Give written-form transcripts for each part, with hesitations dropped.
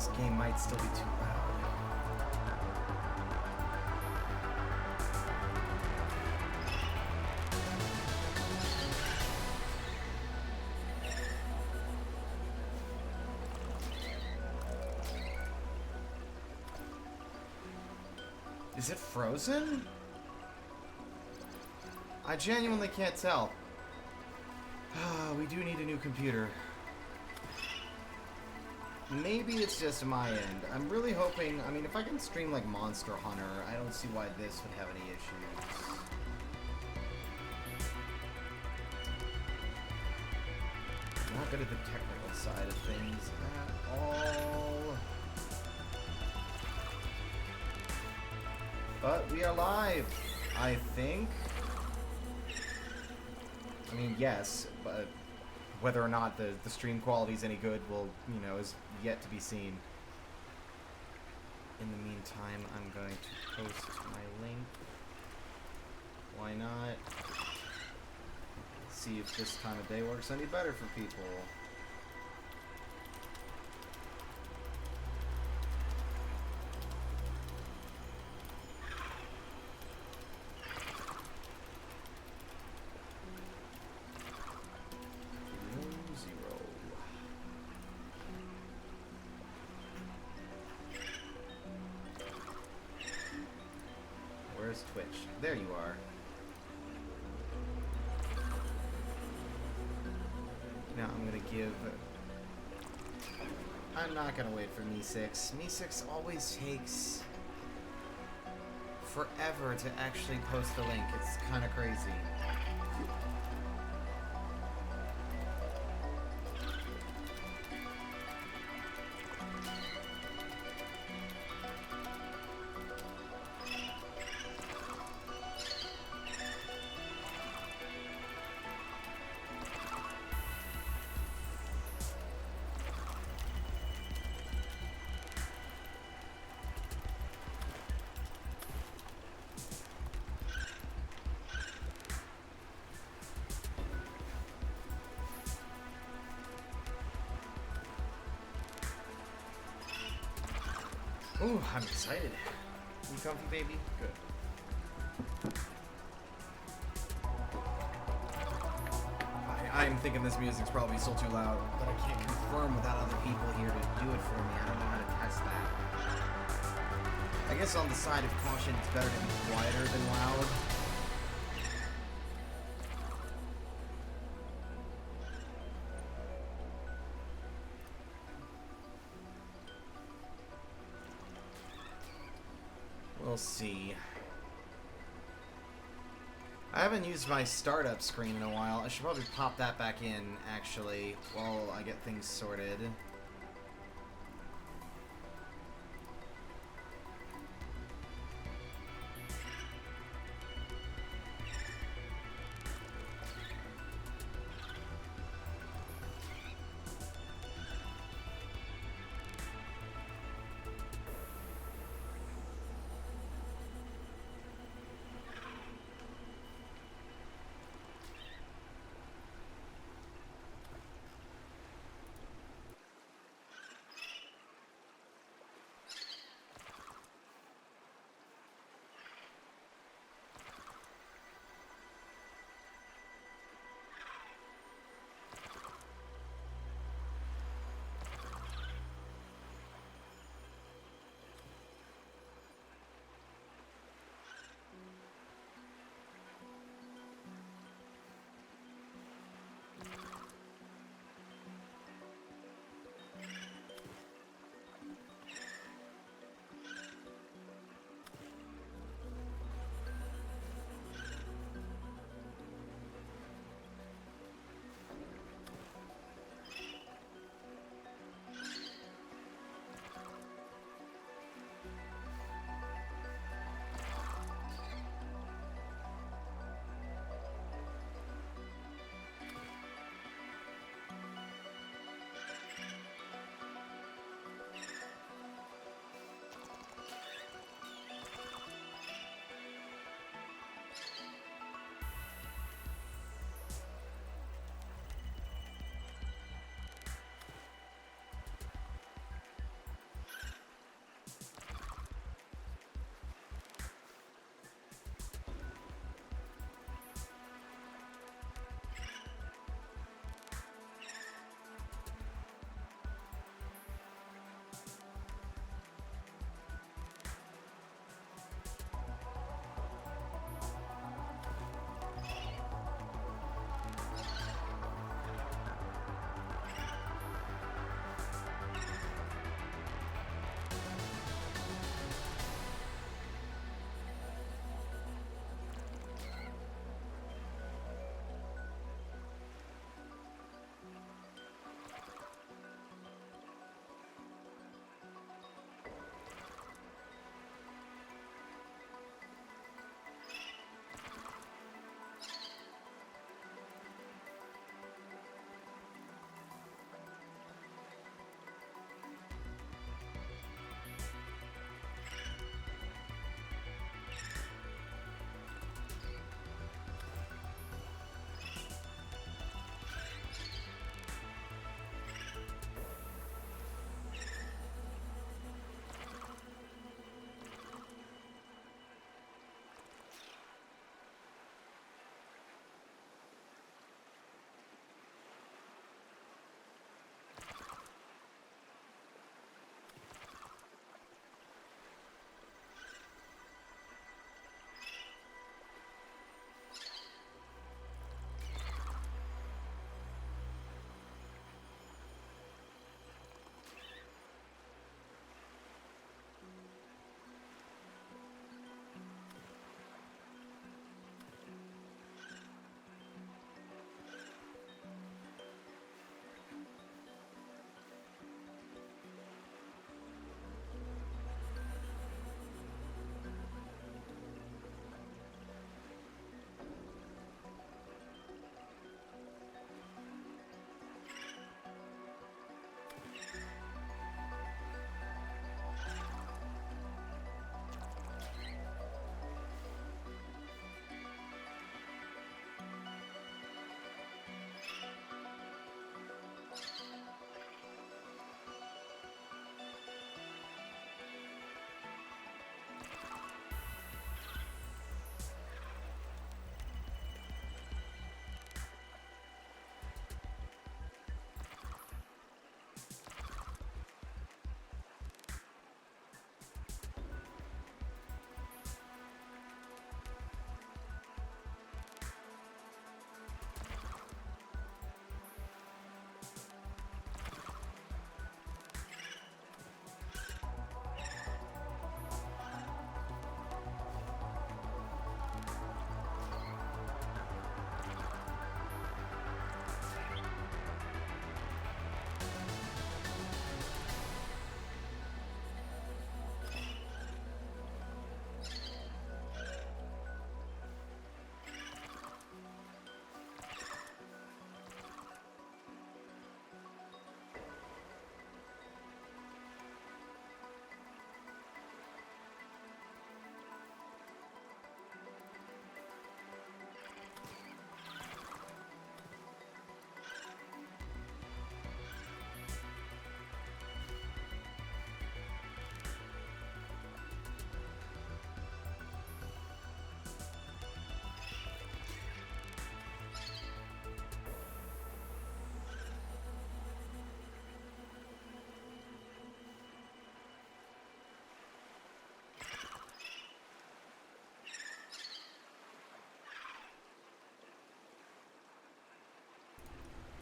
This game might still be too loud. Is it frozen? I genuinely can't tell. We do need a new computer. Maybe it's just my end. I'm really hoping... I mean, if I can stream like Monster Hunter, I don't see why this would have any issues. I'm not good at the technical side of things at all. But we are live, I think. I mean, yes, but whether or not the stream quality is any good will, you know, is yet to be seen. In the meantime, I'm going to post my link. Why not? See if this time of day works any better for people. Where's Twitch? There you are. Now I'm gonna give... I'm not gonna wait for Me6. Me6 always takes forever to actually post the link. It's kind of crazy. Ooh, I'm excited. You comfy, baby? Good. I'm thinking this music's probably still too loud, but I can't confirm without other people here to do it for me. I don't know how to test that. I guess on the side of caution, it's better to be quieter than loud. We'll see. I haven't used my startup screen in a while. I should probably pop that back in, actually, while I get things sorted.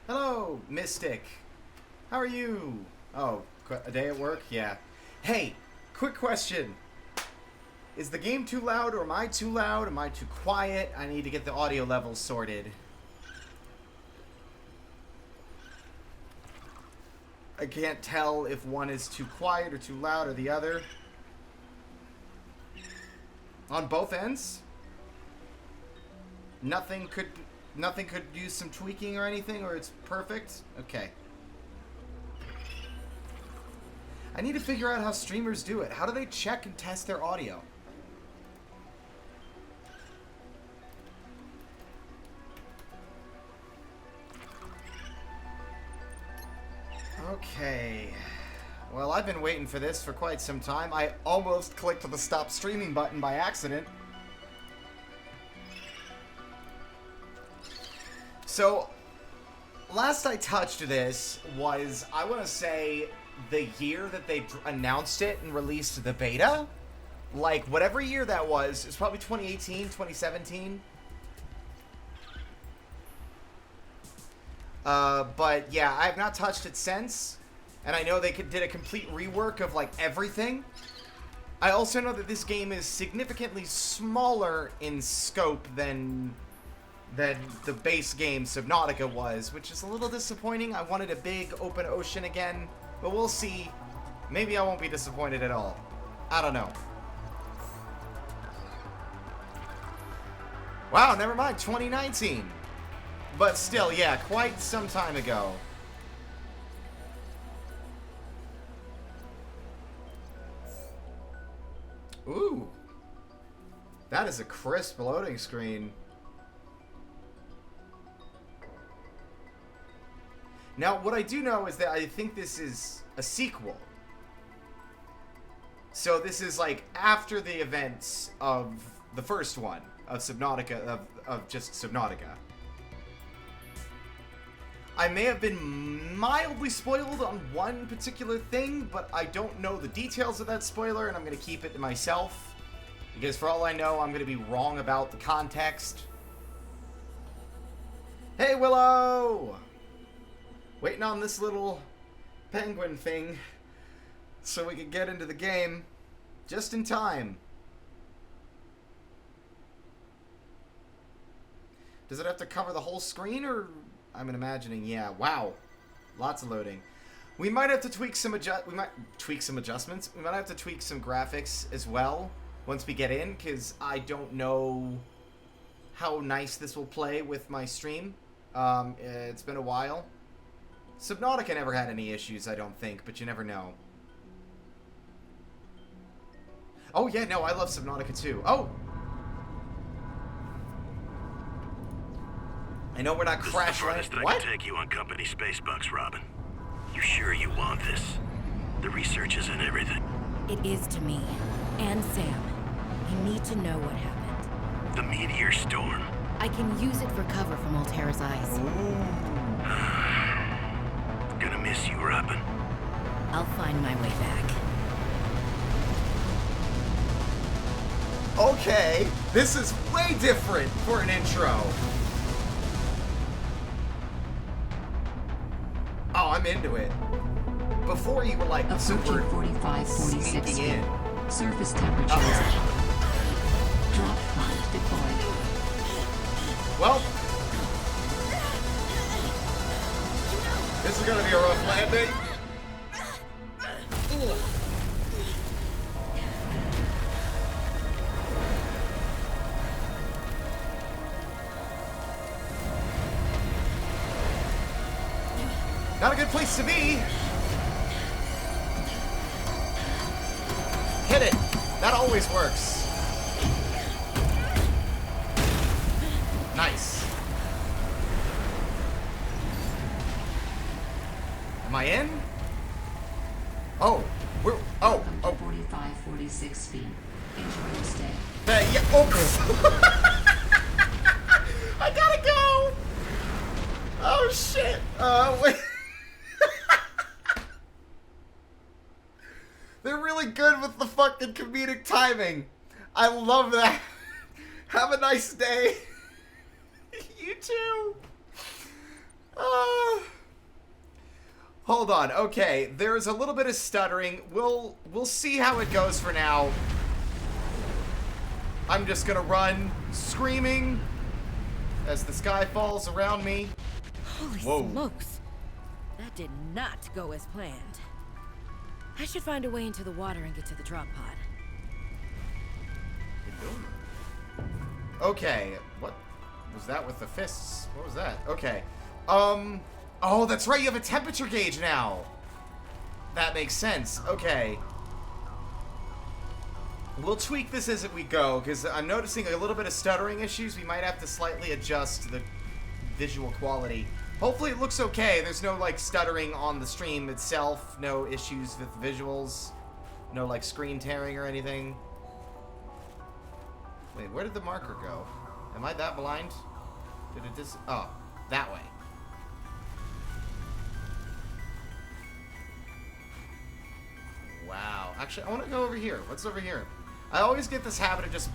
Hello, Mystic. How are you? Oh, a day at work? Yeah. Hey, quick question. Is the game too loud, or am I too loud? Am I too quiet? I need to get the audio levels sorted. I can't tell if one is too quiet or too loud or the other. On both ends? Nothing could use some tweaking or anything, or it's perfect? Okay. I need to figure out how streamers do it. How do they check and test their audio? Okay. Well, I've been waiting for this for quite some time. I almost clicked the stop streaming button by accident. So, last I touched this was, I want to say, the year that they announced it and released the beta. Like, whatever year that was, it's probably 2018, 2017. But yeah, I have not touched it since, and I know they did a complete rework of like everything. I also know that this game is significantly smaller in scope than the base game Subnautica was, which is a little disappointing. I wanted a big open ocean again, but we'll see. Maybe I won't be disappointed at all. I don't know. Wow, never mind, 2019. But still, yeah, quite some time ago. Ooh. That is a crisp loading screen. Now, what I do know is that I think this is a sequel. So this is like after the events of the first one, of Subnautica, of just Subnautica. I may have been mildly spoiled on one particular thing, but I don't know the details of that spoiler, and I'm going to keep it to myself. Because for all I know, I'm going to be wrong about the context. Hey, Willow! Waiting on this little penguin thing so we can get into the game just in time. Does it have to cover the whole screen, or... I'm imagining, yeah. Wow. Lots of loading. We might have to tweak some adjustments. We might have to tweak some graphics as well once we get in, because I don't know how nice this will play with my stream. It's been a while. Subnautica never had any issues, I don't think, but you never know. Oh, yeah, no, I love Subnautica too. Oh! I know we're not crash landing. What? I can take you on company space bucks, Robin. You sure you want this? The research is in everything. It is to me. And Sam. You need to know what happened. The meteor storm. I can use it for cover from Altera's eyes. Gonna miss you, Robin. I'll find my way back. Okay, this is way different for an intro. Oh, I'm into it. Before you were like super 45-46 sneaking in. Surface temperatures. Drop pod deployed. Well, this is gonna be a rough landing. Not a good place to be. Hit it. That always works. Nice. Am I in? Oh, we're... Oh, oh. 45-46 feet. Enjoy your stay. Yeah, oh. I gotta go. Oh, shit. Wait. They're really good with the fucking comedic timing. I love that. Have a nice day. You too. Hold on. Okay, there's a little bit of stuttering. We'll see how it goes for now. I'm just gonna run, screaming, as the sky falls around me. Holy Whoa. smokes. That did not go as planned. I should find a way into the water and get to the drop pod. Okay, what was that with the fists? What was that? Okay. Oh, that's right, you have a temperature gauge now. That makes sense. Okay. We'll tweak this as we go, because I'm noticing a little bit of stuttering issues. We might have to slightly adjust the visual quality. Hopefully it looks okay. There's no, like, stuttering on the stream itself. No issues with visuals. No, like, screen tearing or anything. Wait, where did the marker go? Am I that blind? Did it oh, that way. Wow. Actually, I want to go over here. What's over here? I always get this habit of just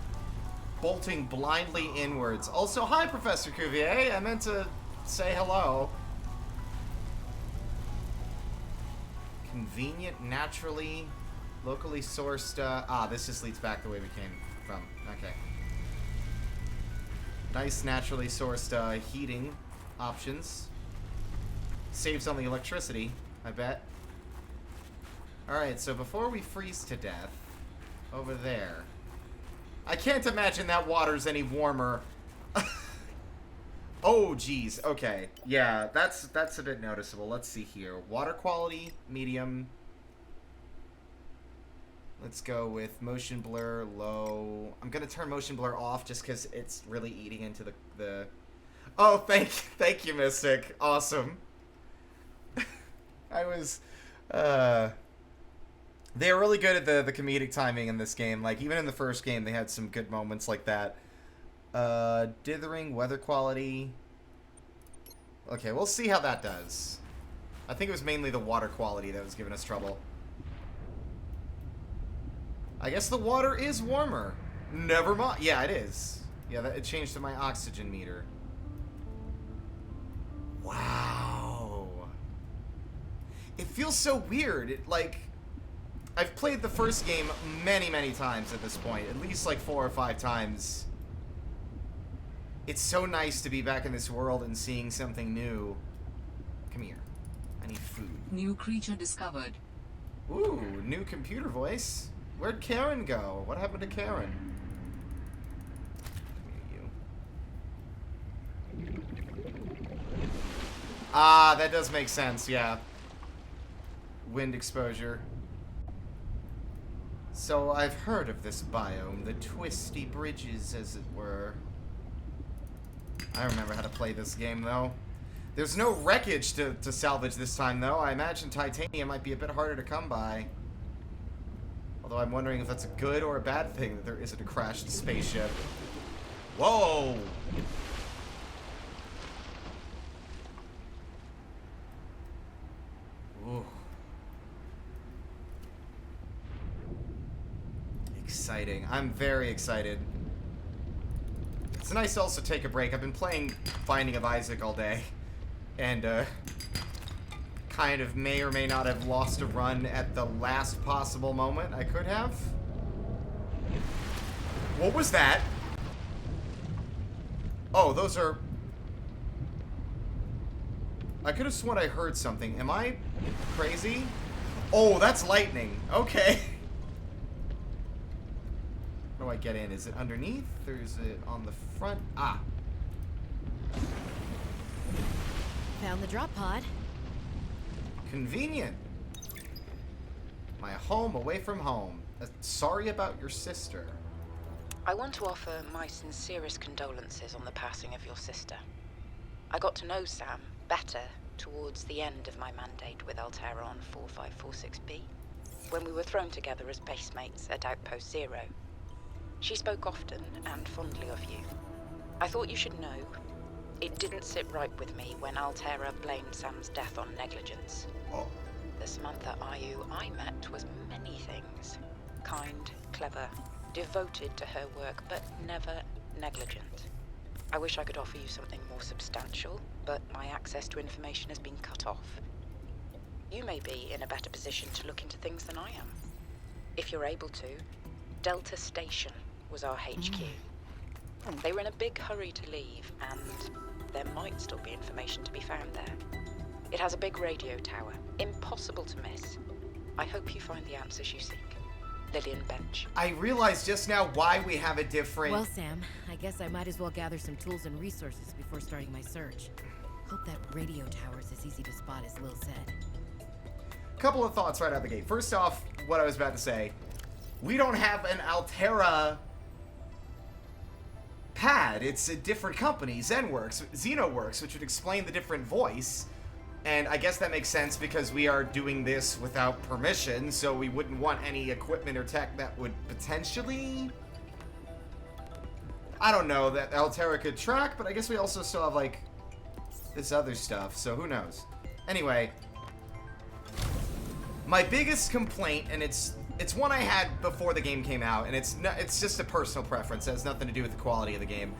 bolting blindly inwards. Also, hi, Professor Cuvier. I meant to say hello. Convenient, naturally, locally sourced. This just leads back the way we came from. Okay. Nice, naturally sourced heating options. Saves on the electricity, I bet. Alright, so before we freeze to death, over there. I can't imagine that water's any warmer. Oh, geez. Okay. Yeah, that's a bit noticeable. Let's see here. Water quality, medium. Let's go with motion blur, low. I'm going to turn motion blur off just because it's really eating into the... Oh, thank you, Mystic. Awesome. I was... They are really good at the comedic timing in this game. Like, even in the first game, they had some good moments like that. Dithering, weather quality. Okay, we'll see how that does. I think it was mainly the water quality that was giving us trouble. I guess the water is warmer. Never mind. Yeah, it is. Yeah, it changed to my oxygen meter. Wow. It feels so weird. I've played the first game many, many times at this point. At least like 4 or 5 times. It's so nice to be back in this world and seeing something new. Come here. I need food. New creature discovered. Ooh, new computer voice. Where'd Karen go? What happened to Karen? Come here, you. Ah, that does make sense, yeah. Wind exposure. So I've heard of this biome, the twisty bridges, as it were. I remember how to play this game, though. There's no wreckage to salvage this time, though. I imagine titanium might be a bit harder to come by. Although I'm wondering if that's a good or a bad thing that there isn't a crashed spaceship. Whoa! Ooh. Exciting. I'm very excited. It's nice to also take a break. I've been playing Binding of Isaac all day. And, kind of may or may not have lost a run at the last possible moment I could have. What was that? Oh, those are... I could have sworn I heard something. Am I crazy? Oh, that's lightning. Okay. How do I get in? Is it underneath? Or is it on the front? Ah. Found the drop pod. Convenient. My home away from home. Sorry about your sister. I want to offer my sincerest condolences on the passing of your sister. I got to know Sam better towards the end of my mandate with Altera on 4546B, when we were thrown together as basemates at Outpost Zero. She spoke often and fondly of you. I thought you should know, it didn't sit right with me when Altera blamed Sam's death on negligence. Oh. The Samantha Ayu I met was many things. Kind, clever, devoted to her work, but never negligent. I wish I could offer you something more substantial, but my access to information has been cut off. You may be in a better position to look into things than I am. If you're able to, Delta Station was our HQ. They were in a big hurry to leave, and there might still be information to be found there. It has a big radio tower, impossible to miss. I hope you find the answers you seek. Lillian Bench. I realized just now why we have a different... Well, Sam, I guess I might as well gather some tools and resources before starting my search. Hope that radio tower's as easy to spot as Lil said. Couple of thoughts right out the gate. First off, what I was about to say. We don't have an Altera pad. It's a different company, Xenoworks, which would explain the different voice. And I guess that makes sense because we are doing this without permission, so we wouldn't want any equipment or tech that would potentially... I don't know, that Altera could track, but I guess we also still have, like, this other stuff, so who knows. Anyway, my biggest complaint, and it's one I had before the game came out, and it's just a personal preference, it has nothing to do with the quality of the game,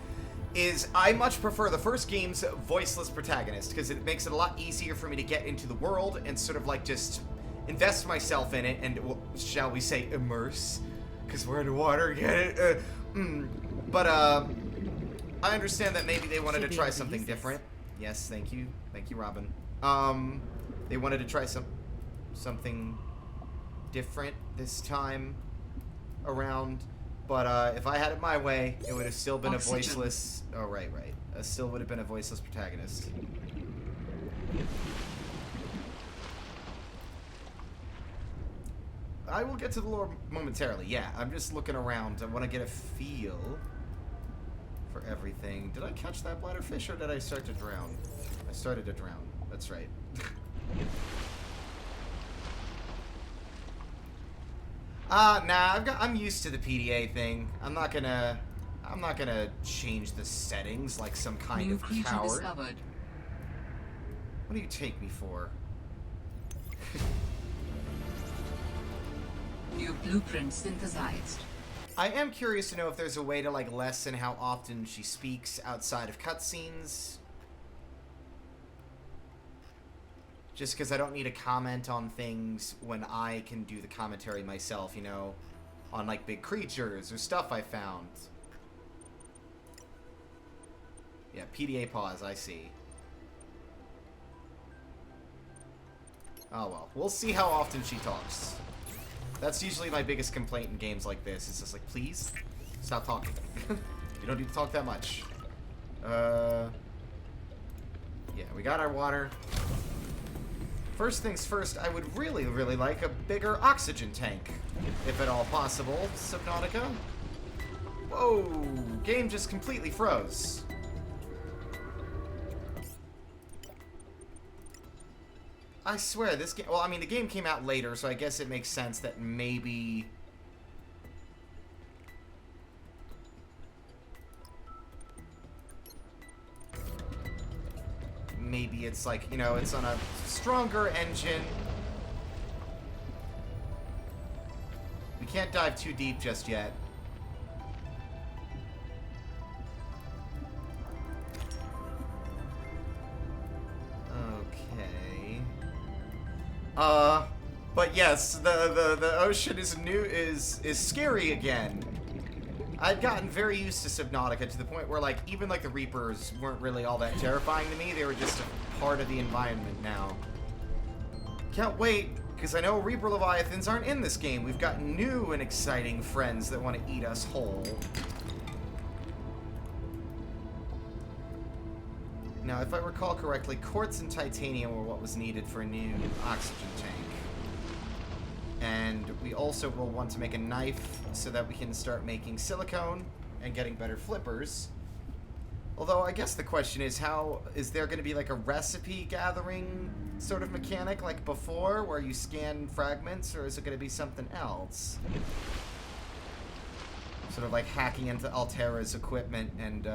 is I much prefer the first game's voiceless protagonist, because it makes it a lot easier for me to get into the world and sort of like just invest myself in it and, well, shall we say, immerse, because we're underwater, get it? But I understand that maybe they wanted to try something different. Yes, thank you, Robin. They wanted to try something different this time around. But if I had it my way, it would have still been a voiceless... Oh, right. It still would have been a voiceless protagonist. I will get to the lore momentarily, yeah. I'm just looking around. I want to get a feel for everything. Did I catch that bladderfish, or did I start to drown? I started to drown. That's right. Nah, I'm used to the PDA thing. I'm not gonna change the settings like some kind New of creature coward. discovered. What do you take me for? New blueprint synthesized. I am curious to know if there's a way to, like, lessen how often she speaks outside of cutscenes. Just because I don't need to comment on things when I can do the commentary myself, you know, on, like, big creatures or stuff I found. Yeah, PDA pause, I see. Oh, well. We'll see how often she talks. That's usually my biggest complaint in games like this. It's just like, please, stop talking. You don't need to talk that much. Yeah, we got our water. First things first, I would really, really like a bigger oxygen tank, if at all possible, Subnautica. Whoa, game just completely froze. I swear, this game... Well, I mean, the game came out later, so I guess it makes sense that maybe... Maybe it's like, you know, it's on a stronger engine. We can't dive too deep just yet. Okay. But yes, the ocean is scary again. I'd gotten very used to Subnautica to the point where, like, even, like, the Reapers weren't really all that terrifying to me. They were just a part of the environment now. Can't wait, because I know Reaper Leviathans aren't in this game. We've got new and exciting friends that want to eat us whole. Now, if I recall correctly, quartz and titanium were what was needed for a new oxygen tank. And we also will want to make a knife so that we can start making silicone and getting better flippers. Although I guess the question is, how is there going to be like a recipe gathering sort of mechanic like before where you scan fragments, or is it going to be something else? Sort of like hacking into Altera's equipment and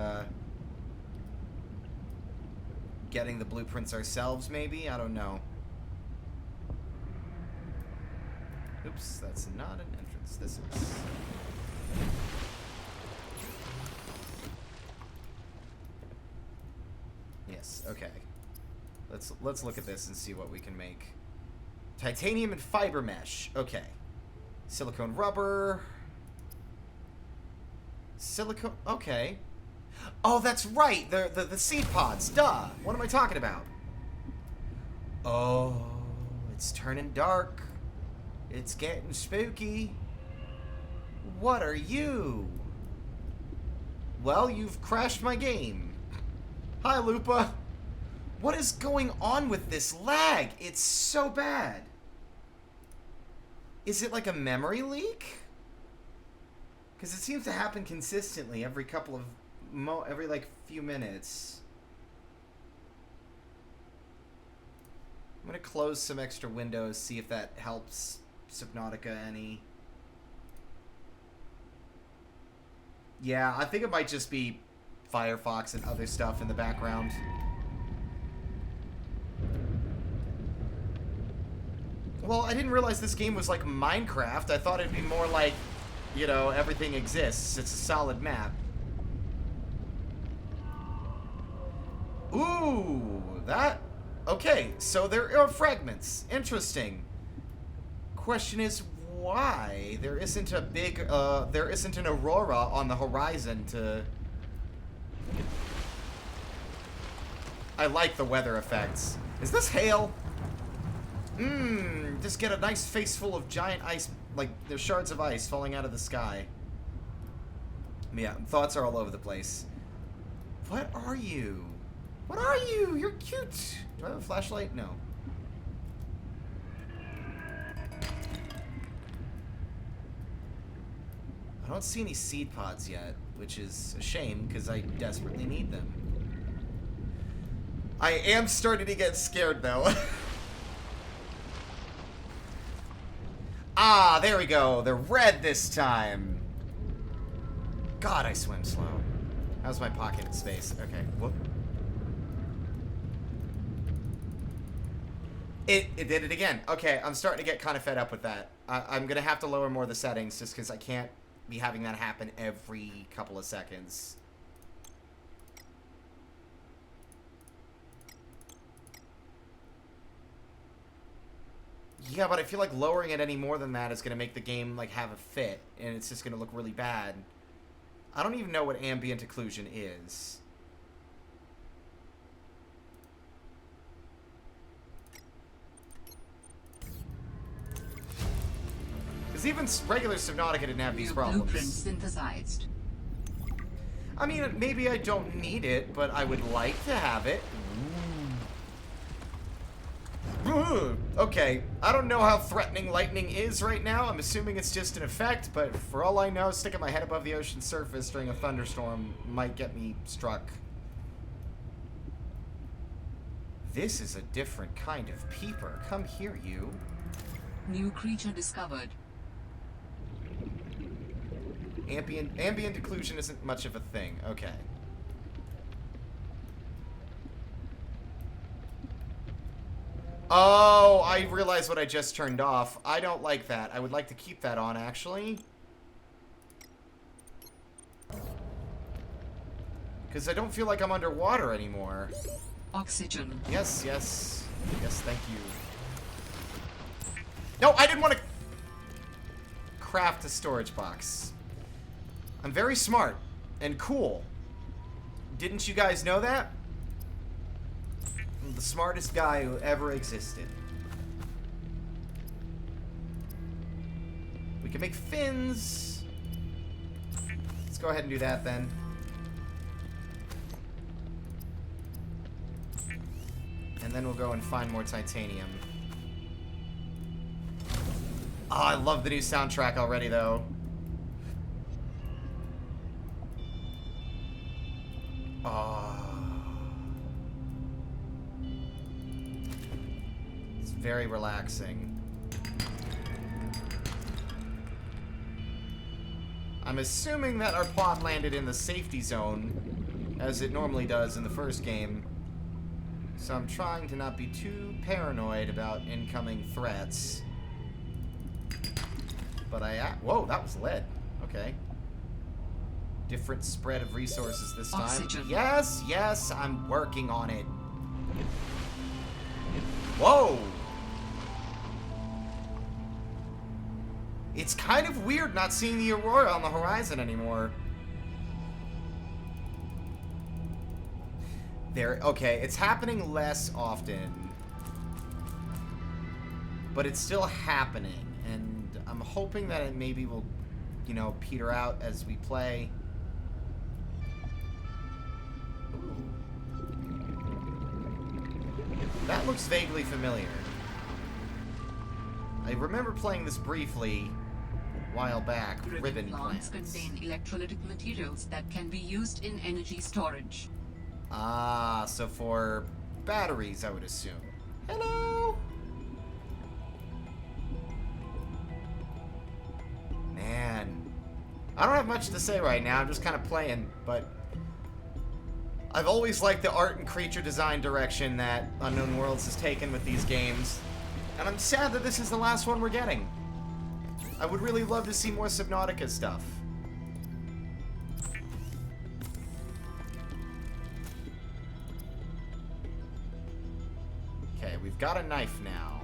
getting the blueprints ourselves, maybe? I don't know. Oops, that's not an entrance. This is... Yes, Okay. Let's look at this and see what we can make. Titanium and fiber mesh. Okay. Silicone rubber. Silicone. Okay. Oh, that's right. The seed pods. Duh. What am I talking about? Oh, it's turning dark. It's getting spooky. What are you? Well, you've crashed my game. Hi, Lupa. What is going on with this lag? It's so bad. Is it like a memory leak? Because it seems to happen consistently every couple of every like few minutes. I'm gonna close some extra windows, see if that helps Subnautica any. Yeah, I think it might just be Firefox and other stuff in the background. Well, I didn't realize this game was like Minecraft. I thought it'd be more like, you know, everything exists. It's a solid map. Ooh, that... Okay, so there are fragments. Interesting. Question is, why? There isn't a big, there isn't an aurora on the horizon to... I like the weather effects. Is this hail? Just get a nice face full of giant ice, like, there's shards of ice falling out of the sky. Yeah, thoughts are all over the place. What are you? What are you? You're cute. Do I have a flashlight? No. I don't see any seed pods yet, which is a shame because I desperately need them. I am starting to get scared though. Ah, there we go. They're red this time. God, I swim slow. How's my pocket space? Okay, whoop. It did it again. Okay, I'm starting to get kind of fed up with that. I'm going to have to lower more of the settings just because I can't be having that happen every couple of seconds. Yeah, but I feel like lowering it any more than that is going to make the game like have a fit, and it's just going to look really bad. I don't even know what ambient occlusion is. Because even regular Subnautica didn't have these problems. Blueprint synthesized. I mean, maybe I don't need it, but I would like to have it. Okay, I don't know how threatening lightning is right now. I'm assuming it's just an effect, but for all I know, sticking my head above the ocean surface during a thunderstorm might get me struck. This is a different kind of peeper. Come here, you. New creature discovered. Ambient occlusion isn't much of a thing. Okay. Oh, I realize what I just turned off. I don't like that. I would like to keep that on, actually. Because I don't feel like I'm underwater anymore. Oxygen. Yes, yes. Yes, thank you. No, I didn't want to craft a storage box. I'm very smart and cool. Didn't you guys know that? I'm the smartest guy who ever existed. We can make fins. Let's go ahead and do that then. And then we'll go and find more titanium. Oh, I love the new soundtrack already, though. Oh. It's very relaxing. I'm assuming that our plot landed in the safety zone, as it normally does in the first game. So I'm trying to not be too paranoid about incoming threats. But whoa, that was lead. Okay. Different spread of resources this time. Oxygen. Yes, yes, I'm working on it. Whoa! It's kind of weird not seeing the aurora on the horizon anymore. There, okay, it's happening less often. But it's still happening, and I'm hoping that it maybe will, you know, peter out as we play. Ooh. That looks vaguely familiar. I remember playing this briefly a while back. Ribbon plants contain electrolytic materials that can be used in energy storage. Ah, so for batteries, I would assume. Hello! Man. I don't have much to say right now. I'm just kind of playing, but I've always liked the art and creature design direction that Unknown Worlds has taken with these games. And I'm sad that this is the last one we're getting. I would really love to see more Subnautica stuff. Okay, we've got a knife now.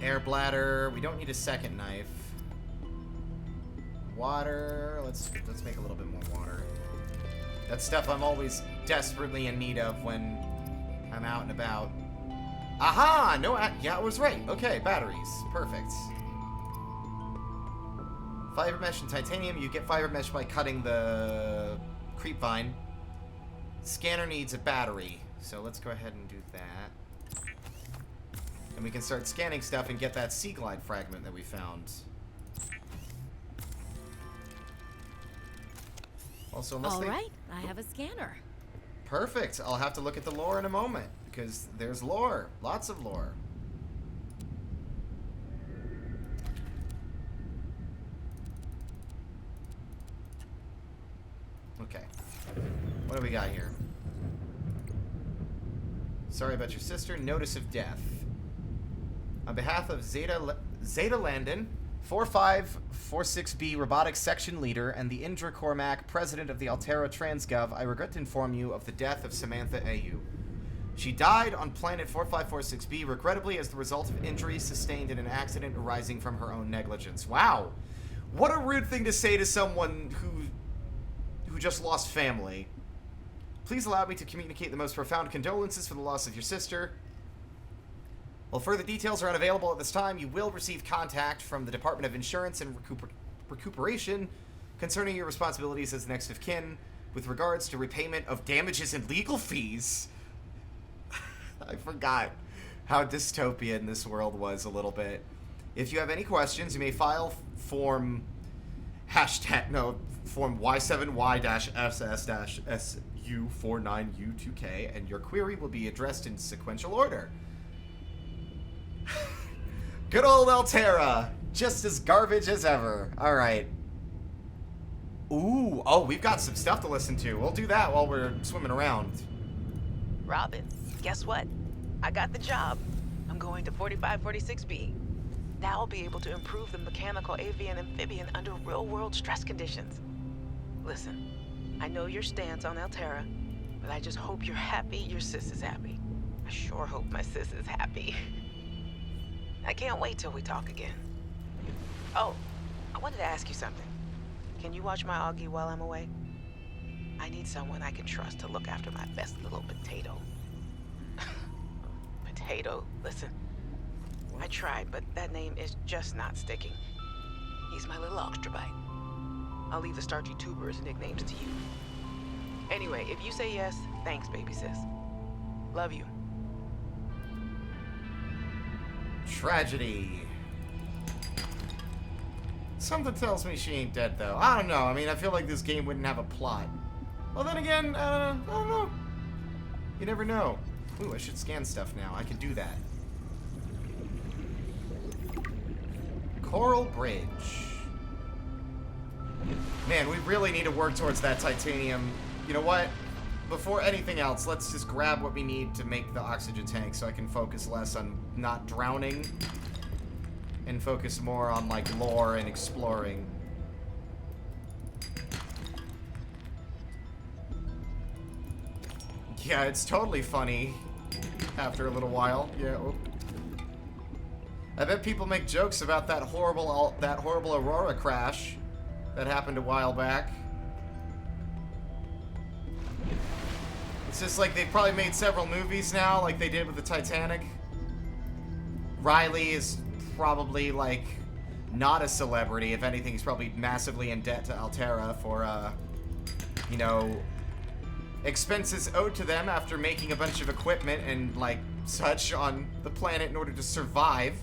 Air bladder. We don't need a second knife. Water. Let's make a little bit more water. That's stuff I'm always desperately in need of when I'm out and about. Aha! No, yeah, I was right. Okay, batteries. Perfect. Fiber mesh and titanium. You get fiber mesh by cutting the creep vine. Scanner needs a battery, so let's go ahead and do that. And we can start scanning stuff and get that Sea Glide fragment that we found. Also, unless All right, I have a scanner. Perfect. I'll have to look at the lore in a moment, because there's lore. Lots of lore. Okay. What do we got here? Sorry about your sister. Notice of death. On behalf of Zeta Landon, 4546B Robotics Section Leader, and the Indra Cormac, President of the Altera Transgov, I regret to inform you of the death of Samantha AU. She died on planet 4546B, regrettably as the result of injuries sustained in an accident arising from her own negligence. Wow! What a rude thing to say to someone who just lost family. Please allow me to communicate the most profound condolences for the loss of your sister. While further details are unavailable at this time, you will receive contact from the Department of Insurance and Recuperation concerning your responsibilities as next of kin with regards to repayment of damages and legal fees. I forgot how dystopian this world was a little bit. If you have any questions, you may file form Y7Y-SS-SU49U2K, and your query will be addressed in sequential order. Good old Altera, just as garbage as ever. Alright. Ooh, oh, we've got some stuff to listen to. We'll do that while we're swimming around. Robin, guess what? I got the job. I'm going to 4546B. Now I'll be able to improve the mechanical avian amphibian under real-world stress conditions. Listen, I know your stance on Altera, but I just hope you're happy your sis is happy. I sure hope my sis is happy. I can't wait till we talk again. Oh, I wanted to ask you something. Can you watch my Augie while I'm away? I need someone I can trust to look after my best little potato. Potato, listen. I tried, but that name is just not sticking. He's my little oxtrabite. I'll leave the starchy tubers nicknames to you. Anyway, if you say yes, thanks, baby sis. Love you. Tragedy. Something tells me she ain't dead, though. I don't know. I mean, I feel like this game wouldn't have a plot. Well, then again, I don't know. You never know. Ooh, I should scan stuff now. I can do that. Coral Bridge. Man, we really need to work towards that titanium. You know what? Before anything else, let's just grab what we need to make the oxygen tank so I can focus less on not drowning and focus more on, like, lore and exploring. Yeah, it's totally funny after a little while. Yeah. Oh. I bet people make jokes about that horrible Aurora crash that happened a while back. It's just like they've probably made several movies now, like they did with the Titanic. Riley is probably, like, not a celebrity. If anything, he's probably massively in debt to Altera for, you know, expenses owed to them after making a bunch of equipment and, like, such on the planet in order to survive.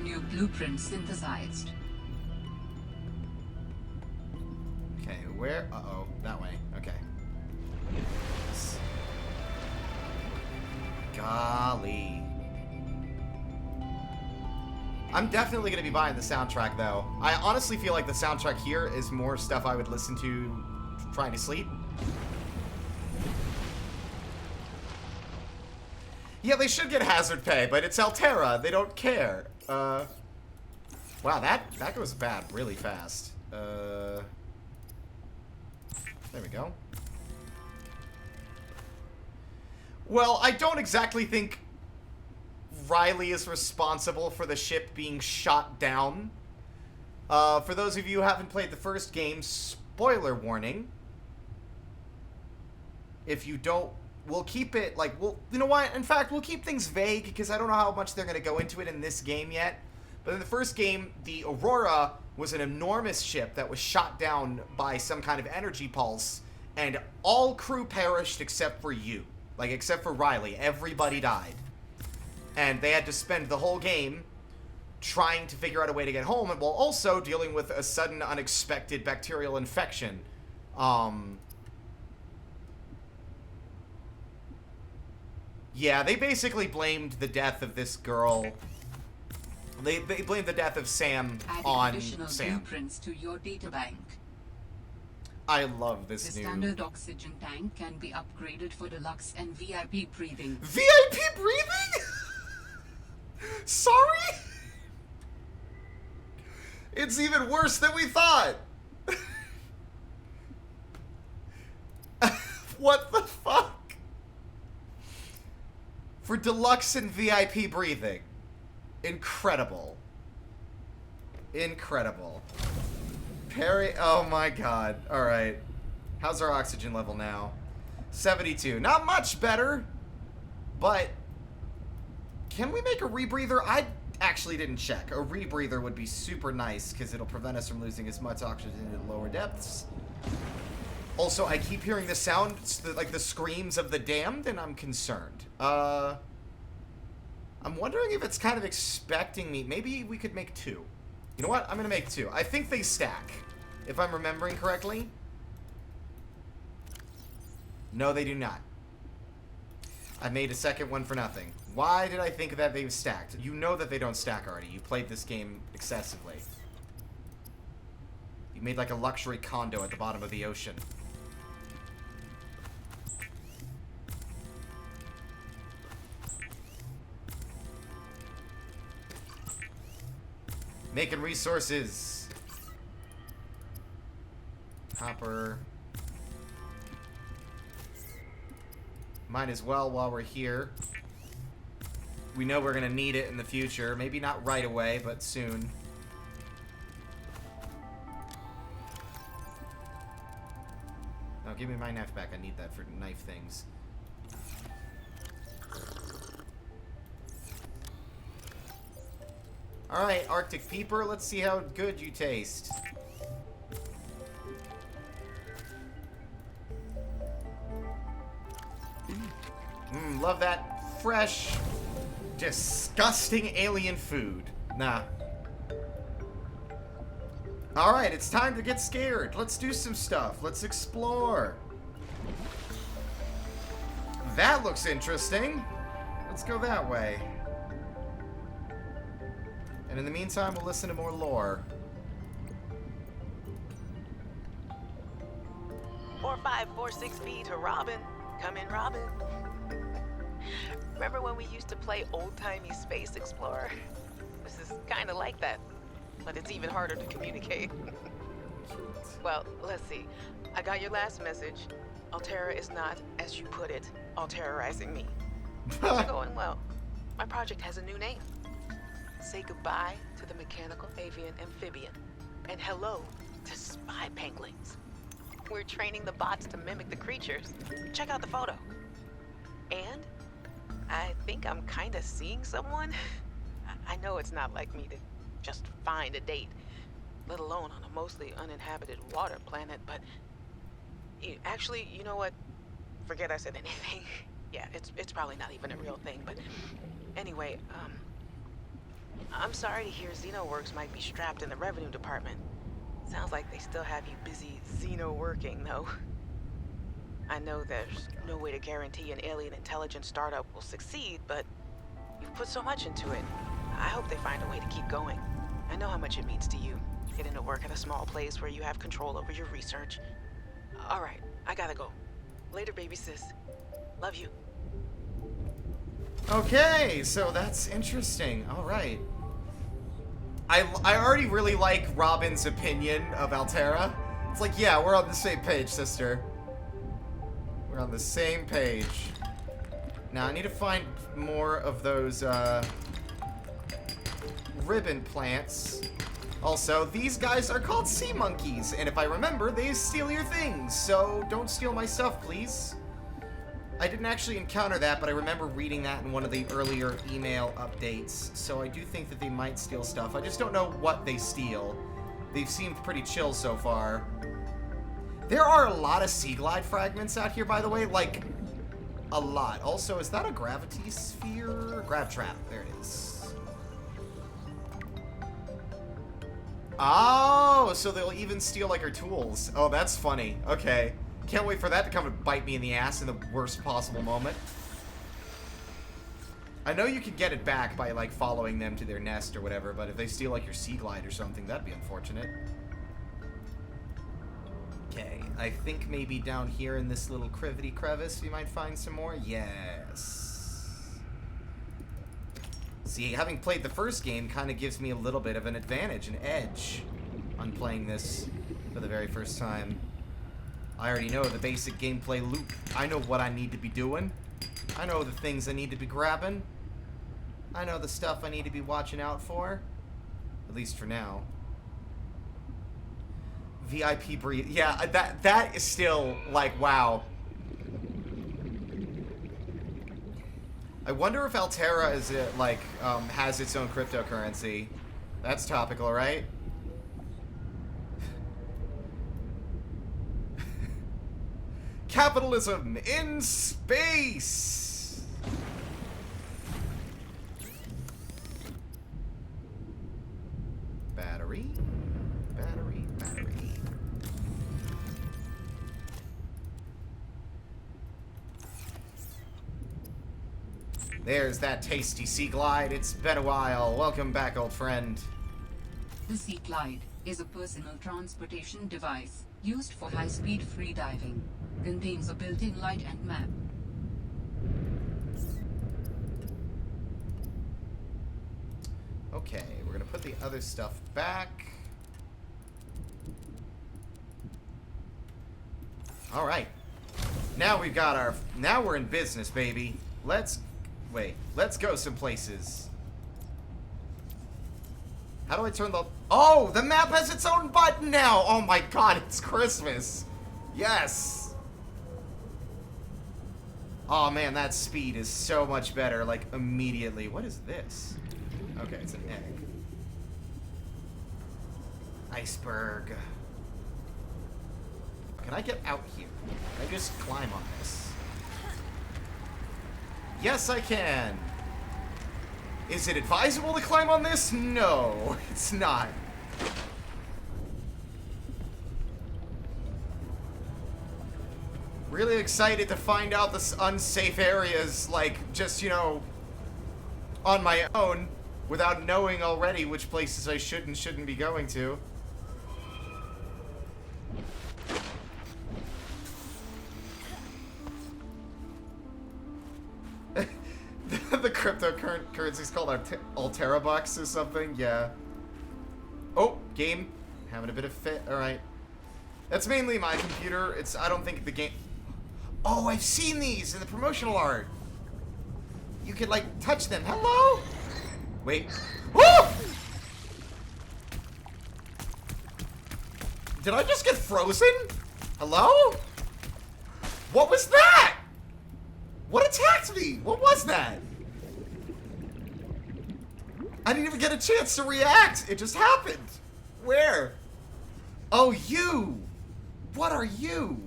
New blueprint synthesized. Okay, where? Uh-oh, that way. Okay. Golly. I'm definitely going to be buying the soundtrack, though. I honestly feel like the soundtrack here is more stuff I would listen to trying to sleep. Yeah, they should get hazard pay, but it's Altera. They don't care. Wow, that goes bad really fast. There we go. Well, I don't exactly think Riley is responsible for the ship being shot down. For those of you who haven't played the first game, spoiler warning. If you don't, we'll keep it, like, you know what? In fact, we'll keep things vague because I don't know how much they're going to go into it in this game yet. But in the first game, the Aurora was an enormous ship that was shot down by some kind of energy pulse, and all crew perished except for you. Like, except for Riley. Everybody died. And they had to spend the whole game trying to figure out a way to get home, and while also dealing with a sudden unexpected bacterial infection. Yeah, they basically blamed the death of this girl. They blamed the death of Sam Adding on additional Sam. blueprints to your databank. I love this The new... standard oxygen tank can be upgraded for deluxe and VIP breathing. VIP breathing? Sorry? It's even worse than we thought. What the fuck? For deluxe and VIP breathing. Incredible. Incredible. Perry, oh my god. Alright. How's our oxygen level now? 72. Not much better, but can we make a rebreather? I actually didn't check. A rebreather would be super nice because it'll prevent us from losing as much oxygen at lower depths. Also, I keep hearing the sound, like the screams of the damned, and I'm concerned. I'm wondering if it's kind of expecting me. Maybe we could make two. You know what? I'm going to make two. I think they stack, if I'm remembering correctly. No, they do not. I made a second one for nothing. Why did I think that they've stacked? You know that they don't stack, Arti. You played this game excessively. You made like a luxury condo at the bottom of the ocean. Making resources. Hopper. Might as well while we're here. We know we're gonna need it in the future. Maybe not right away, but soon. Now give me my knife back. I need that for knife things. Alright, Arctic Peeper, let's see how good you taste. Love that fresh, disgusting alien food. Nah. Alright, it's time to get scared. Let's do some stuff. Let's explore. That looks interesting. Let's go that way. And in the meantime, we'll listen to more lore. 4546B to Robin. Come in, Robin. Remember when we used to play old-timey Space Explorer? This is kind of like that, but it's even harder to communicate. Well, let's see. I got your last message. Altera is not, as you put it, alterrorizing me. It's going well. My project has a new name. Say goodbye to the mechanical avian amphibian, and hello to spy penguins. We're training the bots to mimic the creatures. Check out the photo. And I think I'm kind of seeing someone. I know it's not like me to just find a date, let alone on a mostly uninhabited water planet, but actually, you know what? Forget I said anything. Yeah, it's probably not even a real thing, but anyway, I'm sorry to hear XenoWorks might be strapped in the revenue department. Sounds like they still have you busy Xeno working, though. I know there's no way to guarantee an alien intelligence startup will succeed, but you've put so much into it. I hope they find a way to keep going. I know how much it means to you, getting to work at a small place where you have control over your research. All right, I gotta go. Later, baby sis. Love you. Okay, so that's interesting. All right. I already really like Robin's opinion of Altera. It's like, yeah, we're on the same page, sister. We're on the same page. Now, I need to find more of those, ribbon plants. Also, these guys are called sea monkeys, and if I remember, they steal your things, so don't steal my stuff, please. I didn't actually encounter that, but I remember reading that in one of the earlier email updates, so I do think that they might steal stuff. I just don't know what they steal. They've seemed pretty chill so far. There are a lot of Sea Glide fragments out here, by the way, like, a lot. Also, is that a gravity sphere? Grav trap, there it is. Oh, so they'll even steal, like, our tools. Oh, that's funny. Okay. Can't wait for that to come and bite me in the ass in the worst possible moment. I know you can get it back by, like, following them to their nest or whatever, but if they steal, like, your Sea Glide or something, that'd be unfortunate. Okay, I think maybe down here in this little crivety crevice we might find some more. Yes. See, having played the first game kind of gives me a little bit of an advantage, an edge, on playing this for the very first time. I already know the basic gameplay loop. I know what I need to be doing. I know the things I need to be grabbing. I know the stuff I need to be watching out for. At least for now. VIP breathe. Yeah, that is still, like, wow. I wonder if Altera is it, like, has its own cryptocurrency. That's topical, right? Capitalism in space! Battery. Battery. Battery. There's that tasty Sea Glide. It's been a while. Welcome back, old friend. The Sea Glide is a personal transportation device used for high-speed freediving. Contains a built-in light and map. Okay, we're gonna put the other stuff back. All right. Now we've got our... Now we're in business, baby. Let's go some places. How do I turn the... Oh, the map has its own button now! Oh my god, it's Christmas. Yes! Oh man, that speed is so much better, like, immediately. What is this? Okay, it's an egg. Iceberg. Can I get out here? Can I just climb on this? Yes, I can! Is it advisable to climb on this? No, it's not. Really excited to find out this unsafe areas, like, just, you know, on my own, without knowing already which places I should and shouldn't be going to. the cryptocurrency's called Altera Bucks or something. Yeah. Oh, game. Having a bit of fit. Alright. That's mainly my computer. I don't think the game... Oh, I've seen these in the promotional art. You could, like, touch them. Hello? Wait. Woo! Did I just get frozen? Hello? What was that? What attacked me? What was that? I didn't even get a chance to react. It just happened. Where? Oh, you. What are you?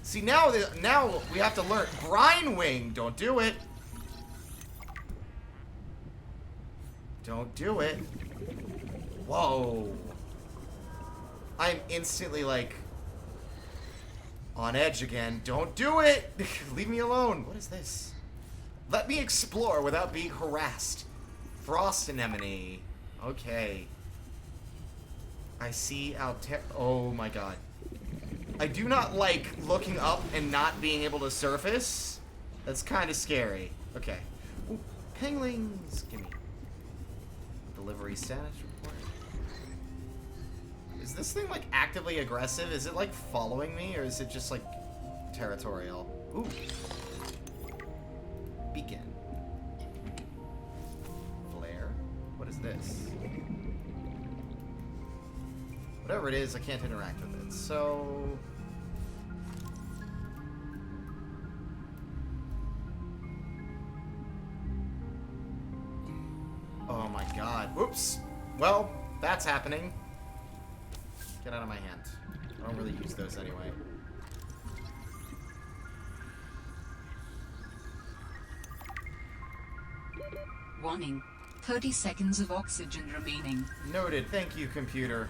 See, now we have to learn. Brine Wing. Don't do it. Don't do it. Whoa. I'm instantly, like, on edge again. Don't do it! Leave me alone. What is this? Let me explore without being harassed. Frost anemone. Okay. I see oh my god. I do not like looking up and not being able to surface. That's kind of scary. Okay. Ooh, penguins. Gimme. Delivery status report. Is this thing, like, actively aggressive? Is it, like, following me, or is it just, like, territorial? Ooh. Beacon. Flare. What is this? Whatever it is, I can't interact with it, so... Oh my god. Whoops. Well, that's happening. Get out of my hand. I don't really use those anyway. Warning. 30 seconds of oxygen remaining. Noted. Thank you, computer.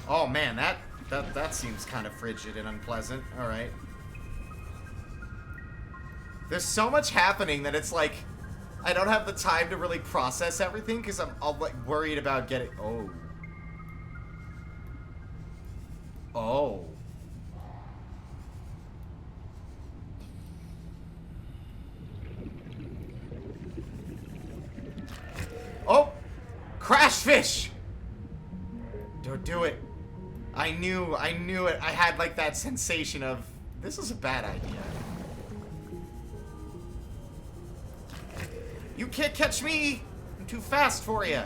Oh man, that seems kind of frigid and unpleasant. Alright. There's so much happening that it's like I don't have the time to really process everything because I'm all, like, worried about getting... Oh. Oh. Oh! Crash fish! Don't do it. I knew it. I had, like, that sensation of, this is a bad idea. You can't catch me! I'm too fast for you.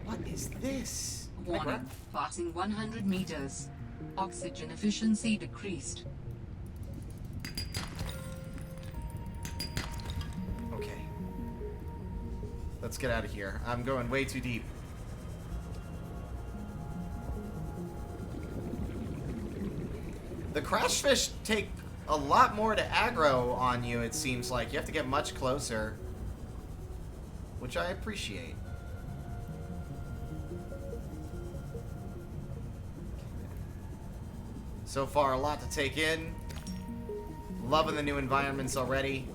What is this? Warning. Passing 100 meters. Oxygen efficiency decreased. Okay. Let's get out of here. I'm going way too deep. The crash fish take a lot more to aggro on you, it seems like. You have to get much closer. Which I appreciate. So far, a lot to take in. Loving the new environments already.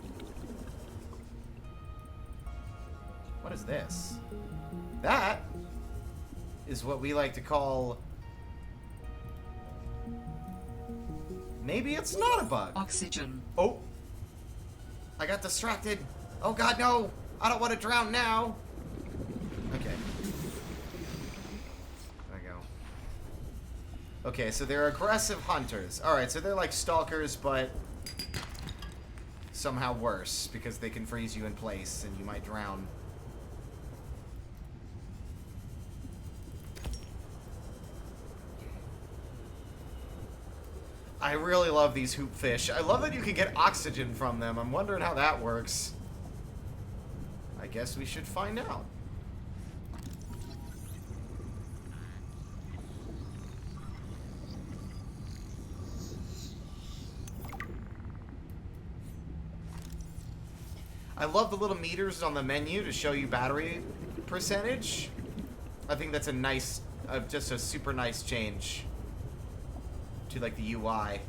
What is this? That is what we like to call... Maybe it's not a bug. Oxygen. Oh. I got distracted. Oh god, no. I don't want to drown now. Okay. There we go. Okay, so they're aggressive hunters. Alright, so they're like stalkers, but somehow worse, because they can freeze you in place and you might drown. I really love these hoop fish. I love that you can get oxygen from them. I'm wondering how that works. I guess we should find out. I love the little meters on the menu to show you battery percentage. I think that's a nice, just a super nice change to, like, the UI.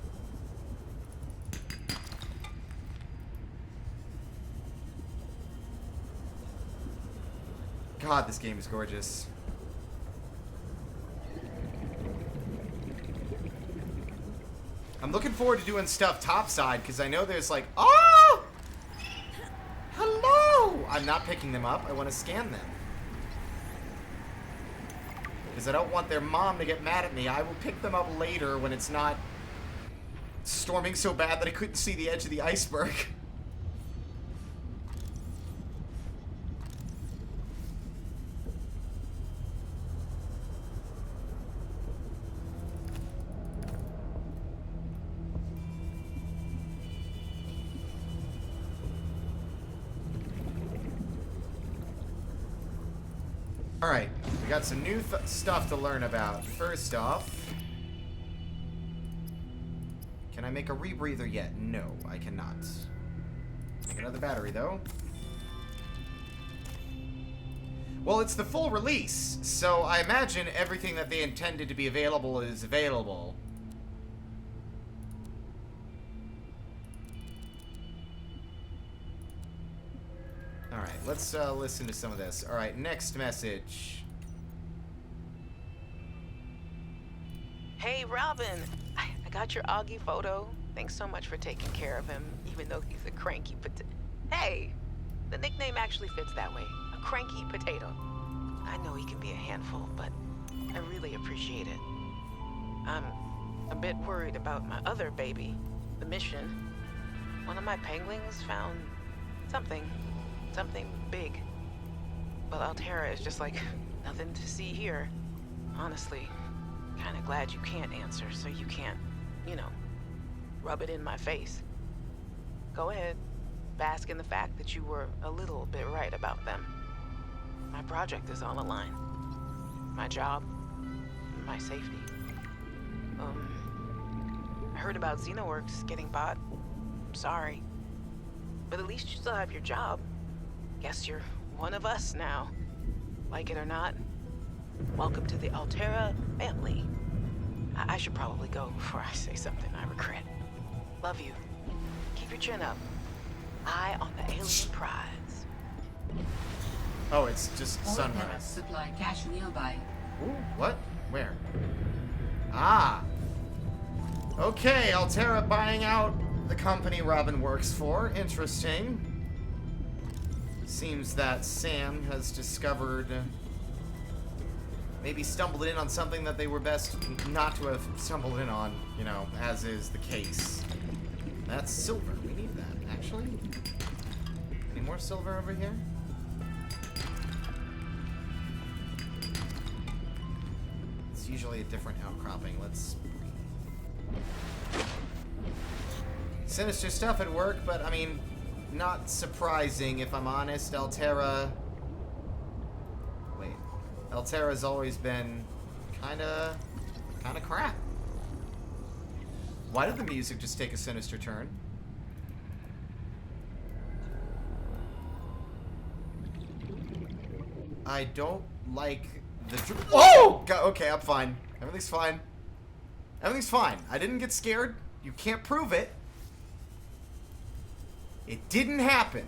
God, this game is gorgeous. I'm looking forward to doing stuff topside, because I know there's like... Oh! Hello! I'm not picking them up. I want to scan them. Because I don't want their mom to get mad at me. I will pick them up later when it's not storming so bad that I couldn't see the edge of the iceberg. Alright, we got some new stuff to learn about. First off, can I make a rebreather yet? No, I cannot. Make another battery, though. Well, it's the full release, so I imagine everything that they intended to be available is available. Alright, let's listen to some of this. Alright, next message. Hey, Robin. I got your Augie photo. Thanks so much for taking care of him, even though he's a cranky potato. Hey, the nickname actually fits that way. A cranky potato. I know he can be a handful, but I really appreciate it. I'm a bit worried about my other baby, the mission. One of my penguins found something big. But Altera is just like nothing to see here. Honestly, kinda glad you can't answer, so you can't, you know, rub it in my face. Go ahead, bask in the fact that you were a little bit right about them. My project is on the line. My job, my safety. I heard about Xenoworks getting bought. Sorry. But at least you still have your job. Guess you're one of us now. Like it or not, welcome to the Altera family. I should probably go before I say something I regret. Love you. Keep your chin up. Eye on the alien prize. Oh, it's just Altera sunrise. supply cache nearby. Ooh, what? Where? Ah! Okay, Altera buying out the company Robin works for. Interesting. Seems that Sam has discovered... maybe stumbled in on something that they were best not to have stumbled in on, you know, as is the case. That's silver. We need that, actually. Any more silver over here? It's usually a different outcropping. Let's... Sinister stuff at work, but, I mean, not surprising, if I'm honest. Altera's always been kinda crap. Why did the music just take a sinister turn? I don't like the... Oh! Okay, I'm fine. Everything's fine. Everything's fine. I didn't get scared. You can't prove it. It didn't happen.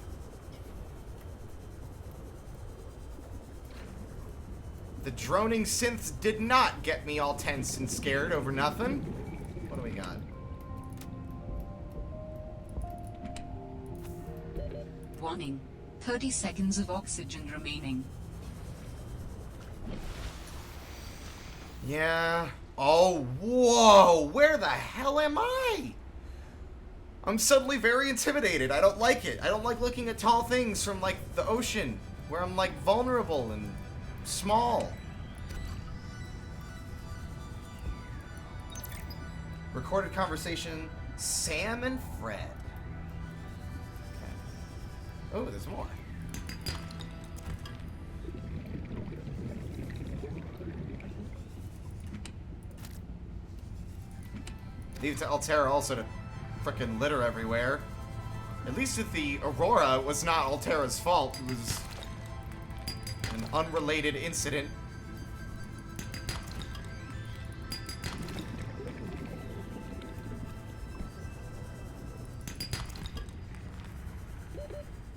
The droning synths did not get me all tense and scared over nothing. What do we got? Warning. 30 seconds of oxygen remaining. Yeah. Oh, whoa. Where the hell am I? I'm suddenly very intimidated. I don't like it. I don't like looking at tall things from, like, the ocean, where I'm, like, vulnerable and small. Recorded conversation, Sam and Fred. Okay. Oh, there's more. Leave it to Altera also to frickin' litter everywhere. At least with the Aurora, it was not Altera's fault. It was an unrelated incident.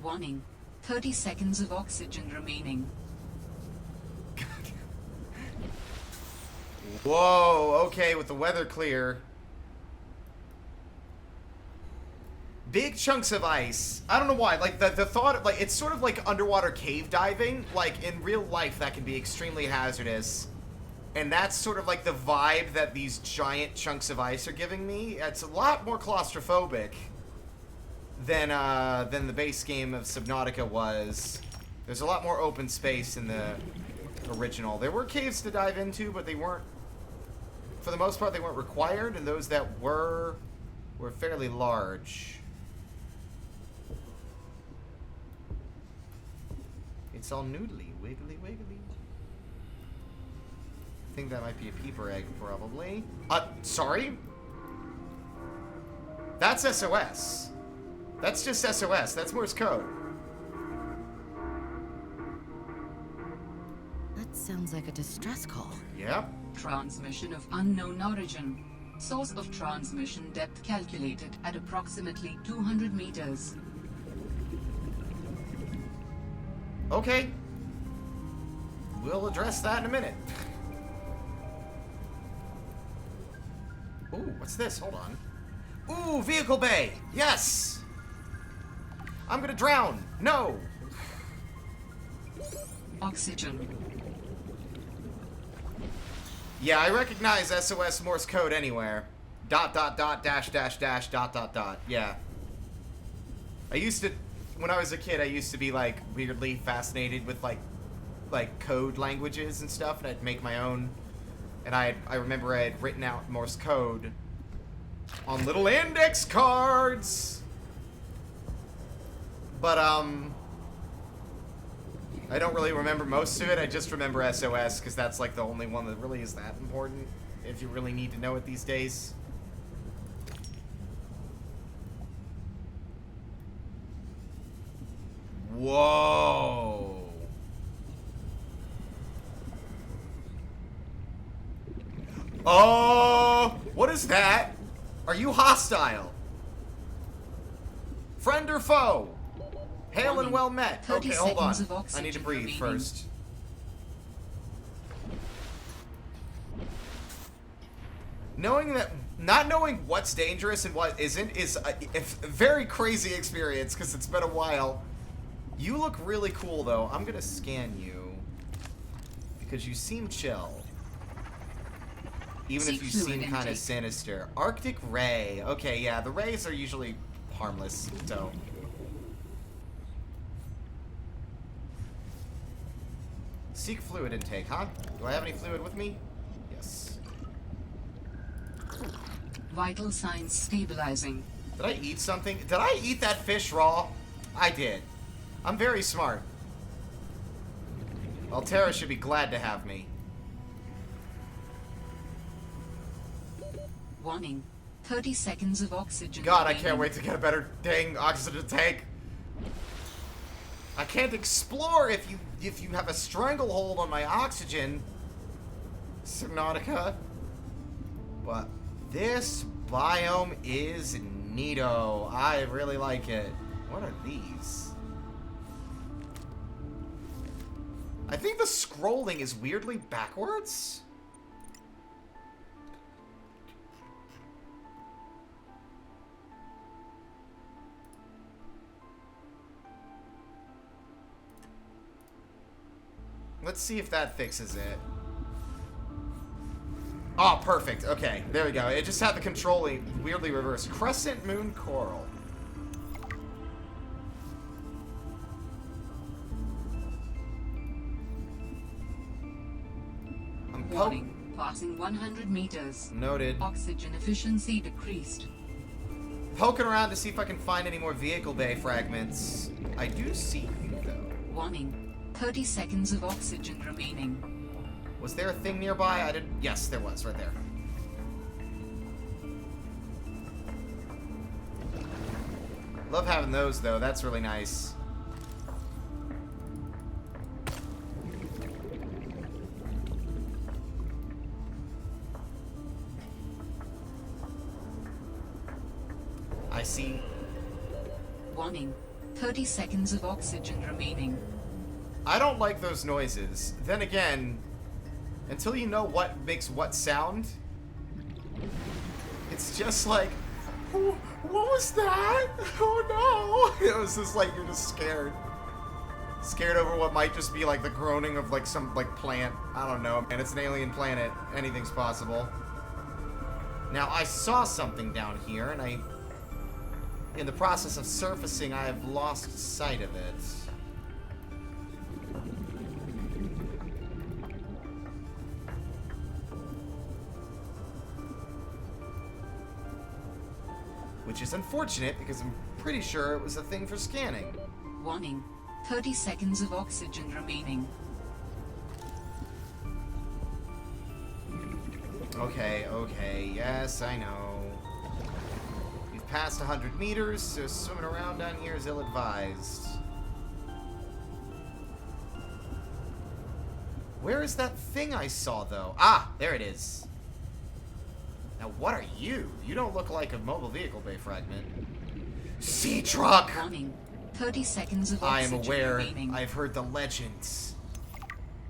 Warning. 30 seconds of oxygen remaining. Whoa, okay, with the weather clear. Big chunks of ice. I don't know why. Like, the thought of, like, it's sort of like underwater cave diving. Like, in real life, that can be extremely hazardous. And that's sort of like the vibe that these giant chunks of ice are giving me. It's a lot more claustrophobic than the base game of Subnautica was. There's a lot more open space in the original. There were caves to dive into, but they weren't, for the most part, they weren't required, and those that were fairly large. It's all noodly, wiggly, wiggly. I think that might be a peeper egg, probably. Sorry? That's SOS. That's just SOS. That's Morse code. That sounds like a distress call. Yep. Transmission of unknown origin. Source of transmission depth calculated at approximately 200 meters. Okay. We'll address that in a minute. Ooh, what's this? Hold on. Ooh, vehicle bay! Yes! I'm gonna drown! No! Oxygen. Yeah, I recognize SOS Morse code anywhere. Dot, dot, dot, dash, dash, dash, dot, dot, dot. Yeah. I used to, when I was a kid, I used to be, like, weirdly fascinated with, like code languages and stuff, and I'd make my own. And I remember I had written out Morse code on little index cards. But, I don't really remember most of it. I just remember SOS, because that's, like, the only one that really is that important, if you really need to know it these days. Whoa. Oh, what is that? Are you hostile? Friend or foe? Hail and well met. Okay, hold on. I need to breathe first. Not knowing what's dangerous and what isn't is a very crazy experience, because it's been a while. You look really cool, though. I'm gonna scan you because you seem chill. Even if you seem kind of sinister. Arctic Ray. Okay, yeah, the rays are usually harmless, so. Seek fluid intake, huh? Do I have any fluid with me? Yes. Vital signs stabilizing. Did I eat something? Did I eat that fish raw? I did. I'm very smart. Altera should be glad to have me. Warning. 30 seconds of oxygen. God, I can't wait to get a better dang oxygen tank. I can't explore if you have a stranglehold on my oxygen, Subnautica. But this biome is neato. I really like it. What are these? I think the scrolling is weirdly backwards. Let's see if that fixes it. Oh, perfect. Okay, there we go. It just had the controlling weirdly reversed. Crescent Moon Coral. Warning. Passing 100 meters. Noted. Oxygen efficiency decreased. Poking around to see if I can find any more vehicle bay fragments. I do see you, though. Warning. 30 seconds of oxygen remaining. Was there a thing nearby? I didn't. Yes, there was, right there. Love having those, though. That's really nice. I see. Warning. 30 seconds of oxygen remaining. I don't like those noises. Then again, until you know what makes what sound, it's just like, What was that? Oh no! It was just like, you're just scared. Scared over what might just be like the groaning of like some like plant. I don't know. And it's an alien planet. Anything's possible. Now, I saw something down here, and in the process of surfacing, I have lost sight of it. Which is unfortunate, because I'm pretty sure it was a thing for scanning. Warning. 30 seconds of oxygen remaining. Okay, yes, I know. You've passed 100 meters, so swimming around down here is ill-advised. Where is that thing I saw, though? Ah, there it is. Now, what are you? You don't look like a mobile vehicle bay fragment. Sea truck! Warning. 30 seconds of I am oxygen aware. remaining. I've heard the legends.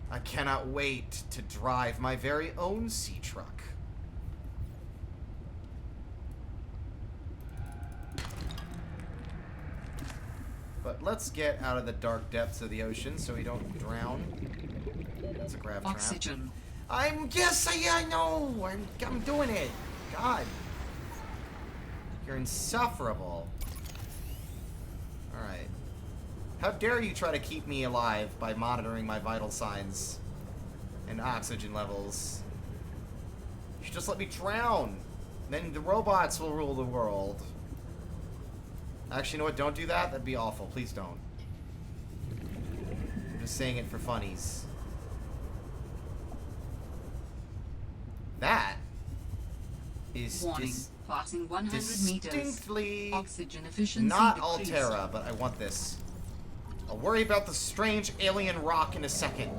I cannot wait to drive my very own sea truck. But let's get out of the dark depths of the ocean so we don't drown. That's a grav trap. Oxygen. I know. I'm doing it. God. You're insufferable. Alright. How dare you try to keep me alive by monitoring my vital signs and oxygen levels? You should just let me drown. Then the robots will rule the world. Actually, you know what? Don't do that. That'd be awful. Please don't. I'm just saying it for funnies. That is Warning. Passing 100 meters. distinctly Oxygen efficiency not decreased. Altera, but I want this. I'll worry about the strange alien rock in a second.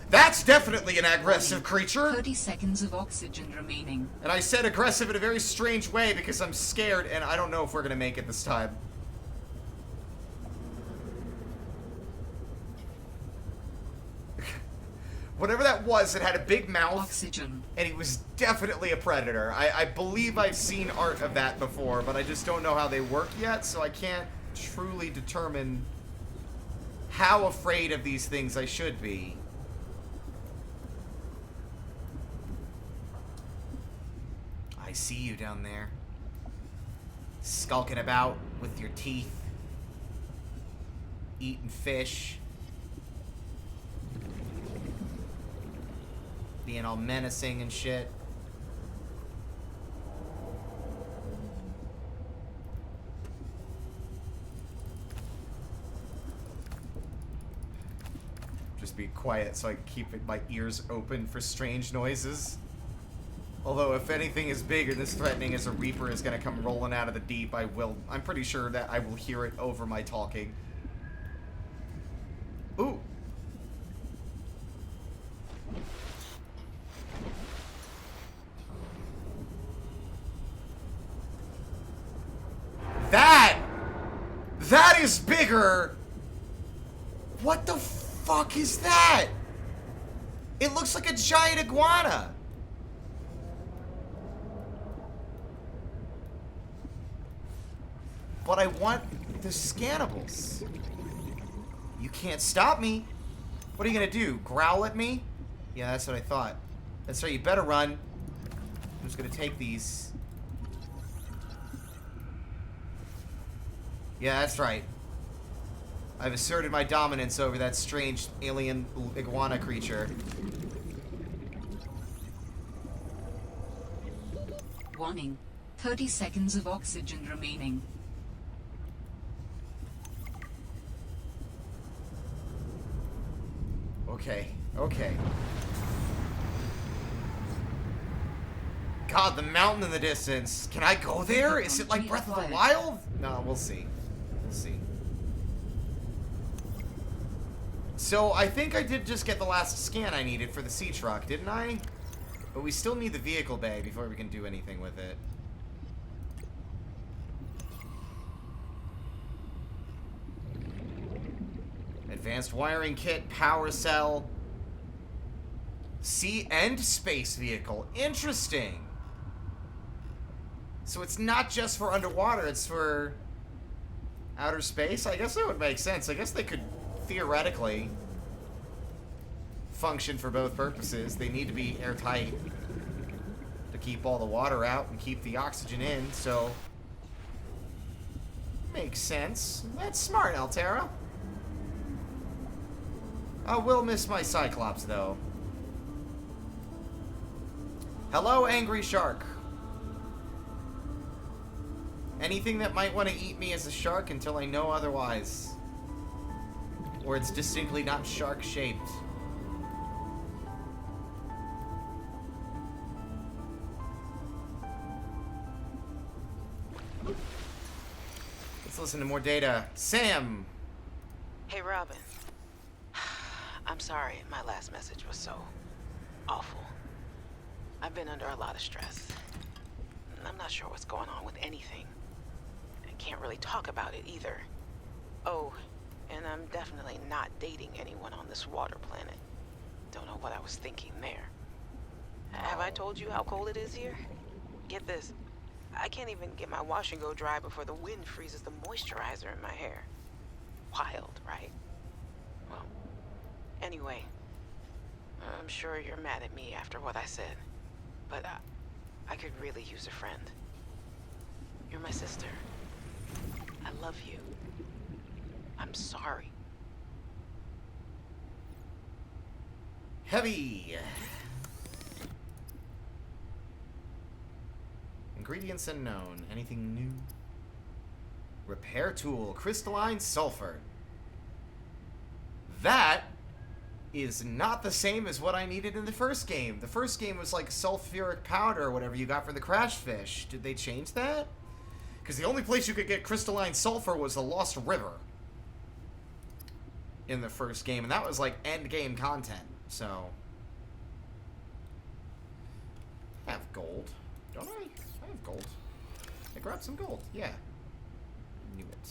That's definitely an aggressive creature! 30 seconds of oxygen remaining. And I said aggressive in a very strange way because I'm scared and I don't know if we're gonna make it this time. Whatever that was, it had a big mouth. Oxygen. And he was definitely a predator. I believe I've seen art of that before, but I just don't know how they work yet, so I can't truly determine how afraid of these things I should be. I see you down there. Skulking about with your teeth. Eating fish. Being all menacing and shit. Just be quiet so I can keep my ears open for strange noises. Although if anything is big or this threatening as a Reaper is gonna come rolling out of the deep, I'm pretty sure that I will hear it over my talking. Ooh. That is bigger. What the fuck is that? It looks like a giant iguana. But I want the scannables. You can't stop me. What are you gonna do? Growl at me? Yeah, that's what I thought. That's right, you better run. I'm just gonna take these. Yeah, that's right. I've asserted my dominance over that strange alien iguana creature. Warning. 30 seconds of oxygen remaining. Okay. God, the mountain in the distance. Can I go there? Is it like Breath of the Wild? No, we'll see. We'll see. So, I think I did just get the last scan I needed for the sea truck, didn't I? But we still need the vehicle bay before we can do anything with it. Advanced wiring kit, power cell, sea and space vehicle. Interesting. So it's not just for underwater, it's for outer space? I guess that would make sense. I guess they could theoretically function for both purposes. They need to be airtight to keep all the water out and keep the oxygen in, so... Makes sense. That's smart, Altera. I will miss my Cyclops, though. Hello, angry shark. Anything that might want to eat me as a shark until I know otherwise. Or it's distinctly not shark-shaped. Let's listen to more data. Sam! Hey, Robin. I'm sorry my last message was so awful. I've been under a lot of stress. I'm not sure what's going on with anything. I can't really talk about it either. Oh, and I'm definitely not dating anyone on this water planet. Don't know what I was thinking there. Have I told you how cold it is here? Get this. I can't even get my wash and go dry before the wind freezes the moisturizer in my hair. Wild, right? Well, anyway, I'm sure you're mad at me after what I said, but I could really use a friend. You're my sister. I love you. I'm sorry. Heavy! Ingredients unknown. Anything new? Repair tool. Crystalline sulfur. That is not the same as what I needed in the first game. The first game was like sulfuric powder or whatever you got for the crash fish. Did they change that? Because the only place you could get crystalline sulfur was the Lost River in the first game, and that was like end game content. So I have gold, don't I? I have gold. I grabbed some gold. Yeah, knew it.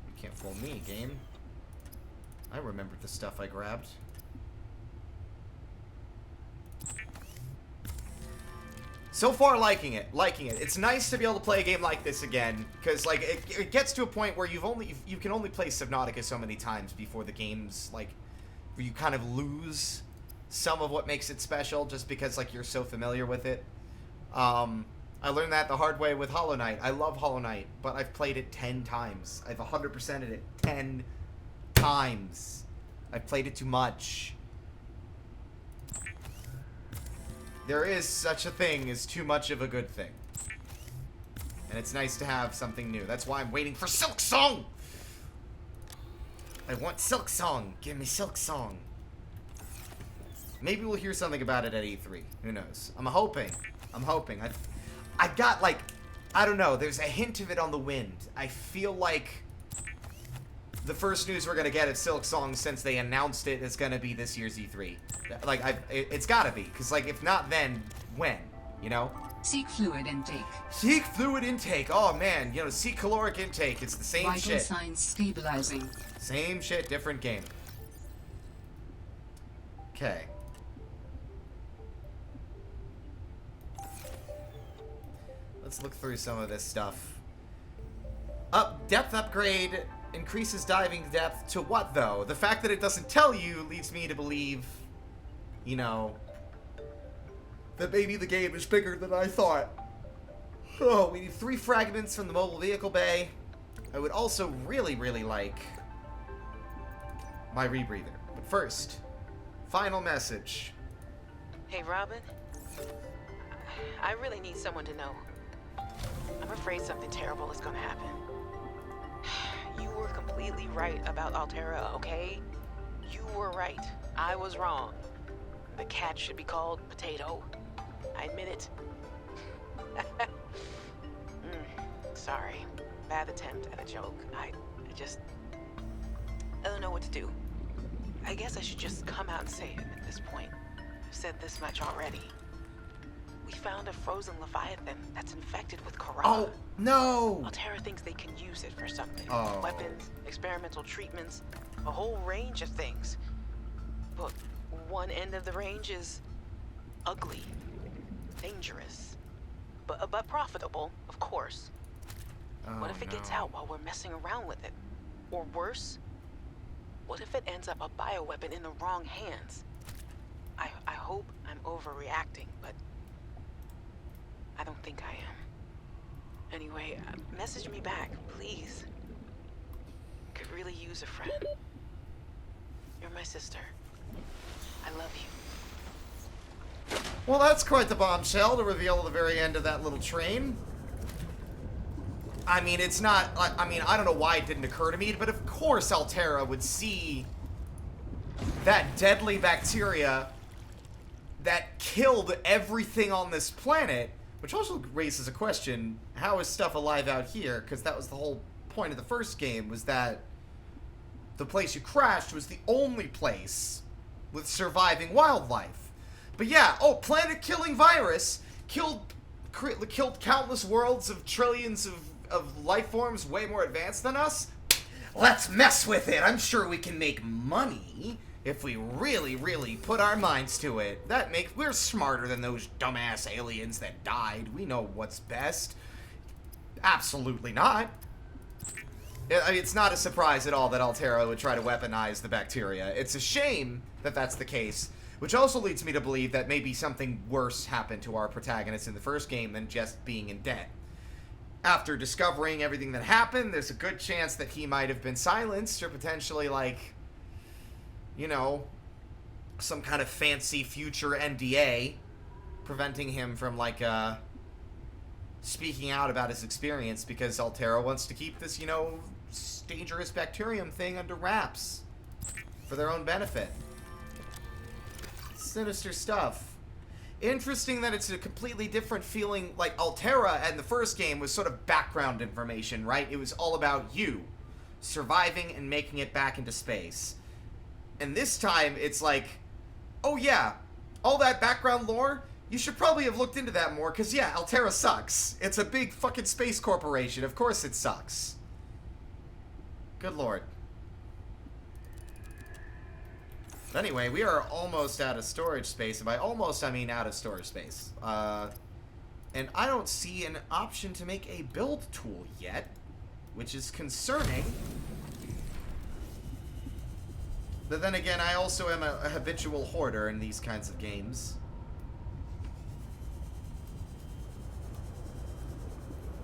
You can't fool me, game. I remembered the stuff I grabbed. So far, liking it. It's nice to be able to play a game like this again, because like it gets to a point where you can only play Subnautica so many times before the game's like where you kind of lose some of what makes it special, just because like you're so familiar with it. I learned that the hard way with Hollow Knight. I love Hollow Knight, but I've played it 10 times. I've 100%ed it 10 times. I've played it too much. There is such a thing as too much of a good thing. And it's nice to have something new. That's why I'm waiting for Silk Song! I want Silk Song. Give me Silk Song. Maybe we'll hear something about it at E3. Who knows? I'm hoping. I've got, like, I don't know. There's a hint of it on the wind. I feel like the first news we're going to get of Silk Song since they announced it is going to be this year's E3. Like, it's got to be. Because, like, if not then, when? You know? Seek fluid intake. Seek fluid intake. Oh, man. You know, seek caloric intake. It's the same Vital shit. signs stabilizing. Same shit, different game. Okay. Let's look through some of this stuff. Depth upgrade increases diving depth to what, though? The fact that it doesn't tell you leads me to believe, you know, that maybe the game is bigger than I thought. Oh, we need 3 fragments from the mobile vehicle bay. I would also really, really like my rebreather. But first, final message. Hey, Robin. I really need someone to know. I'm afraid something terrible is gonna happen. You were completely right about Altera, okay? You were right. I was wrong. The cat should be called Potato. I admit it. Sorry. Bad attempt at a joke. I don't know what to do. I guess I should just come out and say it at this point. I've said this much already. We found a frozen Leviathan that's infected with Corona. Oh, no! Altera thinks they can use it for something. Oh. Weapons, experimental treatments, a whole range of things. But one end of the range is ugly, dangerous. but profitable, of course. Oh, What if it gets no. out while we're messing around with it? Or worse, what if it ends up a bioweapon in the wrong hands? I hope I'm overreacting, but I don't think I am. Anyway, message me back, please. Could really use a friend. You're my sister. I love you. Well, that's quite the bombshell to reveal at the very end of that little train. I mean, it's not... I mean, I don't know why it didn't occur to me, but of course Alterra would see that deadly bacteria that killed everything on this planet, which also raises a question, how is stuff alive out here? Because that was the whole point of the first game, was that the place you crashed was the only place with surviving wildlife. But yeah, oh, planet-killing virus killed countless worlds of trillions of life forms way more advanced than us. Let's mess with it. I'm sure we can make money if we really, really put our minds to it. We're smarter than those dumbass aliens that died. We know what's best. Absolutely not. I mean, it's not a surprise at all that Alterra would try to weaponize the bacteria. It's a shame that that's the case, which also leads me to believe that maybe something worse happened to our protagonist in the first game than just being in debt. After discovering everything that happened, there's a good chance that he might have been silenced, or potentially, like, you know, some kind of fancy future NDA preventing him from, like, speaking out about his experience, because Alterra wants to keep this, you know, dangerous bacterium thing under wraps for their own benefit. Sinister stuff. Interesting that it's a completely different feeling. Like, Alterra in the first game was sort of background information, right? It was all about you surviving and making it back into space. And this time, it's like, oh yeah, all that background lore, you should probably have looked into that more, because yeah, Alterra sucks. It's a big fucking space corporation. Of course it sucks. Good lord. Anyway, we are almost out of storage space, and by almost I mean out of storage space. And I don't see an option to make a build tool yet, which is concerning. But then again, I also am a habitual hoarder in these kinds of games.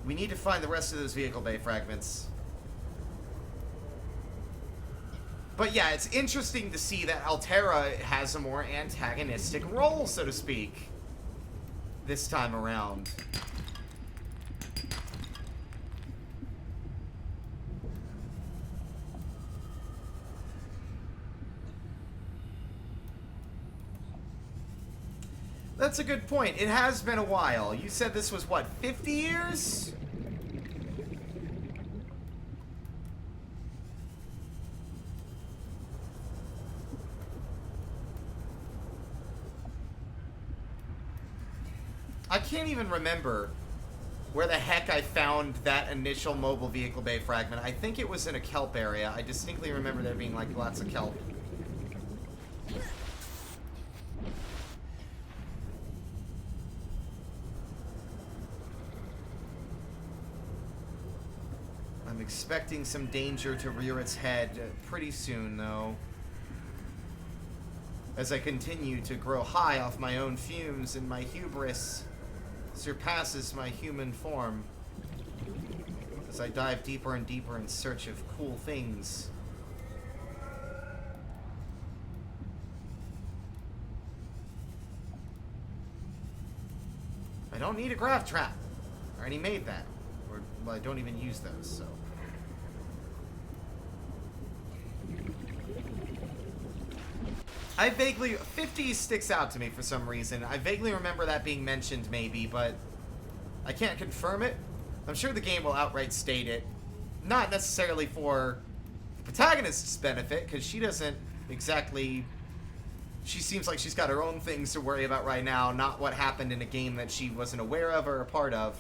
We need to find the rest of those vehicle bay fragments. But yeah, it's interesting to see that Alterra has a more antagonistic role, so to speak, this time around. That's a good point. It has been a while. You said this was, what, 50 years? I can't even remember where the heck I found that initial mobile vehicle bay fragment. I think it was in a kelp area. I distinctly remember there being, like, lots of kelp. I'm expecting some danger to rear its head pretty soon, though, as I continue to grow high off my own fumes and my hubris surpasses my human form as I dive deeper and deeper in search of cool things. I don't need a grav trap. I already made that. Or, well, I don't even use those, so. I vaguely... 50 sticks out to me for some reason. I vaguely remember that being mentioned, maybe, but I can't confirm it. I'm sure the game will outright state it. Not necessarily for the protagonist's benefit, because she doesn't exactly... She seems like she's got her own things to worry about right now, not what happened in a game that she wasn't aware of or a part of.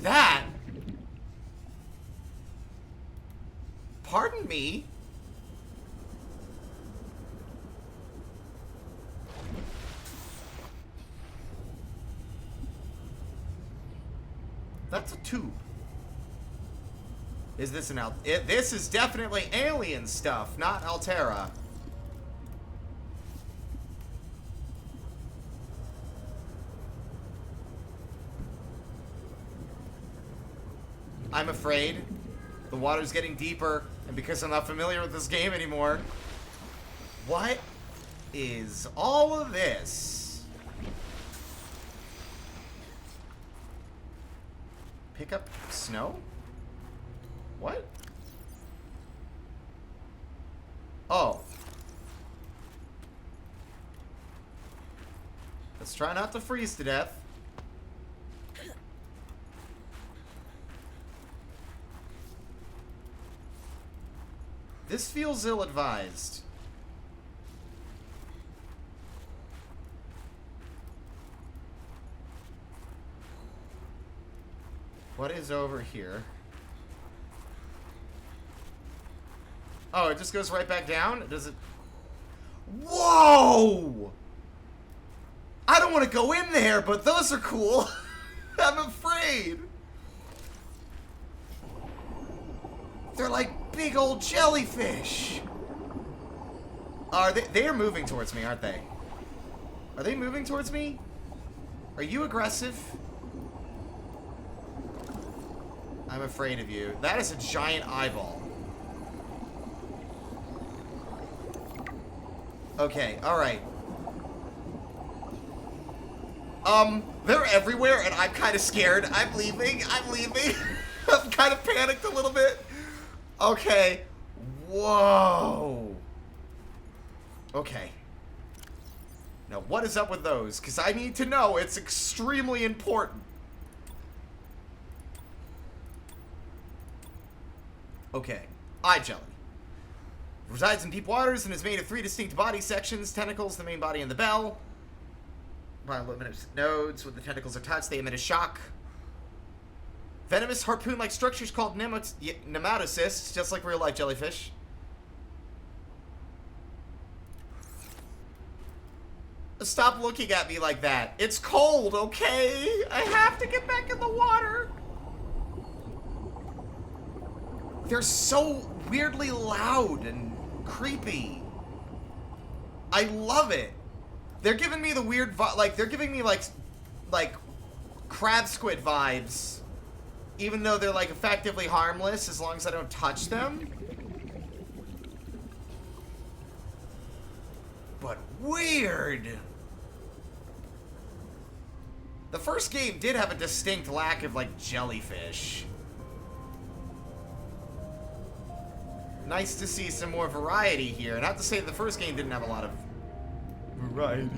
That... Pardon me? That's a tube. Is this an this is definitely alien stuff, not Altera. I'm afraid the water's getting deeper, and because I'm not familiar with this game anymore, what is all of this? Pick up snow? What? Oh. Let's try not to freeze to death. This feels ill-advised. What is over here? Oh, it just goes right back down? Does it? Whoa! I don't want to go in there, but those are cool. I'm afraid. They're like big old jellyfish. Are they? They are moving towards me, aren't they? Are they moving towards me? Are you aggressive? I'm afraid of you. That is a giant eyeball. Okay, alright. They're everywhere and I'm kind of scared. I'm leaving. I'm kind of panicked a little bit. Okay. Whoa. Okay. Now, what is up with those? Because I need to know. It's extremely important. Okay. Eye jelly. Resides in deep waters and is made of 3 distinct body sections: tentacles, the main body, and the bell. Bioluminescent nodes. When the tentacles are touched, they emit a shock. Venomous harpoon-like structures called nematocysts, just like real-life jellyfish. Stop looking at me like that. It's cold, okay? I have to get back in the water. They're so weirdly loud and creepy. I love it. They're giving me the weird they're giving me like crab squid vibes, even though they're like effectively harmless as long as I don't touch them. But weird. The first game did have a distinct lack of like jellyfish. Nice to see some more variety here. Not to say the first game didn't have a lot of variety.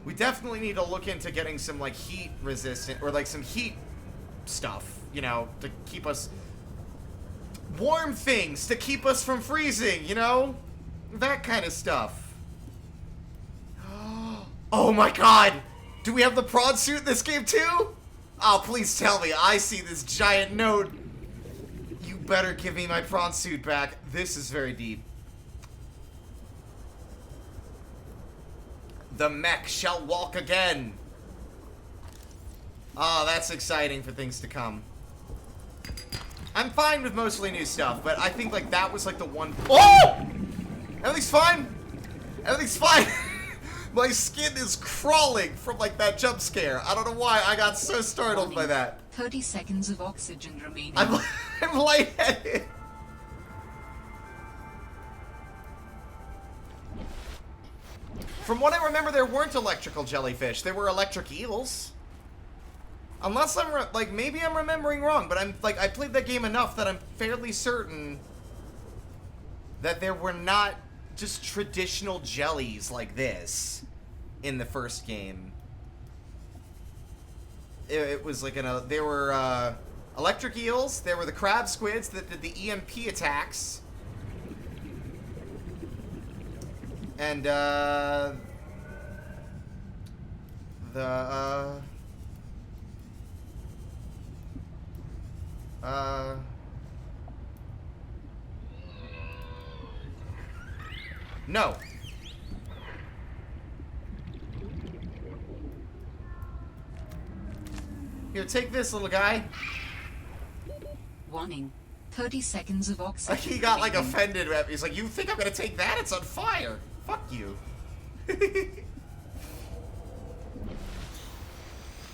We definitely need to look into getting some like heat resistant or like some heat stuff, you know, to keep us warm, things to keep us from freezing, you know? That kind of stuff. Oh my god! Do we have the prawn suit in this game too? Oh, please tell me. I see this giant node. You better give me my prawn suit back. This is very deep. The mech shall walk again. Oh, that's exciting for things to come. I'm fine with mostly new stuff, but I think like that was like the one. Oh! Everything's fine. Everything's fine. My skin is crawling from like that jump scare. I don't know why I got so startled by that. 30 seconds of oxygen remaining. I'm lightheaded. From what I remember, there weren't electrical jellyfish. There were electric eels. Unless I'm like maybe I'm remembering wrong, but I'm like I played that game enough that I'm fairly certain that there were not just traditional jellies like this in the first game. It was like there were electric eels, there were the crab squids that did the EMP attacks, and no. Here, take this, little guy. Warning. 30 seconds of oxygen. He got, like, remaining. offended. He's like, you think I'm gonna take that? It's on fire. Fuck you.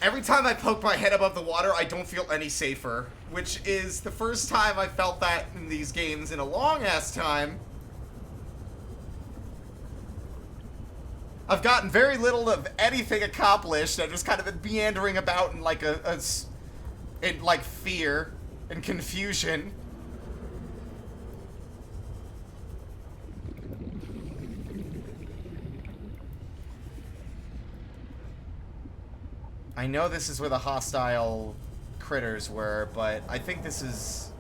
Every time I poke my head above the water, I don't feel any safer. Which is the first time I felt that in these games in a long-ass time. I've gotten very little of anything accomplished. I've just kind of been meandering about in, like, in, like, fear and confusion. I know this is where the hostile critters were, but I think this is...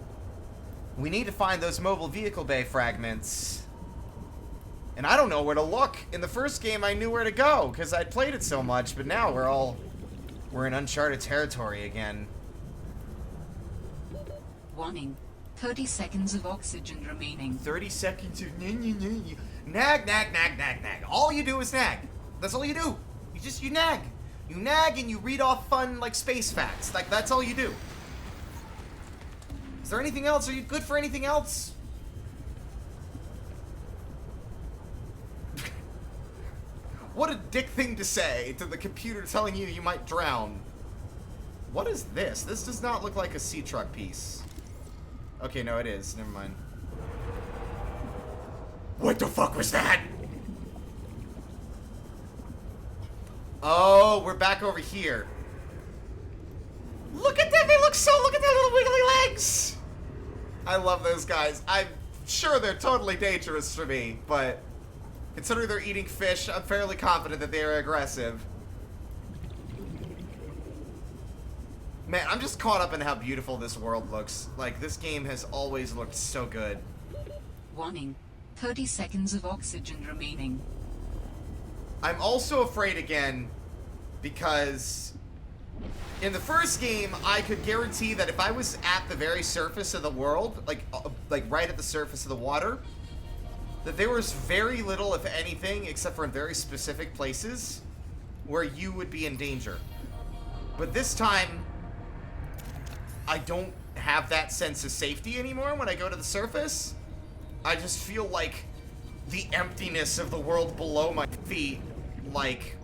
We need to find those mobile vehicle bay fragments. And I don't know where to look. In the first game, I knew where to go, because I'd played it so much, but now we're in uncharted territory again. Warning. 30 seconds of oxygen remaining. 30 seconds of nag, nag, nag, nag, nag. All you do is nag. That's all you do. You nag. You nag and you read off fun, like, space facts. Like, that's all you do. Is there anything else? Are you good for anything else? What a dick thing to say to the computer telling you you might drown. What is this? This does not look like a sea truck piece. Okay, no, it is. Never mind. What the fuck was that? Oh, we're back over here. Look at them! Look at their little wiggly legs! I love those guys. I'm sure they're totally dangerous for me, but considering they're eating fish, I'm fairly confident that they are aggressive. Man, I'm just caught up in how beautiful this world looks. Like, this game has always looked so good. Warning. 30 seconds of oxygen remaining. I'm also afraid again because in the first game, I could guarantee that if I was at the very surface of the world, like right at the surface of the water, that there was very little, if anything, except for in very specific places, where you would be in danger. But this time, I don't have that sense of safety anymore when I go to the surface. I just feel like the emptiness of the world below my feet, like,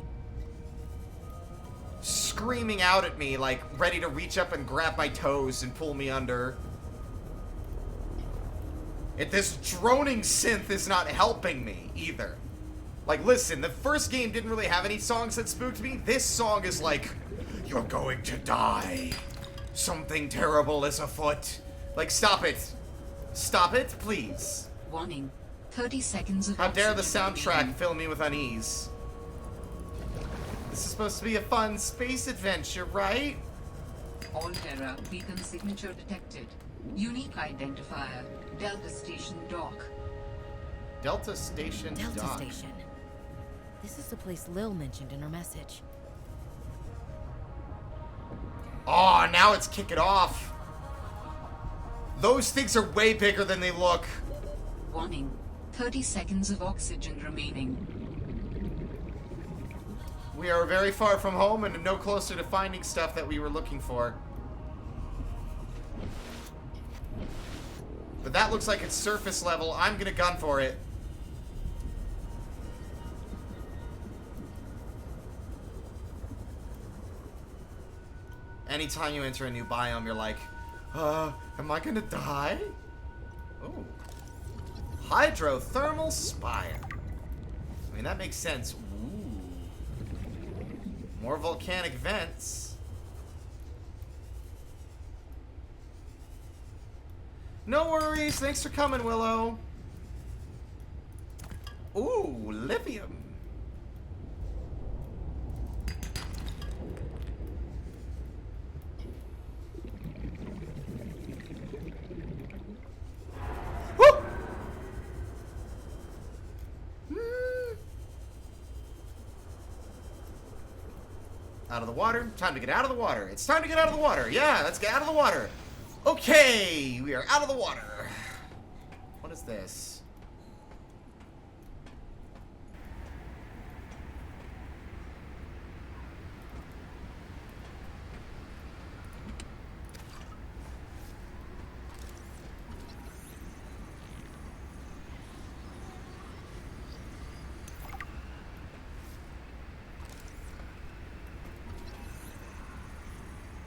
screaming out at me, like, ready to reach up and grab my toes and pull me under. This droning synth is not helping me, either. Like, listen, the first game didn't really have any songs that spooked me. This song is like, you're going to die. Something terrible is afoot. Like, stop it. Stop it, please. Warning. 30 seconds of How dare the oxygen soundtrack remaining. fill me with unease. This is supposed to be a fun space adventure, right? All-Terra beacon signature detected. Unique identifier. Delta Station Dock. Delta Station Delta Dock. Station. This is the place Lil mentioned in her message. Oh, now it's kicking off. Those things are way bigger than they look. Warning. 30 seconds of oxygen remaining. We are very far from home and no closer to finding stuff that we were looking for. But that looks like it's surface level. I'm gonna gun for it. Anytime you enter a new biome, you're like, am I gonna die? Ooh. Hydrothermal spire. I mean, that makes sense. Ooh. More volcanic vents. No worries. Thanks for coming, Willow. Ooh, lithium. Woo! Out of the water. Time to get out of the water. It's time to get out of the water. Yeah, let's get out of the water. Okay, we are out of the water. What is this?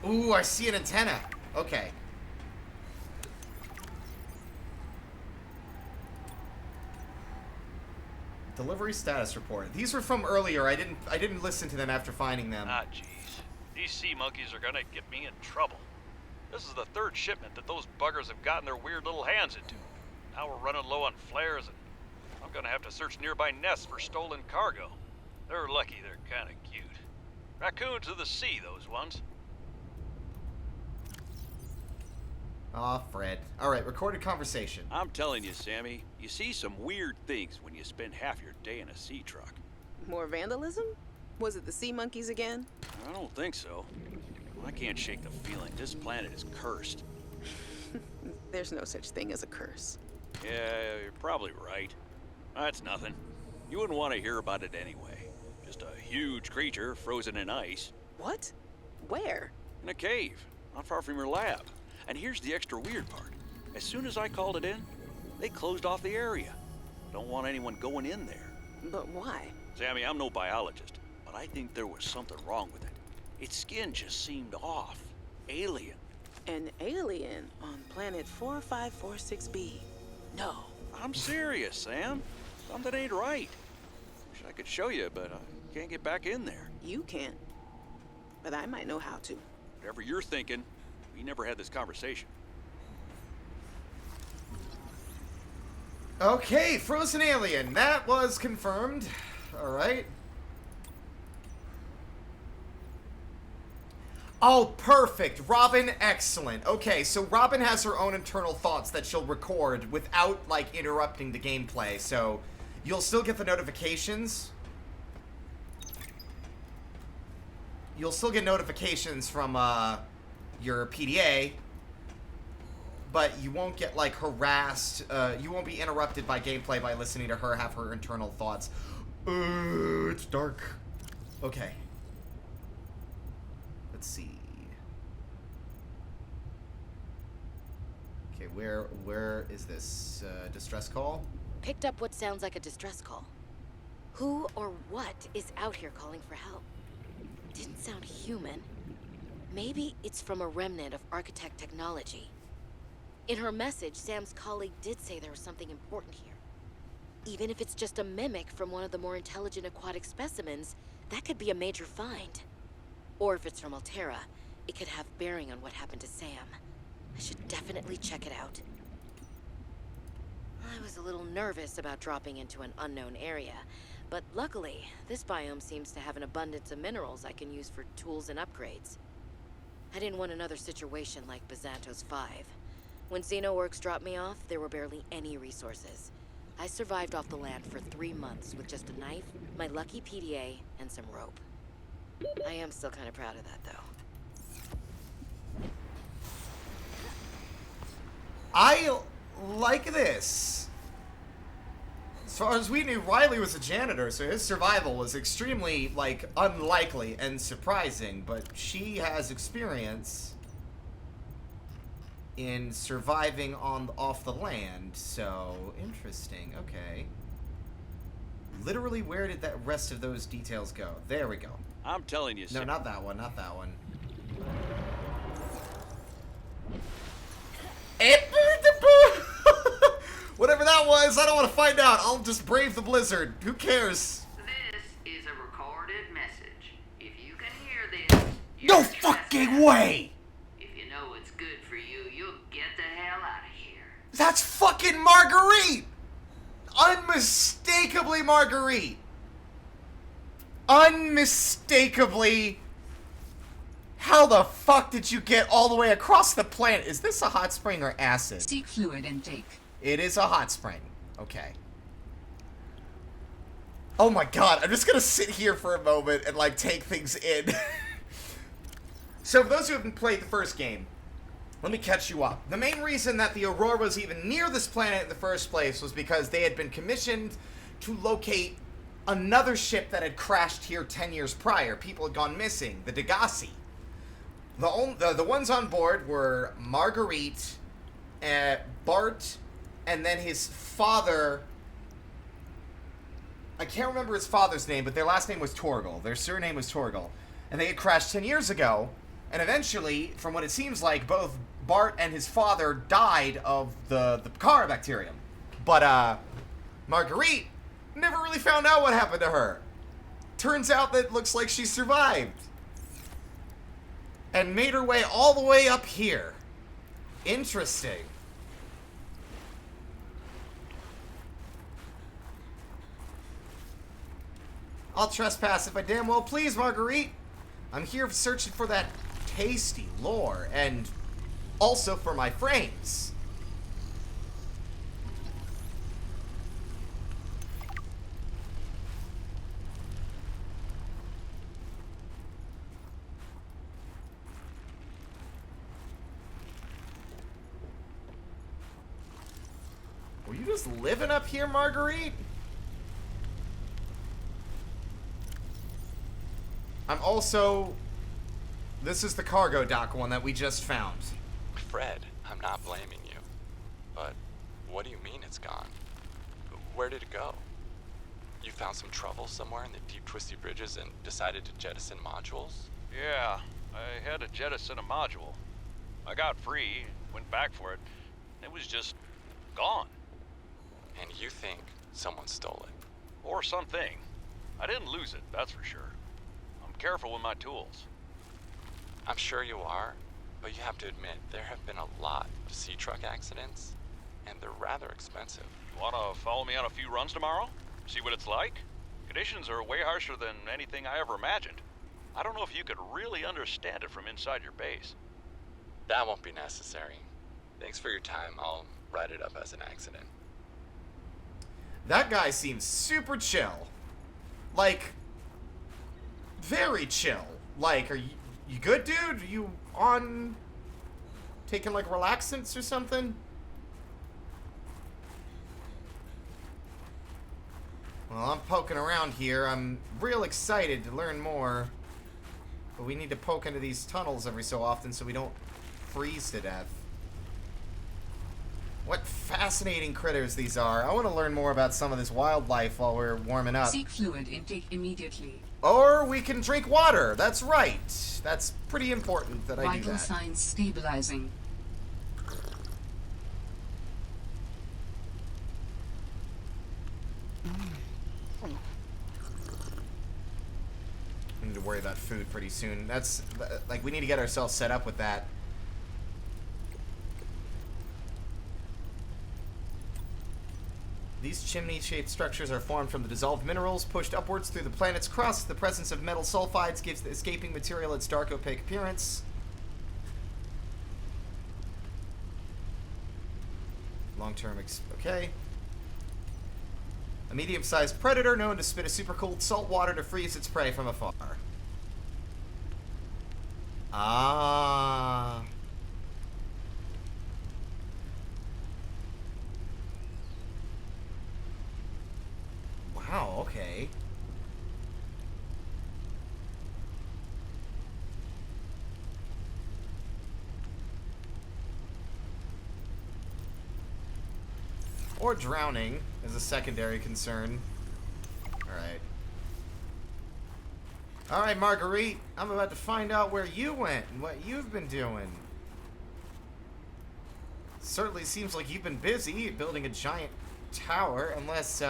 Ooh, I see an antenna. Okay. Delivery status report. These were from earlier. I didn't listen to them after finding them. Ah, jeez. These sea monkeys are gonna get me in trouble. This is the third shipment that those buggers have gotten their weird little hands into. Now we're running low on flares, and I'm gonna have to search nearby nests for stolen cargo. They're lucky they're kinda cute. Raccoons of the sea, those ones. Aw, Fred. Alright, recorded conversation. I'm telling you, Sammy, you see some weird things when you spend half your day in a sea truck. More vandalism? Was it the sea monkeys again? I don't think so. I can't shake the feeling this planet is cursed. There's no such thing as a curse. Yeah, you're probably right. That's nothing. You wouldn't want to hear about it anyway. Just a huge creature frozen in ice. What? Where? In a cave, not far from your lab. And here's the extra weird part. As soon as I called it in, they closed off the area. Don't want anyone going in there. But why? Sammy, I'm no biologist, but I think there was something wrong with it. Its skin just seemed off. Alien. An alien on planet 4546b. No. I'm serious, Sam. Something ain't right. Wish I could show you, but I can't get back in there. You can't. But I might know how to. Whatever you're thinking, we never had this conversation. Okay, frozen alien. That was confirmed. Alright. Oh, perfect. Robin, excellent. Okay, so Robin has her own internal thoughts that she'll record without, like, interrupting the gameplay. So, you'll still get the notifications. You'll still get notifications from, your PDA. But you won't get, like, harassed. You won't be interrupted by gameplay by listening to her have her internal thoughts. It's dark. Okay. Let's see. Okay, where is this? Distress call? Picked up what sounds like a distress call. Who or what is out here calling for help? Didn't sound human. Maybe it's from a remnant of architect technology. In her message, Sam's colleague did say there was something important here. Even if it's just a mimic from one of the more intelligent aquatic specimens, that could be a major find. Or if it's from Altera, it could have bearing on what happened to Sam. I should definitely check it out. I was a little nervous about dropping into an unknown area, but luckily, this biome seems to have an abundance of minerals I can use for tools and upgrades. I didn't want another situation like Bazantos 5. When Xenoworks dropped me off, there were barely any resources. I survived off the land for 3 months with just a knife, my lucky PDA, and some rope. I am still kind of proud of that, though. I like this. As far as we knew, Riley was a janitor, so his survival was extremely, like, unlikely and surprising, but she has experience in surviving off the land, so interesting. Okay. Literally, where did that rest of those details go? There we go. I'm telling you, No, Sam. not that one, not that one. Whatever that was, I don't want to find out. I'll just brave the blizzard. Who cares? This is a recorded message. If you can hear this, No you're fucking trespassing. way! If you know what's good for you, you'll get the hell out of here. That's fucking Marguerite! Unmistakably Marguerite! Unmistakably. How the fuck did you get all the way across the planet? Is this a hot spring or acid? Seek fluid intake. It is a hot spring. Okay. Oh my god, I'm just gonna sit here for a moment and, like, take things in. So, for those who haven't played the first game, let me catch you up. The main reason that the Aurora was even near this planet in the first place was because they had been commissioned to locate another ship that had crashed here 10 years prior. People had gone missing, the Degassi. The ones on board were Marguerite, Bart, and then his father. I can't remember his father's name, but their last name was Torgal. Their surname was Torgal. And they had crashed 10 years ago. And eventually, from what it seems like, both Bart and his father died of the Picara bacterium. But, Marguerite never really found out what happened to her. Turns out that it looks like she survived. And made her way all the way up here. Interesting. I'll trespass if I damn well please, Marguerite. I'm here searching for that tasty lore, and also for my frames. Were you just living up here, Marguerite? I'm also... This is the cargo dock one that we just found. Fred, I'm not blaming you. But what do you mean it's gone? Where did it go? You found some trouble somewhere in the deep twisty bridges and decided to jettison modules? Yeah, I had to jettison a module. I got free, went back for it. It was just gone. And you think someone stole it? Or something. I didn't lose it, that's for sure. I'm careful with my tools. I'm sure you are, but you have to admit there have been a lot of sea truck accidents, and they're rather expensive. You wanna follow me on a few runs tomorrow? See what it's like? Conditions are way harsher than anything I ever imagined. I don't know if you could really understand it from inside your base. That won't be necessary. Thanks for your time. I'll write it up as an accident. That guy seems super chill. Like, very chill. Like, are you good, dude? Are you on... taking, like, relaxants or something? Well, I'm poking around here. I'm real excited to learn more. But we need to poke into these tunnels every so often so we don't freeze to death. What fascinating critters these are. I want to learn more about some of this wildlife while we're warming up. Seek fluid intake immediately. Or we can drink water. That's right. That's pretty important that I do Vital that. signs stabilizing. We need to worry about food pretty soon. That's, like, we need to get ourselves set up with that. These chimney-shaped structures are formed from the dissolved minerals pushed upwards through the planet's crust. The presence of metal sulfides gives the escaping material its dark, opaque appearance. Long-term, okay. A medium-sized predator known to spit a supercooled salt water to freeze its prey from afar. Ah. Wow, okay. Or drowning is a secondary concern. Alright. Alright, Marguerite. I'm about to find out where you went and what you've been doing. Certainly seems like you've been busy building a giant tower, unless,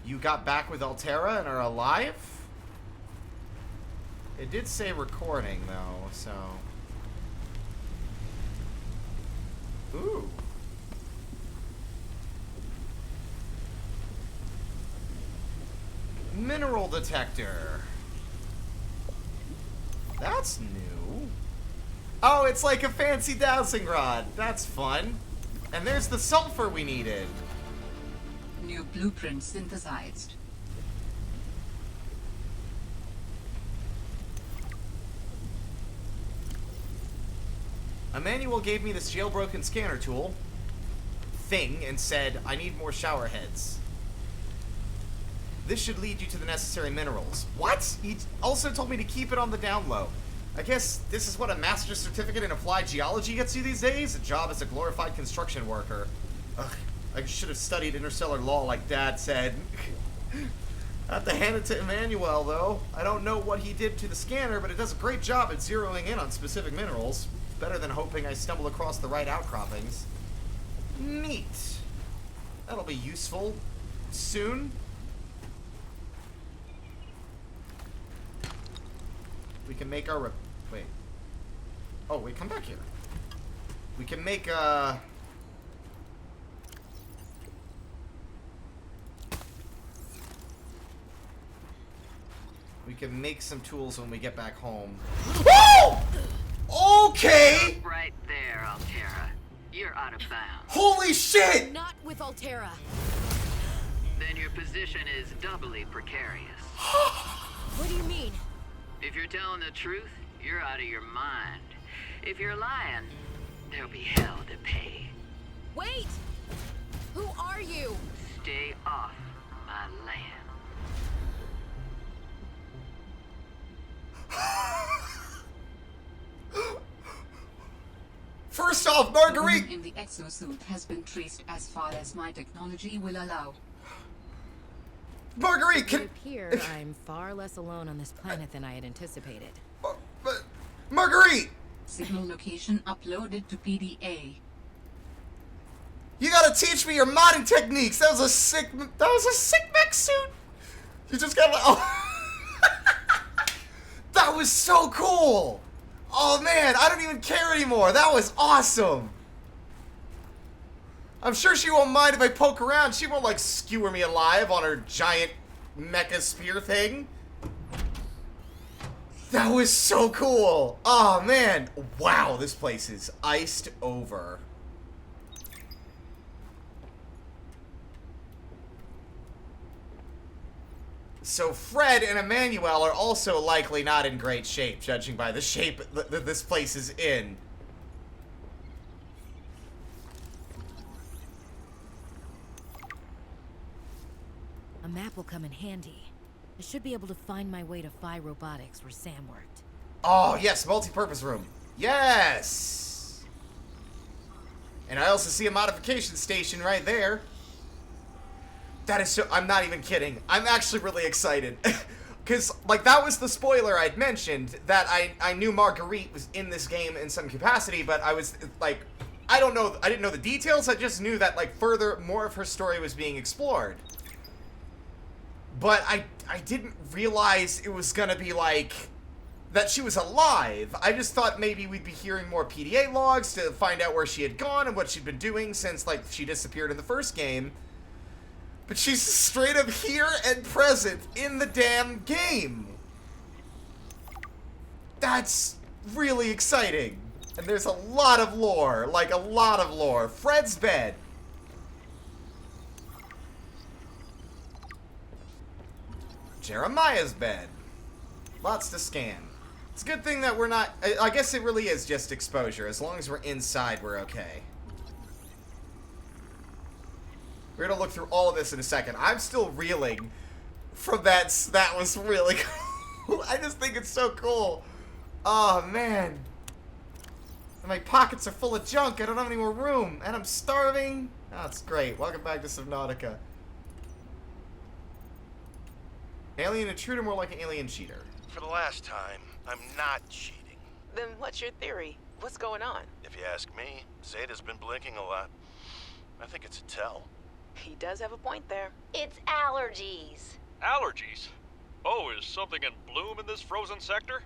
you got back with Altera and are alive? It did say recording, though, so... Ooh. Mineral detector. That's new. Oh, it's like a fancy dowsing rod. That's fun. And there's the sulfur we needed. New blueprint synthesized. Emmanuel gave me this jailbroken scanner tool thing and said, I need more shower heads. This should lead you to the necessary minerals. What? He also told me to keep it on the down low. I guess this is what a master's certificate in applied geology gets you these days? A job as a glorified construction worker. Ugh, I should have studied interstellar law like Dad said. I have to hand it to Emmanuel, though. I don't know what he did to the scanner, but it does a great job at zeroing in on specific minerals. Better than hoping I stumble across the right outcroppings. Neat. That'll be useful soon. We can make our... Wait. Oh, wait, come back here. We can make we can make some tools when we get back home. Oh! Okay! Right there, Altera. You're out of bounds. Holy shit! Not with Altera. Then your position is doubly precarious. What do you mean? If you're telling the truth, you're out of your mind. If you're lying, there'll be hell to pay. Wait! Who are you? Stay off my land. First off, The Marguerite! room in the exosuit has been traced as far as my technology will allow. Marguerite, It can... appears I'm far less alone on this planet than I had anticipated. Marguerite! Signal location uploaded to PDA. You gotta teach me your modding techniques! That was a sick mech suit! You just gotta... Oh. That was so cool! Oh man, I don't even care anymore. That was awesome. I'm sure she won't mind if I poke around. She won't like skewer me alive on her giant mecha spear thing. That was so cool. Oh man. Wow, this place is iced over. So Fred and Emmanuel are also likely not in great shape, judging by the shape that this place is in. A map will come in handy. I should be able to find my way to Phi Robotics where Sam worked. Oh, yes, multi-purpose room. Yes! And I also see a modification station right there. That is so... I'm not even kidding. I'm actually really excited. Because, like, that was the spoiler I'd mentioned, that I knew Marguerite was in this game in some capacity, but I was, like... I didn't know the details, I just knew that, like, more of her story was being explored. But I didn't realize it was gonna be, like... that she was alive. I just thought maybe we'd be hearing more PDA logs to find out where she had gone and what she'd been doing since, like, she disappeared in the first game. But she's straight up here and present in the damn game. That's really exciting. And there's a lot of lore, like a lot of lore. Fred's bed. Jeremiah's bed. Lots to scan. It's a good thing that we're not... I guess it really is just exposure. As long as we're inside, we're okay. We're gonna look through all of this in a second. I'm still reeling from that. That was really cool. I just think it's so cool. Oh, man. And my pockets are full of junk. I don't have any more room. And I'm starving. Oh, that's great. Welcome back to Subnautica. Alien intruder, more like an alien cheater. For the last time, I'm not cheating. Then what's your theory? What's going on? If you ask me, Zeta's been blinking a lot. I think it's a tell. He does have a point there. It's allergies. Allergies? Oh, is something in bloom in this frozen sector?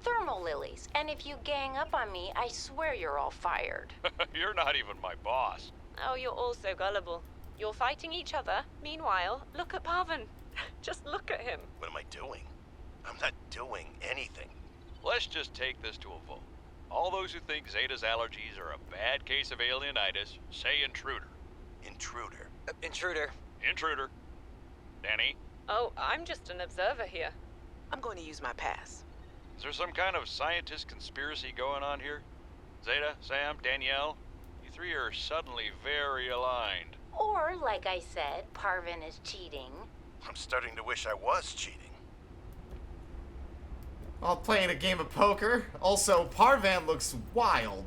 Thermal lilies. And if you gang up on me, I swear you're all fired. You're not even my boss. Oh, you're all so gullible. You're fighting each other. Meanwhile, look at Parvin. Just look at him. What am I doing? I'm not doing anything. Let's just take this to a vote. All those who think Zeta's allergies are a bad case of alienitis, say intruder. Intruder. Intruder. Intruder. Danny, Oh, I'm just an observer here. I'm going to use my pass. is there some kind of scientist conspiracy going on here? Zeta, Sam, Danielle, you three are suddenly very aligned. Or, like I said, Parvin is cheating. I'm starting to wish I was cheating. While playing a game of poker. Also, Parvan looks wild.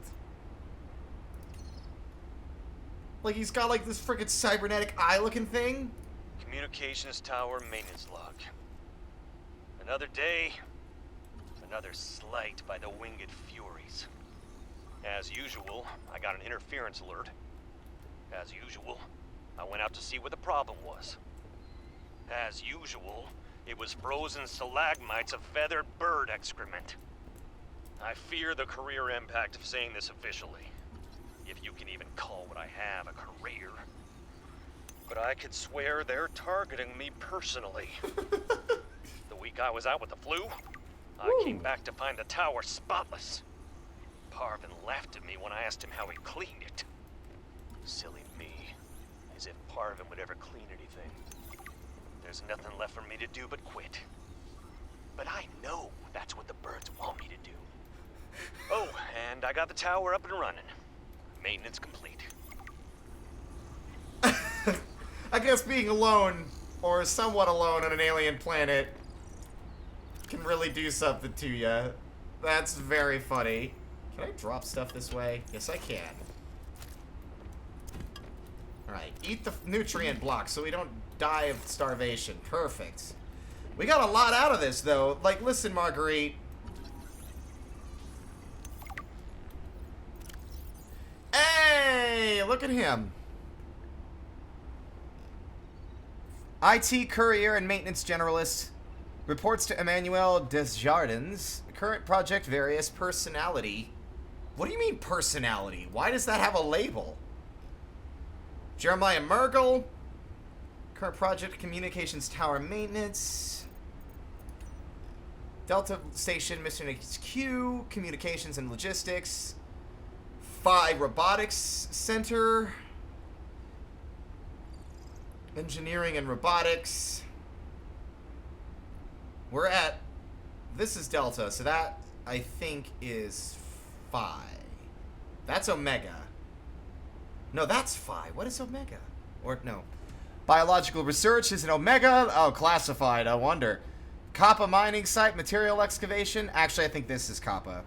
Like he's got like this freaking cybernetic eye looking thing. Communications tower maintenance log. Another day, another slight by the winged furies. As usual, I got an interference alert. As usual, I went out to see what the problem was. As usual, it was frozen stalagmites of feathered bird excrement. I fear the career impact of saying this officially, if you can even call what I have a career. But I could swear they're targeting me personally. The week I was out with the flu, I came back to find the tower spotless. Parvin laughed at me when I asked him how he cleaned it. Silly me, as if Parvin would ever clean anything. There's nothing left for me to do but quit. But I know that's what the birds want me to do. Oh, and I got the tower up and running. Maintenance complete. I guess being alone, or somewhat alone on an alien planet, can really do something to you. That's very funny. Can I drop stuff this way? Yes, I can. Alright, eat the nutrient block so we don't die of starvation. Perfect. We got a lot out of this, though. Like, listen, Marguerite. Hey, look at him. IT courier and maintenance generalist reports to Emmanuel Desjardins. Current project various personality. What do you mean personality? Why does that have a label? Jeremiah Mergel. Current project communications tower maintenance. Delta Station Mission HQ. Communications and logistics. Phi Robotics Center. Engineering and robotics. We're at... This is Delta, so that, I think, is Phi. That's Omega. No, that's Phi. What is Omega? Or, no. Biological research is an Omega. Oh, classified. I wonder. Kappa mining site, material excavation. Actually, I think this is Kappa.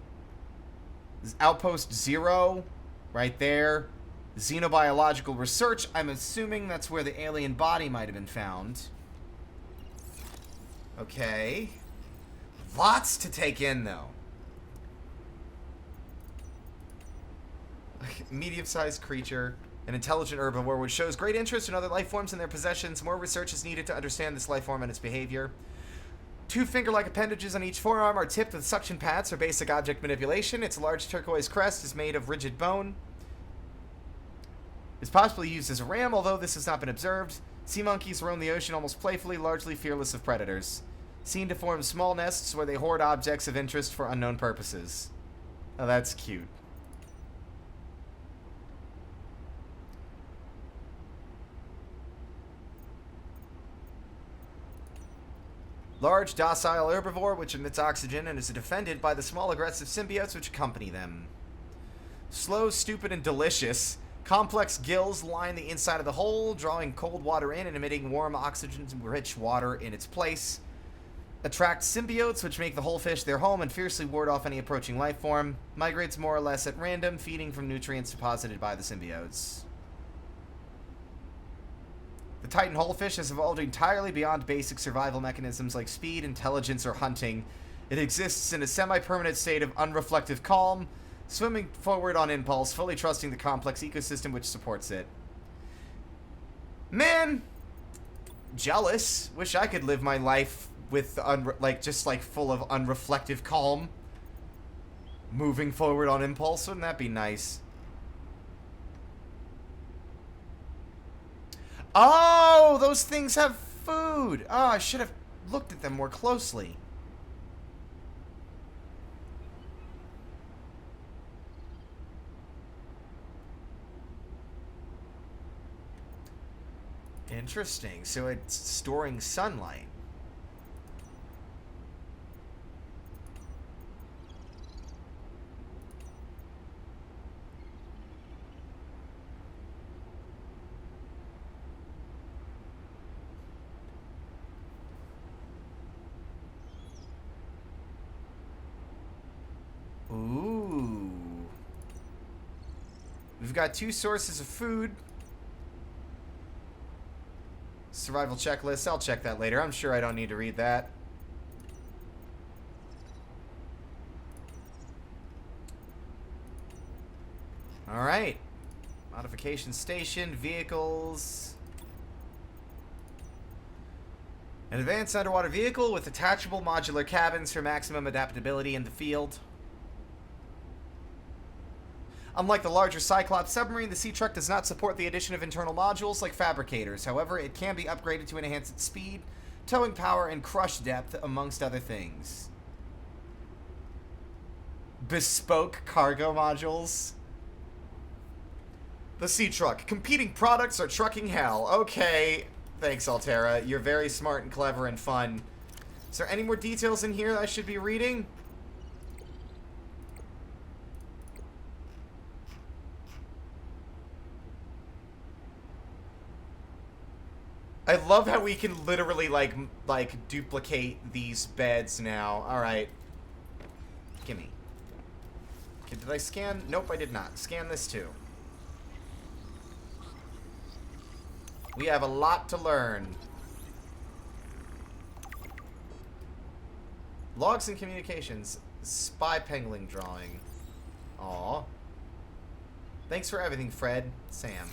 This is Outpost 0, right there. Xenobiological research. I'm assuming that's where the alien body might have been found. Okay. Lots to take in, though. Medium-sized creature. An intelligent herbivore which shows great interest in other life forms and their possessions. More research is needed to understand this life form and its behavior. Two finger-like appendages on each forearm are tipped with suction pads for basic object manipulation. Its large turquoise crest is made of rigid bone. Is possibly used as a ram, although this has not been observed. Sea monkeys roam the ocean almost playfully, largely fearless of predators. Seen to form small nests where they hoard objects of interest for unknown purposes. Oh, that's cute. Large, docile herbivore which emits oxygen and is defended by the small, aggressive symbiotes which accompany them. Slow, stupid, and delicious. Complex gills line the inside of the hole, drawing cold water in and emitting warm, oxygen-rich water in its place. Attract symbiotes, which make the whole fish their home and fiercely ward off any approaching life form. Migrates more or less at random, feeding from nutrients deposited by the symbiotes. The Titan holefish has evolved entirely beyond basic survival mechanisms like speed, intelligence, or hunting. It exists in a semi-permanent state of unreflective calm, swimming forward on impulse, fully trusting the complex ecosystem which supports it. Man, jealous. Wish I could live my life with just full of unreflective calm, moving forward on impulse. Wouldn't that be nice? Oh, those things have food. Oh, I should have looked at them more closely. Interesting. So it's storing sunlight. Ooh. We've got two sources of food. Survival checklist. I'll check that later. I'm sure I don't need to read that. Alright. Modification station, vehicles. An advanced underwater vehicle with attachable modular cabins for maximum adaptability in the field. Unlike the larger Cyclops submarine, the Sea Truck does not support the addition of internal modules like fabricators. However, it can be upgraded to enhance its speed, towing power, and crush depth, amongst other things. Bespoke cargo modules. The Sea Truck. Competing products are trucking hell. Okay. Thanks, Altera. You're very smart and clever and fun. Is there any more details in here that I should be reading? I love how we can literally, like duplicate these beds now. Alright. Gimme. Okay, did I scan? Nope, I did not. Scan this too. We have a lot to learn. Logs and communications. Spy pangolin drawing. Aw. Thanks for everything, Fred. Sam.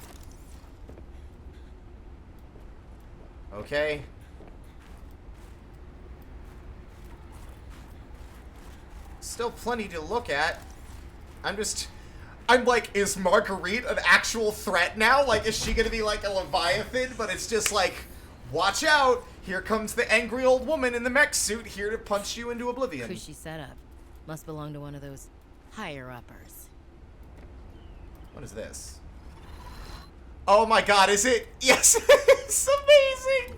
Okay. Still plenty to look at. I'm like, is Marguerite an actual threat now? Like, is she gonna be like a Leviathan? But it's just like, watch out! Here comes the angry old woman in the mech suit here to punch you into oblivion. Cushy setup. Must belong to one of those higher-uppers. What is this? Oh my god, is it? Yes, it's amazing!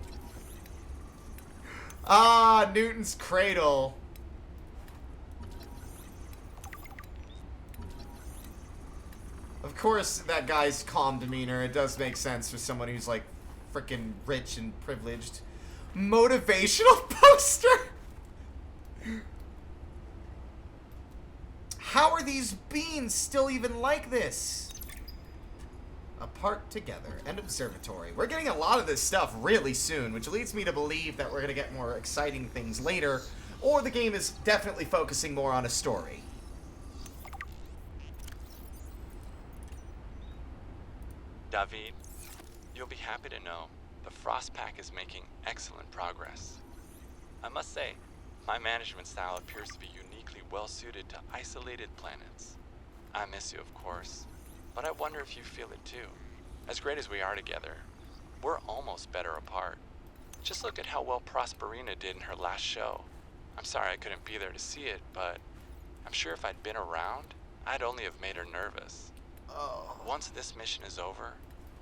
Ah, Newton's Cradle. Of course, that guy's calm demeanor. It does make sense for someone who's, like, freaking rich and privileged. Motivational poster? How are these beans still even like this? Apart together. And observatory. We're getting a lot of this stuff really soon, which leads me to believe that we're going to get more exciting things later, or the game is definitely focusing more on a story. David, you'll be happy to know the Frost Pack is making excellent progress. I must say, my management style appears to be uniquely well-suited to isolated planets. I miss you, of course, but I wonder if you feel it too. As great as we are together, we're almost better apart. Just look at how well Prosperina did in her last show. I'm sorry I couldn't be there to see it, but I'm sure if I'd been around, I'd only have made her nervous. Once this mission is over,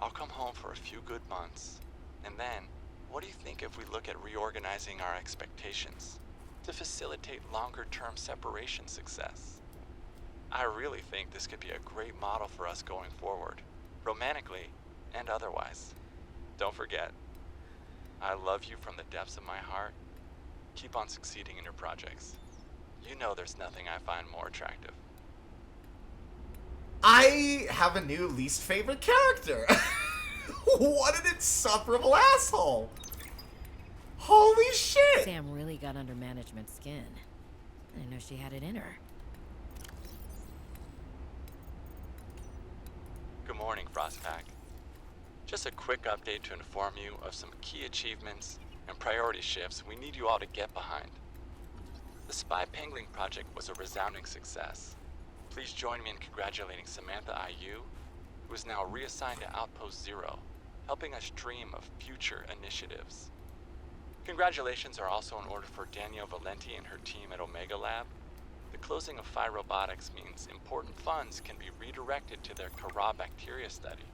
I'll come home for a few good months. And then, what do you think if we look at reorganizing our expectations to facilitate longer-term separation success? I really think this could be a great model for us going forward, romantically and otherwise. Don't forget, I love you from the depths of my heart. Keep on succeeding in your projects. You know there's nothing I find more attractive. I have a new least favorite character. What an insufferable asshole. Holy shit. Sam really got under management's skin. I didn't know she had it in her. Good morning, Frostpack. Just a quick update to inform you of some key achievements and priority shifts we need you all to get behind. The Spy Pangling project was a resounding success. Please join me in congratulating Samantha IU, who is now reassigned to Outpost Zero, helping us dream of future initiatives. Congratulations are also in order for Danielle Valenti and her team at Omega Lab. The closing of Phi Robotics means important funds can be redirected to their Kara bacteria study,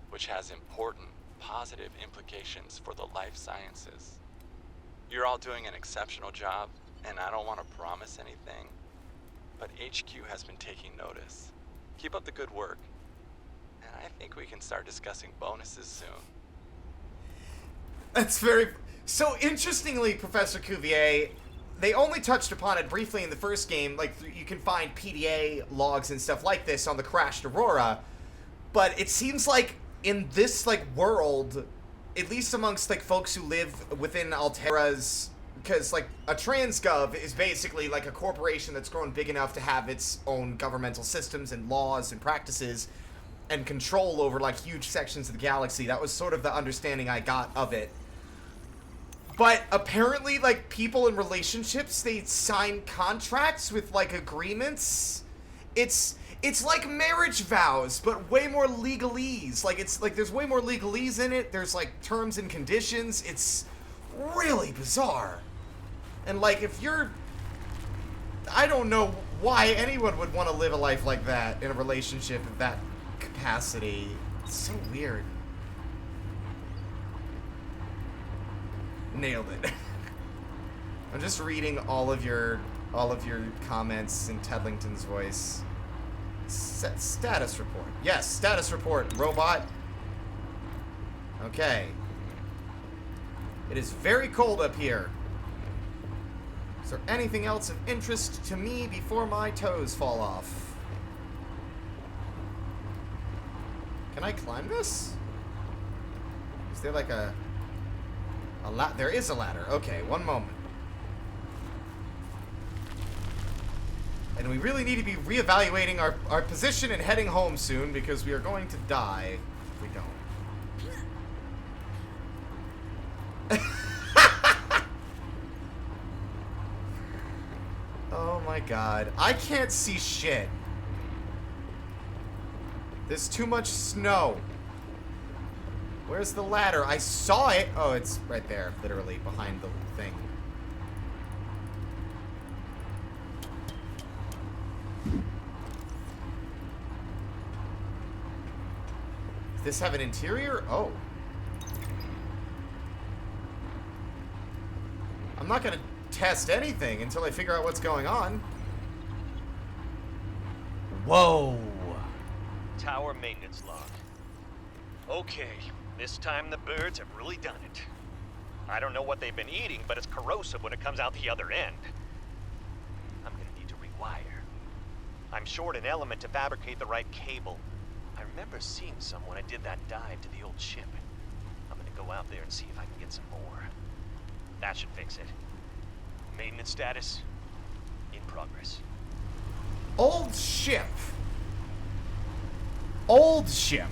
which has important, positive implications for the life sciences. You're all doing an exceptional job, and I don't want to promise anything, but HQ has been taking notice. Keep up the good work, and I think we can start discussing bonuses soon. That's very... So, interestingly, Professor Cuvier, they only touched upon it briefly in the first game. Like, you can find PDA logs and stuff like this on the crashed Aurora, but it seems like in this, like, world, at least amongst like folks who live within Altera's, because like a transgov is basically like a corporation that's grown big enough to have its own governmental systems and laws and practices and control over like huge sections of the galaxy. That was sort of the understanding I got of it. But apparently, like, people in relationships, they sign contracts with like agreements. It's like marriage vows, but way more legalese. Like, it's like there's way more legalese in it. There's like terms and conditions. It's really bizarre. And like, if you're, I don't know why anyone would want to live a life like that in a relationship of that capacity. It's so weird. Nailed it. I'm just reading all of your comments in Tedlington's voice. Status report. Yes, status report, robot. Okay. It is very cold up here. Is there anything else of interest to me before my toes fall off? Can I climb this? Is there like a there is a ladder. Okay, one moment. And we really need to be reevaluating our position and heading home soon, because we are going to die if we don't. Oh my god. I can't see shit. There's too much snow. Where's the ladder? I saw it. Oh, it's right there, literally, behind the thing. Does this have an interior? Oh. I'm not gonna test anything until I figure out what's going on. Whoa. Tower maintenance log. Okay. This time the birds have really done it. I don't know what they've been eating, but it's corrosive when it comes out the other end. I'm gonna need to rewire. I'm short an element to fabricate the right cable. I remember seeing some when I did that dive to the old ship. I'm gonna go out there and see if I can get some more. That should fix it. Maintenance status in progress. Old ship. Old ship.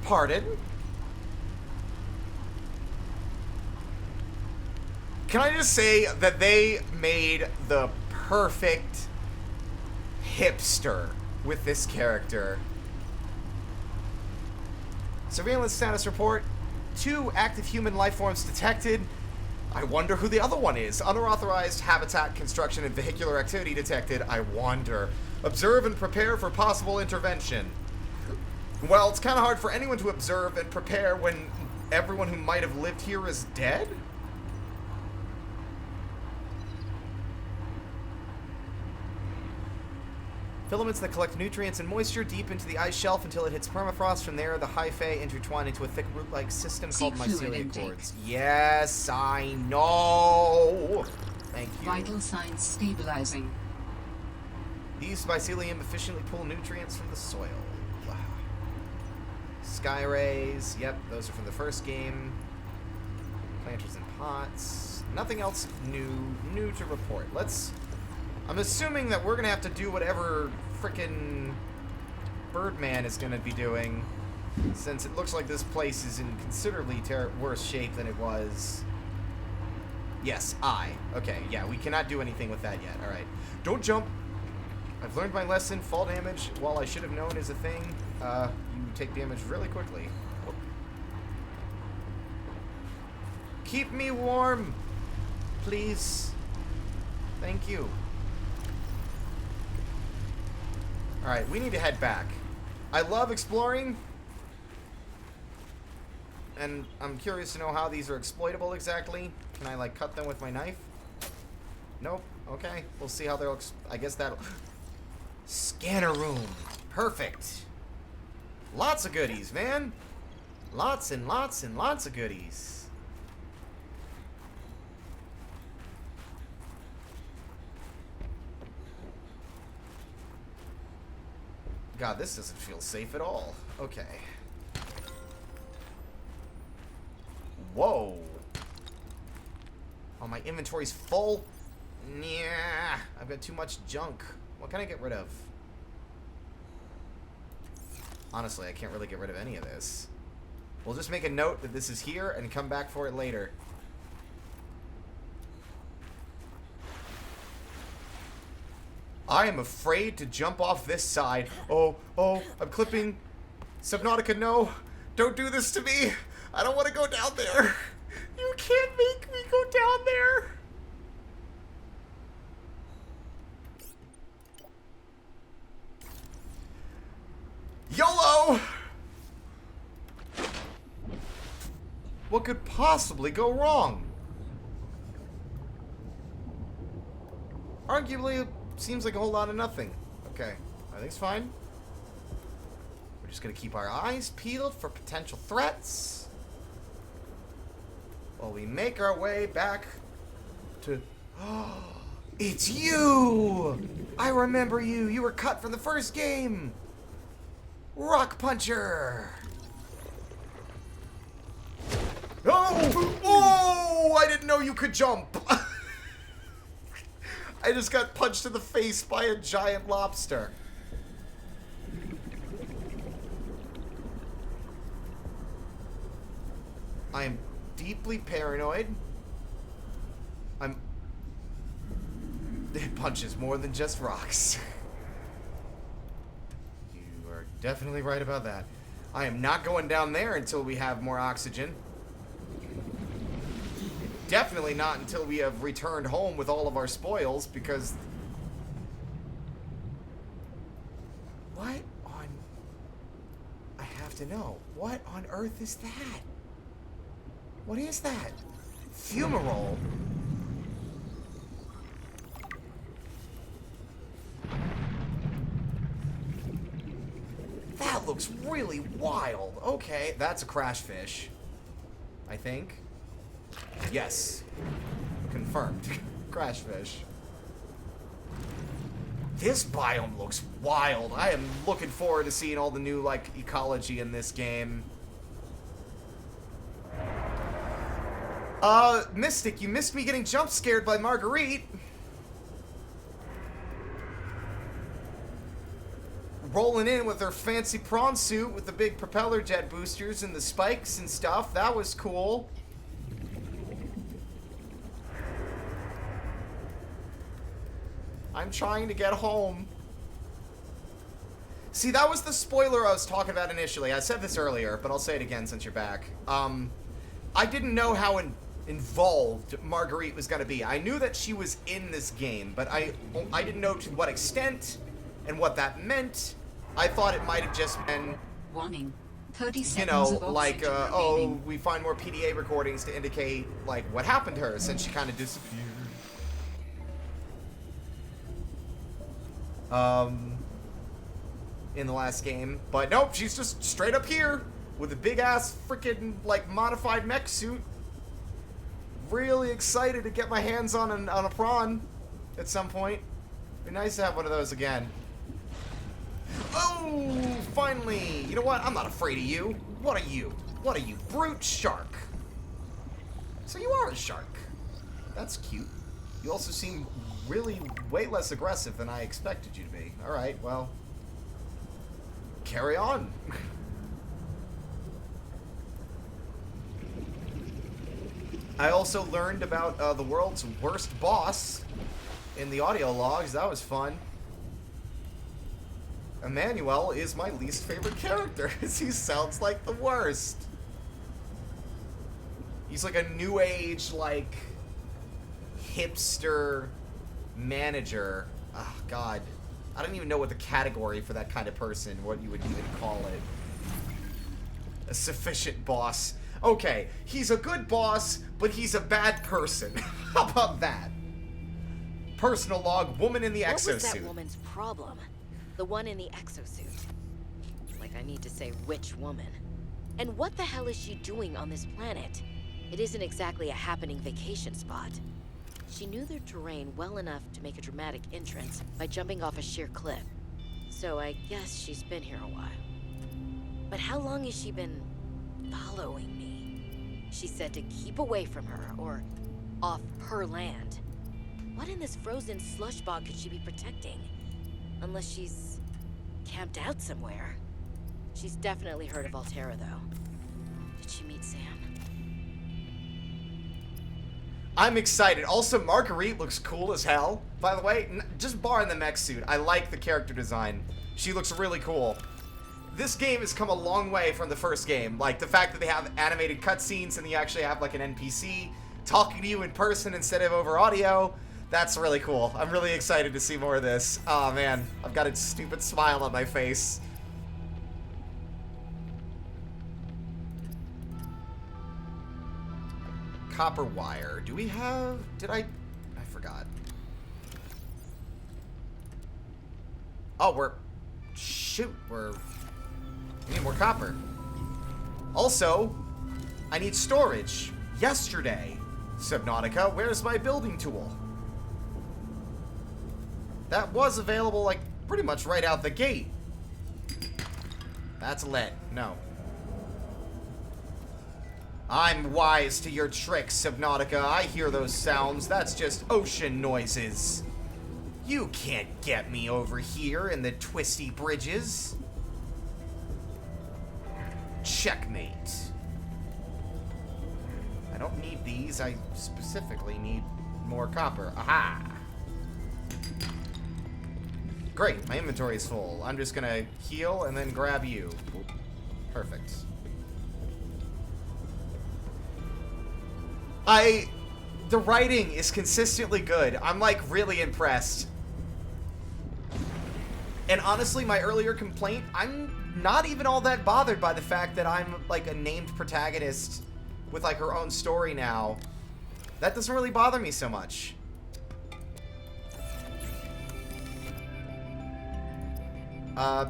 Pardon? Can I just say that they made the perfect hipster with this character? Surveillance status report. 2 active human life forms detected. I wonder who the other one is. Unauthorized habitat construction and vehicular activity detected. I wonder. Observe and prepare for possible intervention. Well, it's kind of hard for anyone to observe and prepare when everyone who might have lived here is dead? Filaments that collect nutrients and moisture deep into the ice shelf until it hits permafrost. From there, the hyphae intertwine into a thick root-like system called mycelial cords. Yes, I know! Thank you. Vital signs stabilizing. These mycelium efficiently pull nutrients from the soil. Sky rays, yep, those are from the first game. Planters and pots. Nothing else new to report. I'm assuming that we're gonna have to do whatever frickin' Birdman is gonna be doing, since it looks like this place is in considerably worse shape than it was. Yes, okay, yeah, we cannot do anything with that yet. Alright. Don't jump. I've learned my lesson. Fall damage, while I should have known is a thing, you take damage really quickly. Oh. Keep me warm, please. Thank you. Alright, we need to head back. I love exploring, and I'm curious to know how these are exploitable exactly. Can I, like, cut them with my knife? Nope. Okay. We'll see how they'll... I guess that'll... Scanner room. Perfect. Lots of goodies, man. Lots and lots and lots of goodies. God, this doesn't feel safe at all. Okay. Whoa. Oh, my inventory's full? Yeah, I've got too much junk. What can I get rid of? Honestly, I can't really get rid of any of this. We'll just make a note that this is here and come back for it later. I am afraid to jump off this side. Oh, I'm clipping. Subnautica, no. Don't do this to me. I don't want to go down there. You can't make me go down there. YOLO! What could possibly go wrong? Arguably, it seems like a whole lot of nothing. Okay, everything's fine. We're just gonna keep our eyes peeled for potential threats while we make our way back to... Oh, it's you! I remember you. You were cut from the first game. Rock Puncher! Oh! Oh! I didn't know you could jump! I just got punched in the face by a giant lobster. I am deeply paranoid. It punches more than just rocks. You are definitely right about that. I am not going down there until we have more oxygen. Definitely not until we have returned home with all of our spoils, because... What on... I have to know. What on earth is that? What is that? Fumarole? That looks really wild. Okay, that's a crash fish. I think. Yes. Confirmed. Crash fish. This biome looks wild. I am looking forward to seeing all the new, like, ecology in this game. Mystic, you missed me getting jump scared by Marguerite. Rolling in with her fancy prawn suit with the big propeller jet boosters and the spikes and stuff. That was cool. I'm trying to get home. See, that was the spoiler I was talking about initially. I said this earlier, but I'll say it again since you're back. I didn't know how involved Marguerite was going to be. I knew that she was in this game, but I didn't know to what extent and what that meant. I thought it might have just been... Warning. 30 seconds you know, of like, oxygen oh, remaining. we find more PDA recordings to indicate, like, what happened to her since she kind of disappeared. In the last game. But nope, she's just straight up here with a big-ass freaking, like, modified mech suit. Really excited to get my hands on a prawn at some point. Be nice to have one of those again. Oh, finally! You know what? I'm not afraid of you. What are you? What are you? Brute shark. So you are a shark. That's cute. You also seem really way less aggressive than I expected you to be. Alright, well. Carry on. I also learned about the world's worst boss in the audio logs. That was fun. Emmanuel is my least favorite character, because he sounds like the worst. He's like a new age, like, hipster manager. Oh, God. I don't even know what the category for that kind of person, what you would even call it. A sufficient boss. Okay, he's a good boss, but he's a bad person. How about that? Personal log, woman in the exosuit. What was that woman's problem? The one in the exosuit. Like I need to say which woman. And what the hell is she doing on this planet? It isn't exactly a happening vacation spot. She knew their terrain well enough to make a dramatic entrance by jumping off a sheer cliff. So I guess she's been here a while. But how long has she been following me? She said to keep away from her, or off her land. What in this frozen slush bog could she be protecting? Unless she's camped out somewhere. She's definitely heard of Altera, though. Did she meet Sam? I'm excited. Also, Marguerite looks cool as hell. By the way, just barring the mech suit, I like the character design. She looks really cool. This game has come a long way from the first game. Like, the fact that they have animated cutscenes and you actually have, like, an NPC talking to you in person instead of over audio. That's really cool. I'm really excited to see more of this. Oh, man. I've got a stupid smile on my face. Copper wire. Do we have... I forgot. Oh, we need more copper. Also, I need storage. Yesterday. Subnautica, where's my building tool? That was available, like, pretty much right out the gate. That's lead. No. I'm wise to your tricks, Subnautica. I hear those sounds. That's just ocean noises. You can't get me over here in the twisty bridges. Checkmate. I don't need these. I specifically need more copper. Aha! Great, my inventory is full. I'm just gonna heal and then grab you. Perfect. The writing is consistently good. I'm, like, really impressed. And honestly, my earlier complaint, I'm not even all that bothered by the fact that I'm, like, a named protagonist with, like, her own story now. That doesn't really bother me so much.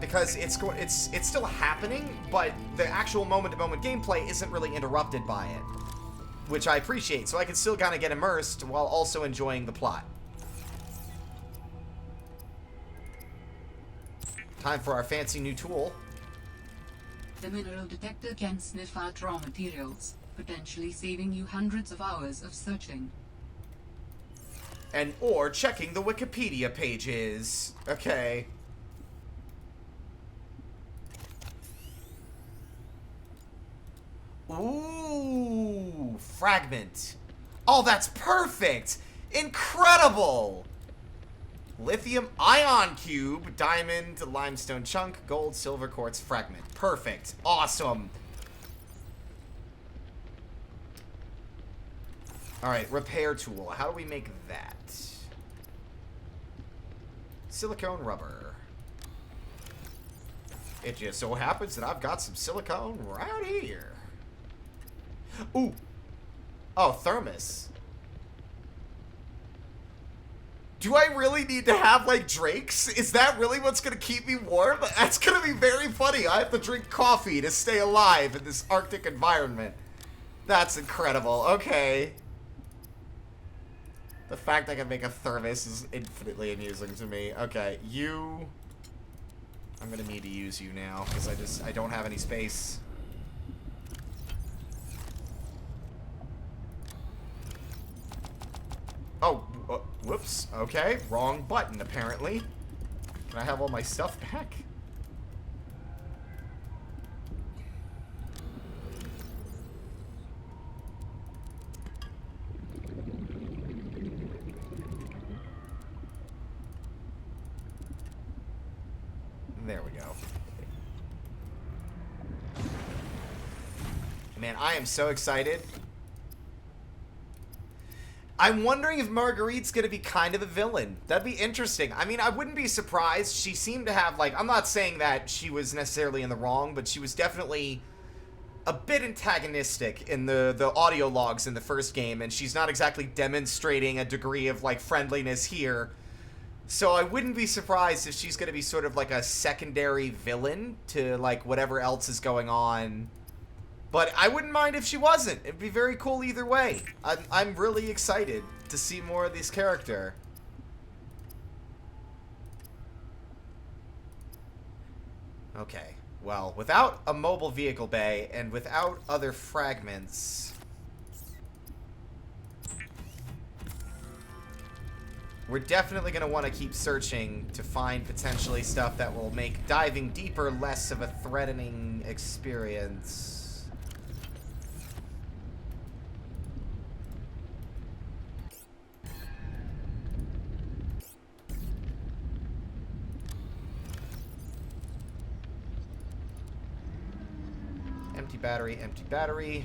Because it's still happening, but the actual moment-to-moment gameplay isn't really interrupted by it. Which I appreciate, so I can still kind of get immersed while also enjoying the plot. Time for our fancy new tool. The mineral detector can sniff out raw materials, potentially saving you hundreds of hours of searching. Or checking the Wikipedia pages. Okay. Ooh, fragment. Oh, that's perfect. Incredible. Lithium ion cube, diamond, limestone chunk, gold, silver, quartz, fragment. Perfect. Awesome. All right, repair tool. How do we make that? Silicone rubber. It just so happens that I've got some silicone right here. Ooh. Oh, thermos. Do I really need to have, like, drinks? Is that really what's gonna keep me warm? That's gonna be very funny. I have to drink coffee to stay alive in this Arctic environment. That's incredible. Okay. The fact I can make a thermos is infinitely amusing to me. Okay, you... I'm gonna need to use you now, because I don't have any space. Oh, whoops. Okay, wrong button, apparently. Can I have all my stuff back? There we go. Man, I am so excited. I'm wondering if Marguerite's gonna be kind of a villain. That'd be interesting. I mean, I wouldn't be surprised. She seemed to have, like, I'm not saying that she was necessarily in the wrong, but she was definitely a bit antagonistic in the audio logs in the first game, and she's not exactly demonstrating a degree of, like, friendliness here. So I wouldn't be surprised if she's gonna be sort of like a secondary villain to, like, whatever else is going on. But I wouldn't mind if she wasn't. It'd be very cool either way. I'm really excited to see more of this character. Okay. Well, without a mobile vehicle bay and without other fragments, we're definitely going to want to keep searching to find potentially stuff that will make diving deeper less of a threatening experience. Empty battery, empty battery.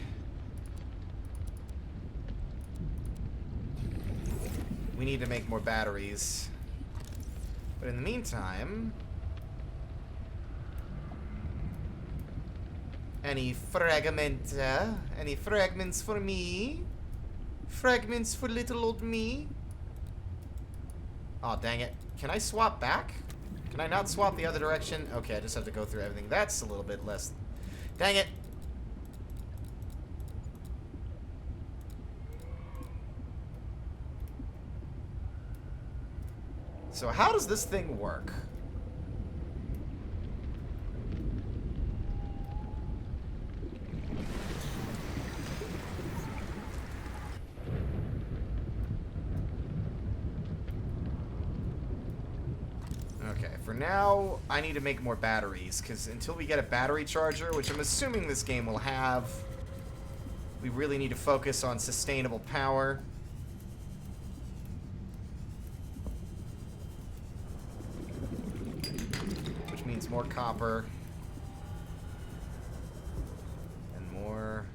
We need to make more batteries. But in the meantime... Any fragmenta? Any fragments for me? Fragments for little old me? Oh, dang it. Can I swap back? Can I not swap the other direction? Okay, I just have to go through everything. That's a little bit less... Dang it! So how does this thing work? Okay, for now, I need to make more batteries, because until we get a battery charger, which I'm assuming this game will have, we really need to focus on sustainable power. More copper. And more...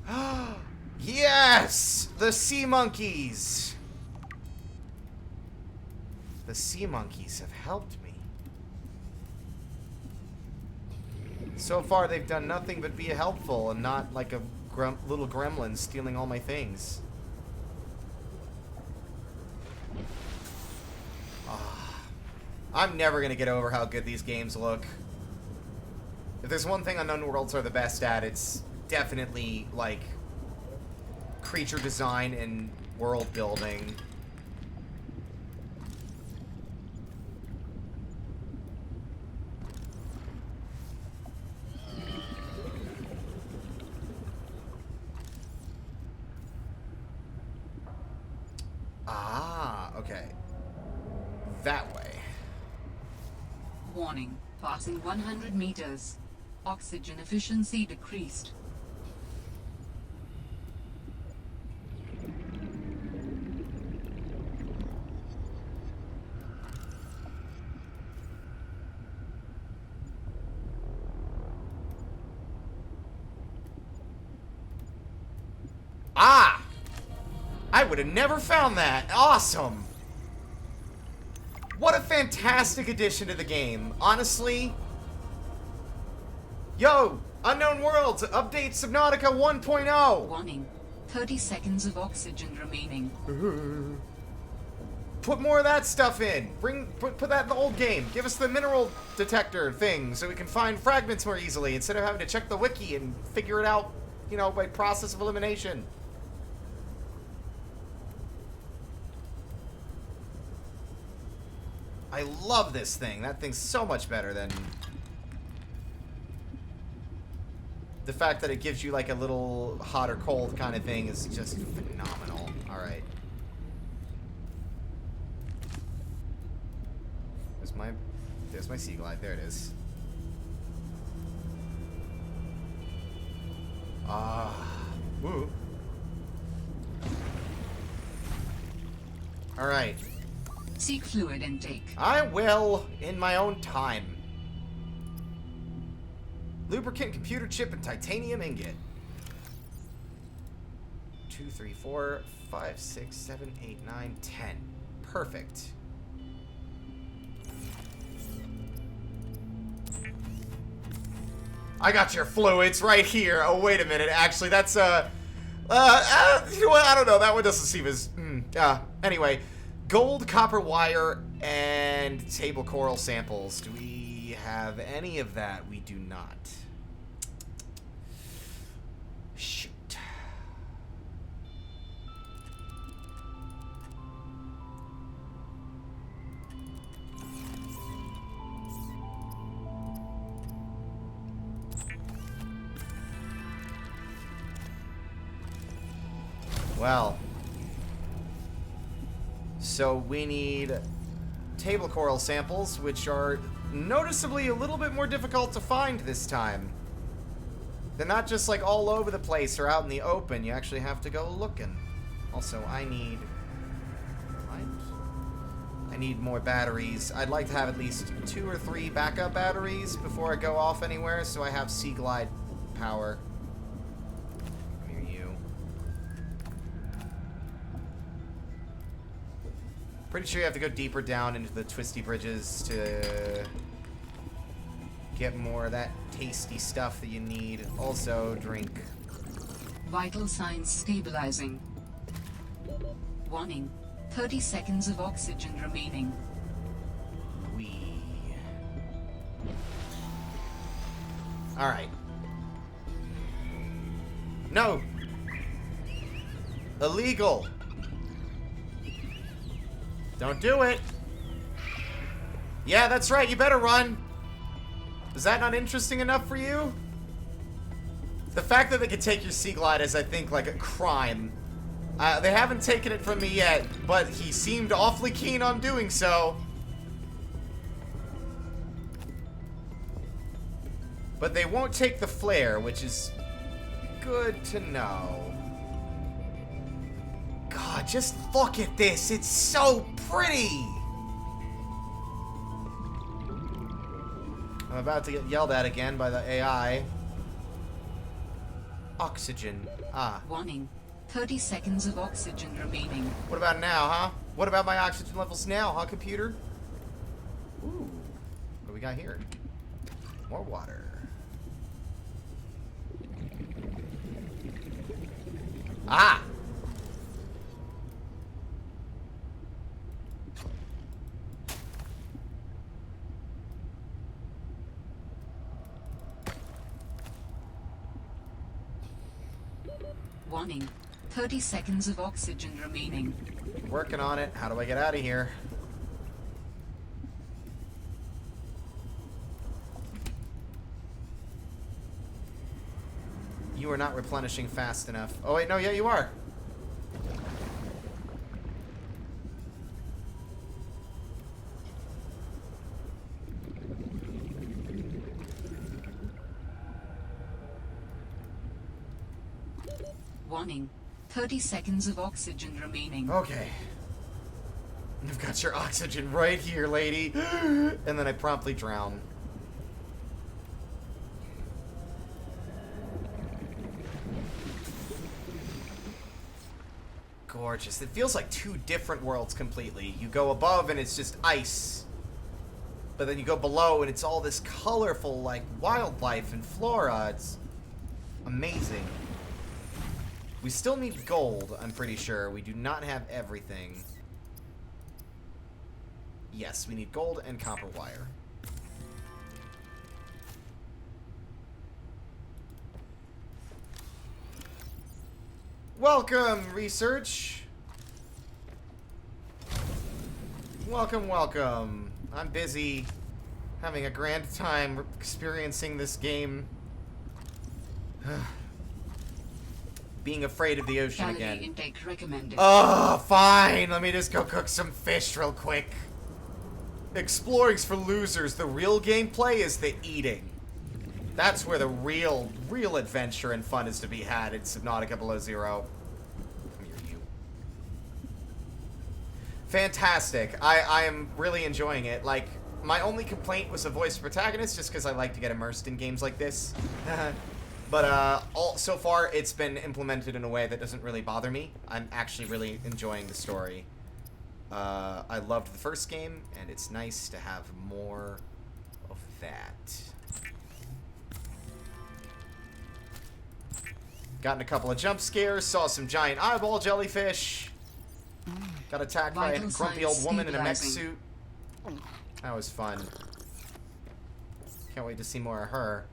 Oh. Yes! The sea monkeys! The sea monkeys have helped me. So far, they've done nothing but be helpful and not like a little gremlin stealing all my things. I'm never going to get over how good these games look. If there's one thing Unknown Worlds are the best at, it's definitely, like, creature design and world building. Ah, okay. That way. Warning. Passing 100 meters. Oxygen efficiency decreased. Ah! I would have never found that. Awesome. What a fantastic addition to the game. Honestly. Yo, Unknown Worlds, update Subnautica 1.0. Warning. 30 seconds of oxygen remaining. Put more of that stuff in. Put that in the old game. Give us the mineral detector thing so we can find fragments more easily instead of having to check the wiki and figure it out, you know, by process of elimination. I love this thing. That thing's so much better than the fact that it gives you like a little hot or cold kind of thing is just phenomenal. All right. There's my sea glide. There it is. Woo. All right. Seek fluid intake. I will in my own time. Lubricant, computer chip, and titanium ingot. 2, 3, 4, 5, 6, 7, 8, 9, 10. Perfect. I got your fluids right here. Oh, wait a minute. Actually, that's, you know what? I don't know. That one doesn't seem as, anyway. Gold, copper wire, and table coral samples. Do we have any of that? We do not. Shoot. Well. So we need table coral samples, which are noticeably a little bit more difficult to find this time. They're not just like all over the place or out in the open. You actually have to go looking. Also, I need more batteries. I'd like to have at least 2 or 3 backup batteries before I go off anywhere, so I have Sea Glide power. Come here, you. Pretty sure you have to go deeper down into the twisty bridges to get more of that tasty stuff that you need. Also, drink. Vital signs stabilizing. Warning. 30 seconds of oxygen remaining. Alright. No! Illegal! Don't do it! Yeah, that's right, you better run! Is that not interesting enough for you? The fact that they could take your Sea Glide is, I think, like a crime. They haven't taken it from me yet, but he seemed awfully keen on doing so. But they won't take the flare, which is good to know. God, just look at this. It's so pretty. I'm about to get yelled at again by the AI. Oxygen. Ah. Warning. 30 seconds of oxygen remaining. What about now, huh? What about my oxygen levels now, huh, computer? Ooh. What do we got here? More water. Ah! Warning. 30 seconds of oxygen remaining. Working on it. How do I get out of here? You are not replenishing fast enough. Oh, wait, no, yeah, you are. Warning. 30 seconds of oxygen remaining. Okay. You've got your oxygen right here, lady. And then I promptly drown. Gorgeous. It feels like 2 different worlds completely. You go above and it's just ice. But then you go below and it's all this colorful, like, wildlife and flora. It's amazing. We still need gold, I'm pretty sure. We do not have everything. Yes, we need gold and copper wire. Welcome, research. Welcome, welcome. I'm busy having a grand time experiencing this game. Being afraid of the ocean Calorie again. intake recommended. Oh, fine. Let me just go cook some fish real quick. Exploring's for losers. The real gameplay is the eating. That's where the real adventure and fun is to be had in Subnautica Below Zero. Come here, you. Fantastic. I am really enjoying it. Like, my only complaint was the voice protagonist, just because I like to get immersed in games like this. But so far, it's been implemented in a way that doesn't really bother me. I'm actually really enjoying the story. I loved the first game, and it's nice to have more of that. Gotten a couple of jump scares, saw some giant eyeball jellyfish. Got attacked by a grumpy old woman in a mech suit. That was fun. Can't wait to see more of her.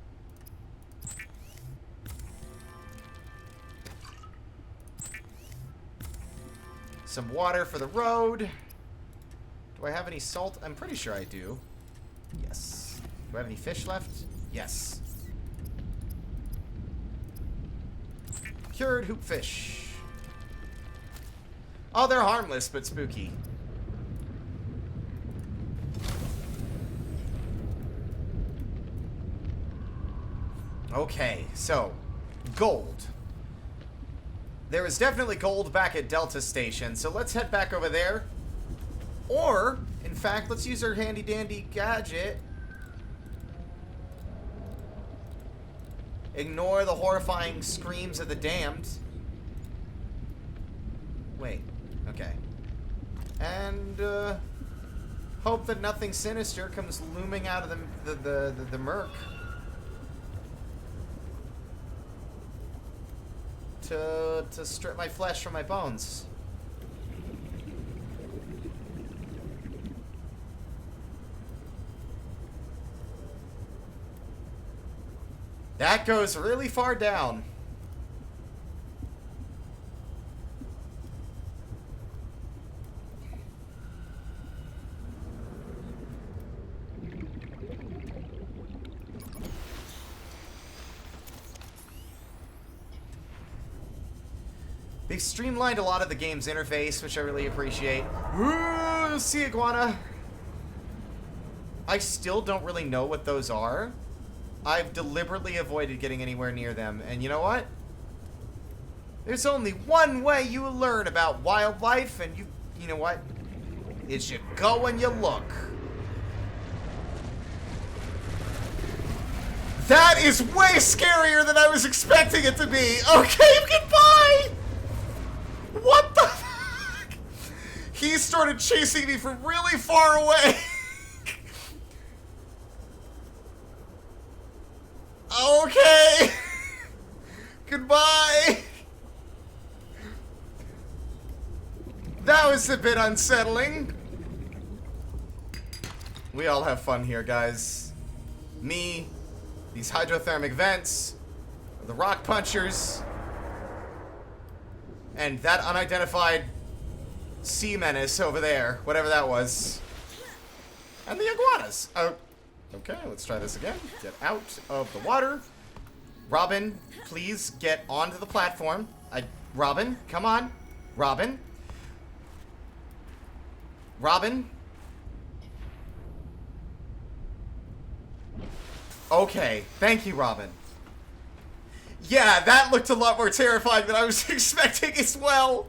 Some water for the road. Do I have any salt? I'm pretty sure I do. Yes. Do I have any fish left? Yes. Cured hoopfish. Oh, they're harmless but spooky. Okay, so, gold. There is definitely gold back at Delta Station, so let's head back over there. Or, in fact, let's use our handy-dandy gadget. Ignore the horrifying screams of the damned. Wait, okay. And, hope that nothing sinister comes looming out of the murk. To strip my flesh from my bones. That goes really far down. They've streamlined a lot of the game's interface, which I really appreciate. Ooh, sea iguana. I still don't really know what those are. I've deliberately avoided getting anywhere near them. And you know what? There's only one way you will learn about wildlife, and you know what? It's you go and you look. That is way scarier than I was expecting it to be. Okay, goodbye! What the fuck? He started chasing me from really far away. Okay. Goodbye. That was a bit unsettling. We all have fun here, guys. Me, these hydrothermic vents, the rock punchers, and that unidentified sea menace over there, whatever that was. And the iguanas. Oh, okay, let's try this again. Get out of the water. Robin, please get onto the platform. Robin, come on. Robin. Robin. Okay, thank you, Robin. Yeah, that looked a lot more terrifying than I was expecting as well.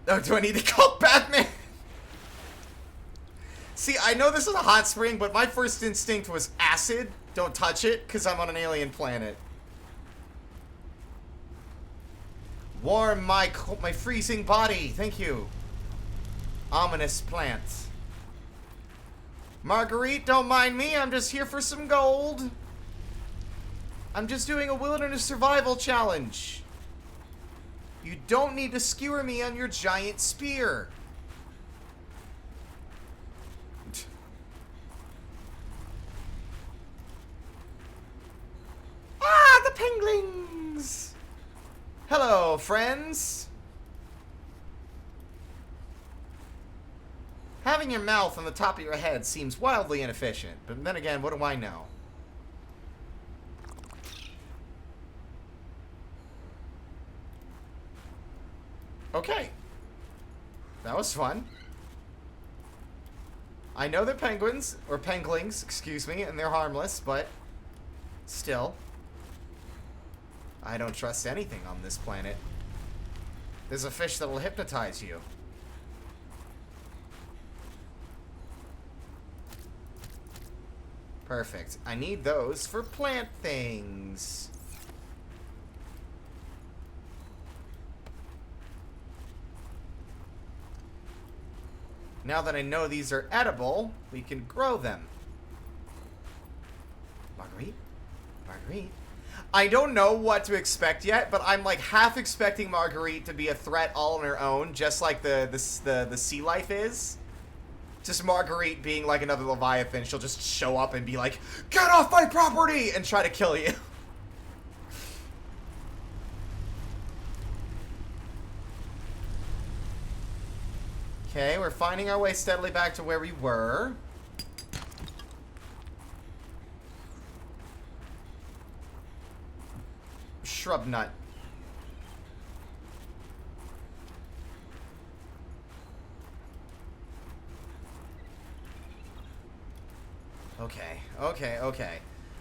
Oh, do I need to call Batman? See, I know this is a hot spring, but my first instinct was acid. Don't touch it, because I'm on an alien planet. Warm my freezing body. Thank you. Ominous plant. Marguerite, don't mind me. I'm just here for some gold. I'm just doing a wilderness survival challenge. You don't need to skewer me on your giant spear. Ah, the penguins! Hello, friends. Having your mouth on the top of your head seems wildly inefficient, but then again, what do I know? Okay. That was fun. I know they're penguins, or penguins, excuse me, and they're harmless, but still. I don't trust anything on this planet. There's a fish that'll hypnotize you. Perfect. I need those for plant things. Now that I know these are edible, we can grow them. Marguerite? Marguerite? I don't know what to expect yet, but I'm like half expecting Marguerite to be a threat all on her own, just like the sea life is. Just Marguerite being like another Leviathan. She'll just show up and be like, "Get off my property!" and try to kill you. Okay, we're finding our way steadily back to where we were. Shrub nut. Okay.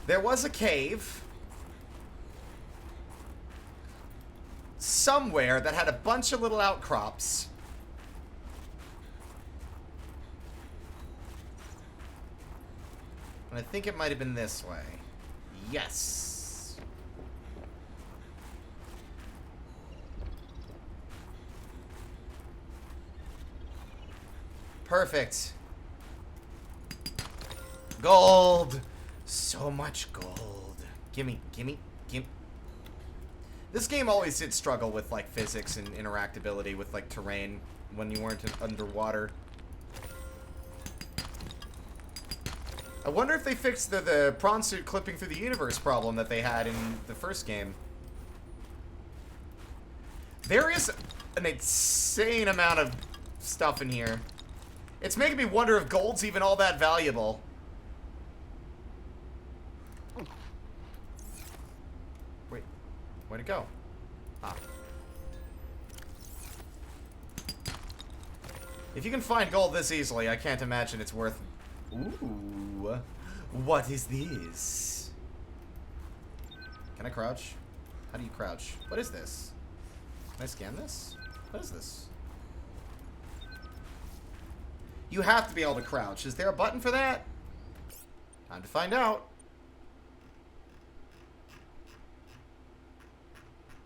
There was a cave somewhere that had a bunch of little outcrops. And I think it might have been this way. Yes. Perfect. Gold! So much gold. Gimme. This game always did struggle with, like, physics and interactability with, like, terrain when you weren't underwater. I wonder if they fixed the prawn suit clipping through the universe problem that they had in the first game. There is an insane amount of stuff in here. It's making me wonder if gold's even all that valuable. Wait, where'd it go? Ah. If you can find gold this easily, I can't imagine it's worth... Ooh. What is this? Can I crouch? How do you crouch? What is this? Can I scan this? What is this? You have to be able to crouch. Is there a button for that? Time to find out.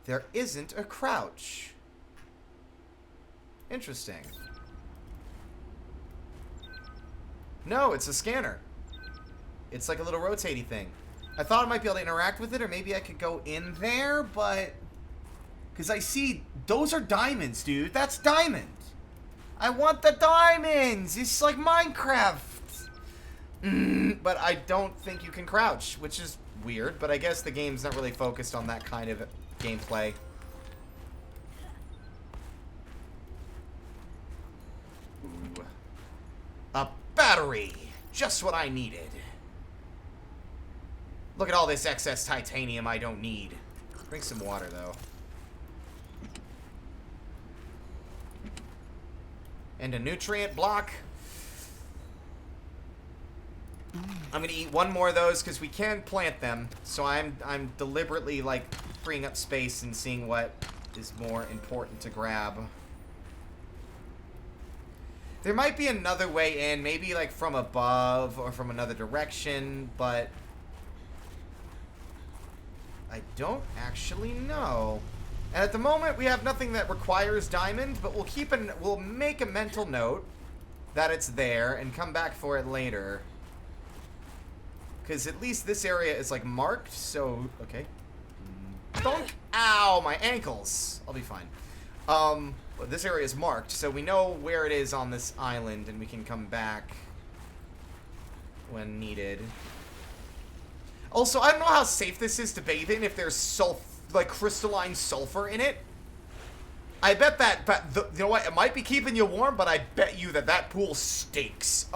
There isn't a crouch. Interesting. No, it's a scanner. It's like a little rotating thing. I thought I might be able to interact with it, or maybe I could go in there, but... Because I see... Those are diamonds, dude. That's diamond. I want the diamonds! It's like Minecraft! But I don't think you can crouch, which is weird, but I guess the game's not really focused on that kind of gameplay. Ooh. A battery! Just what I needed. Look at all this excess titanium I don't need. Drink some water, though. And a nutrient block. I'm gonna eat one more of those because we can plant them. So I'm deliberately like freeing up space and seeing what is more important to grab. There might be another way in, maybe like from above or from another direction, but I don't actually know. And at the moment, we have nothing that requires diamond, but we'll make a mental note that it's there and come back for it later. Because at least this area is like marked, so okay. Don't! Ow, my ankles. I'll be fine. But this area is marked, so we know where it is on this island, and we can come back when needed. Also, I don't know how safe this is to bathe in if there's like crystalline sulfur in it. I bet that, you know what, it might be keeping you warm, but I bet you that pool stinks.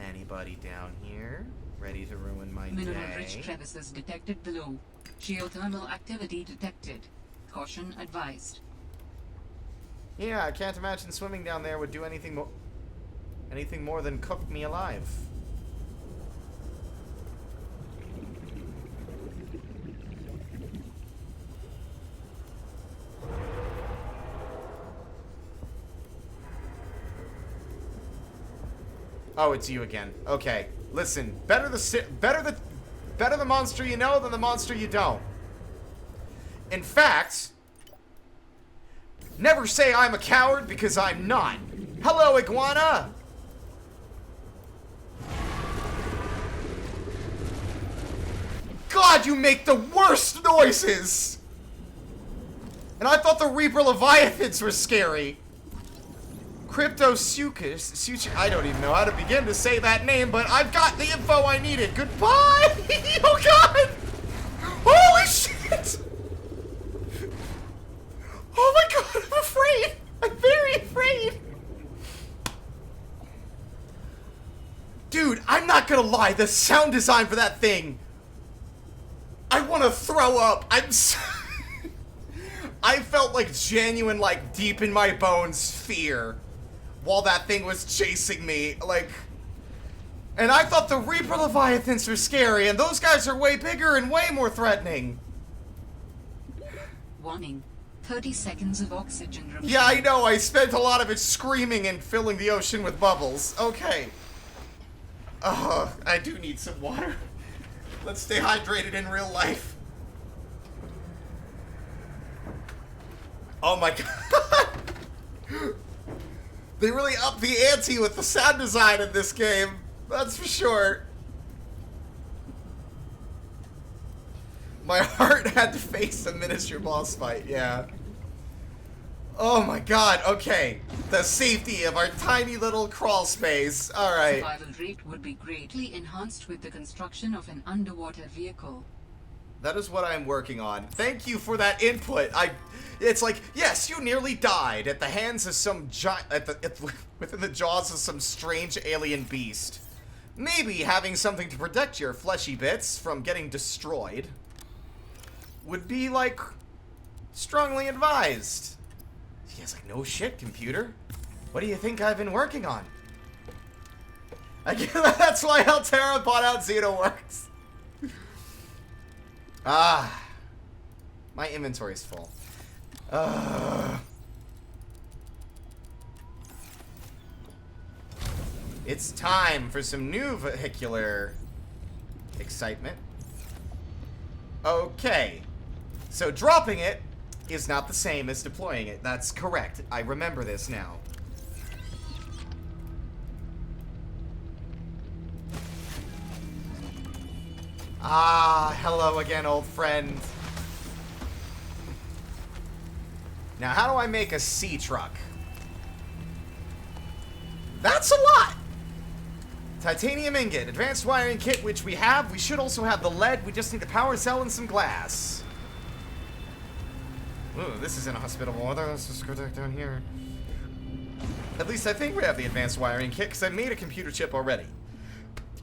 Anybody down here? Ready to ruin my day? Mineral-rich crevices detected below. Geothermal activity detected. Caution advised. Yeah, I can't imagine swimming down there would do anything more than cook me alive. Oh, it's you again. Okay, listen. Better the monster you know than the monster you don't. In fact, never say I'm a coward because I'm not. Hello, iguana. God, you make the worst noises. And I thought the Reaper Leviathans were scary. Cryptosuchus, I don't even know how to begin to say that name, but I've got the info I needed. Goodbye! Oh god! Holy shit! Oh my god, I'm afraid! I'm very afraid! Dude, I'm not gonna lie, the sound design for that thing... I wanna throw up! I'm so... I felt like genuine, like, deep in my bones fear while that thing was chasing me. Like, and I thought the Reaper Leviathans were scary, and those guys are way bigger and way more threatening. Warning. 30 seconds of oxygen remaining. Yeah, I know. I spent a lot of it screaming and filling the ocean with bubbles. Okay. I do need some water. Let's stay hydrated in real life. Oh my god. They really upped the ante with the sound design in this game. That's for sure. My heart had to face a miniature boss fight, yeah. Oh my god, okay. The safety of our tiny little crawl space. Alright. Survival rate would be greatly enhanced with the construction of an underwater vehicle. That is what I'm working on. Thank you for that input. It's like, yes, you nearly died at the hands of some within the jaws of some strange alien beast. Maybe having something to protect your fleshy bits from getting destroyed would be, like, strongly advised. He has like, no shit, computer. What do you think I've been working on? I guess that's why Altera bought out Xenoworks. My inventory's full. It's time for some new vehicular excitement. Okay. So dropping it is not the same as deploying it. That's correct. I remember this now. Hello again, old friend. Now, how do I make a sea truck? That's a lot! Titanium ingot, advanced wiring kit, which we have. We should also have the lead. We just need the power cell and some glass. Ooh, this is inhospitable weather. Let's just go down here. At least I think we have the advanced wiring kit, because I made a computer chip already.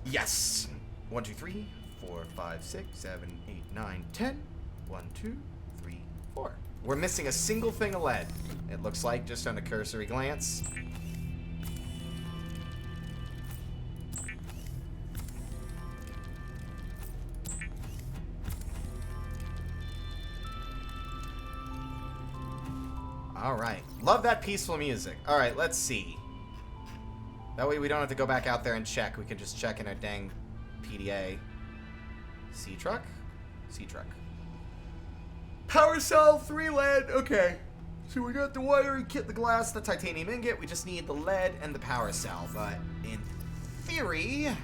Yes. 1, 2, 3, 4, 5, 6, 7, 8, 9, 10. 1, 2, 3, 4. We're missing a single thing of lead. It looks like, just on a cursory glance. Alright. Love that peaceful music. Alright, let's see. That way we don't have to go back out there and check. We can just check in our dang PDA. Sea truck? Sea truck. Power cell, 3 lead. Okay. So we got the wiring kit, the glass, the titanium ingot. We just need the lead and the power cell. But in theory...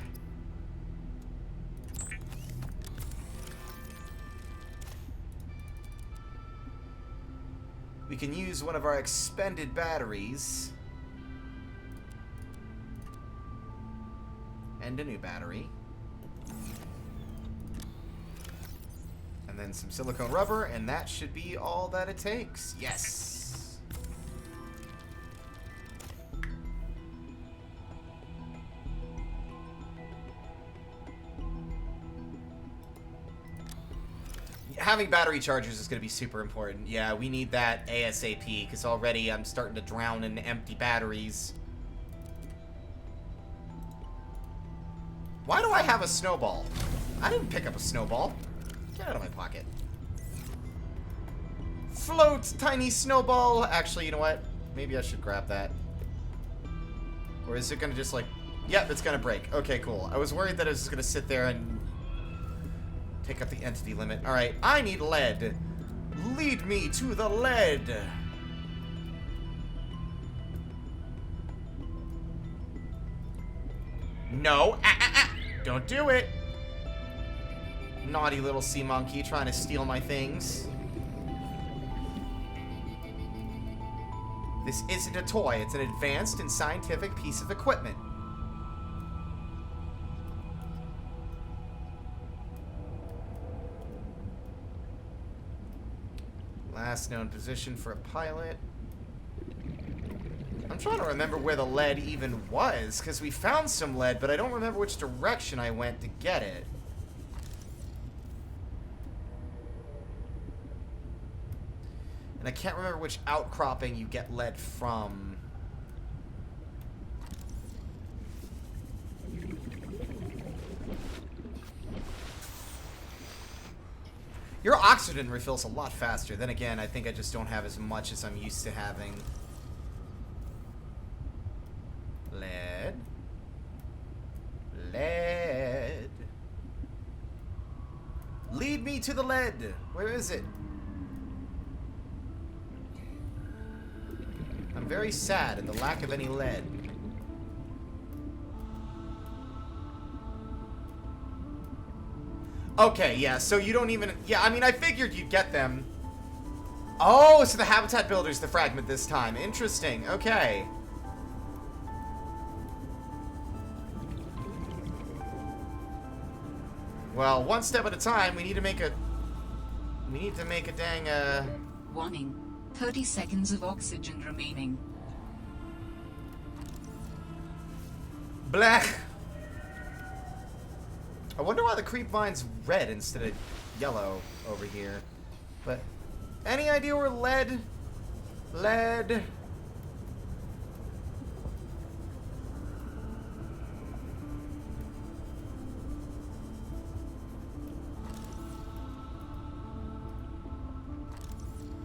we can use one of our expended batteries. And a new battery. And then some silicone rubber, and that should be all that it takes. Yes! Having battery chargers is going to be super important. Yeah, we need that ASAP, because already I'm starting to drown in empty batteries. Why do I have a snowball? I didn't pick up a snowball. Get out of my pocket. Float, tiny snowball. Actually, you know what? Maybe I should grab that. Or is it going to just like... Yep, it's going to break. Okay, cool. I was worried that it was just going to sit there and... take up the entity limit. Alright, I need lead. Lead me to the lead. No. Don't do it. Naughty little sea monkey trying to steal my things. This isn't a toy. It's an advanced and scientific piece of equipment. Last known position for a pilot. I'm trying to remember where the lead even was, because we found some lead, but I don't remember which direction I went to get it. And I can't remember which outcropping you get lead from. Your oxygen refills a lot faster. Then again, I think I just don't have as much as I'm used to having. Lead. Lead. Lead me to the lead. Where is it? I'm very sad at the lack of any lead. Okay, yeah, so you don't even... Yeah, I mean, I figured you'd get them. Oh, so the habitat builder's the fragment this time. Interesting, okay. Well, one step at a time, we need to make a... We need to make a dang, Warning. 30 seconds of oxygen remaining. Blech! I wonder why the creep vine's red instead of yellow over here. But, any idea where lead? Lead...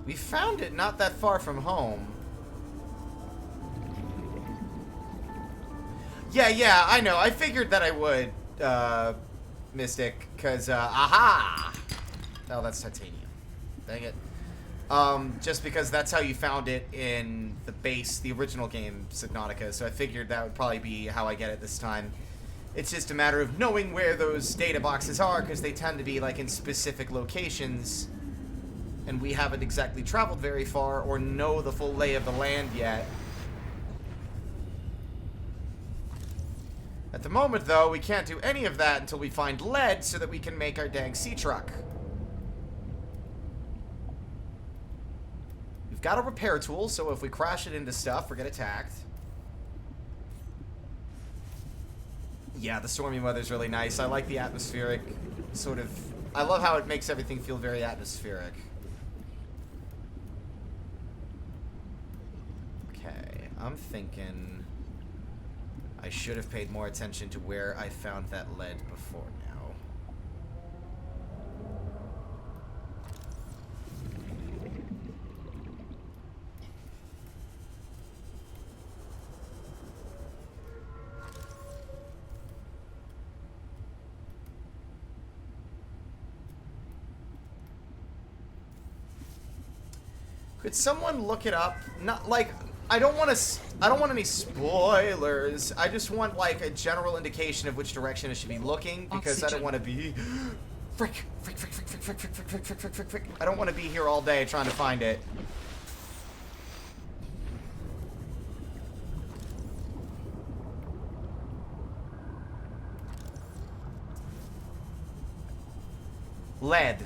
We found it not that far from home. Yeah, I know. I figured that I would, Mystic, because, aha! Oh, that's titanium. Dang it. Just because that's how you found it in the base, the original game, Subnautica, so I figured that would probably be how I get it this time. It's just a matter of knowing where those data boxes are, because they tend to be, like, in specific locations, and we haven't exactly traveled very far or know the full lay of the land yet. At the moment, though, we can't do any of that until we find lead so that we can make our dang sea truck. We've got a repair tool, so if we crash it into stuff or get attacked... Yeah, the stormy weather's really nice. I like the atmospheric sort of... I love how it makes everything feel very atmospheric. Okay, I'm thinking... I should have paid more attention to where I found that lead before now. Could someone look it up? Not like... I don't want any spoilers. I just want, like, a general indication of which direction I should be looking, because I don't want to be... Frick. I don't want to be here all day trying to find it. Lead.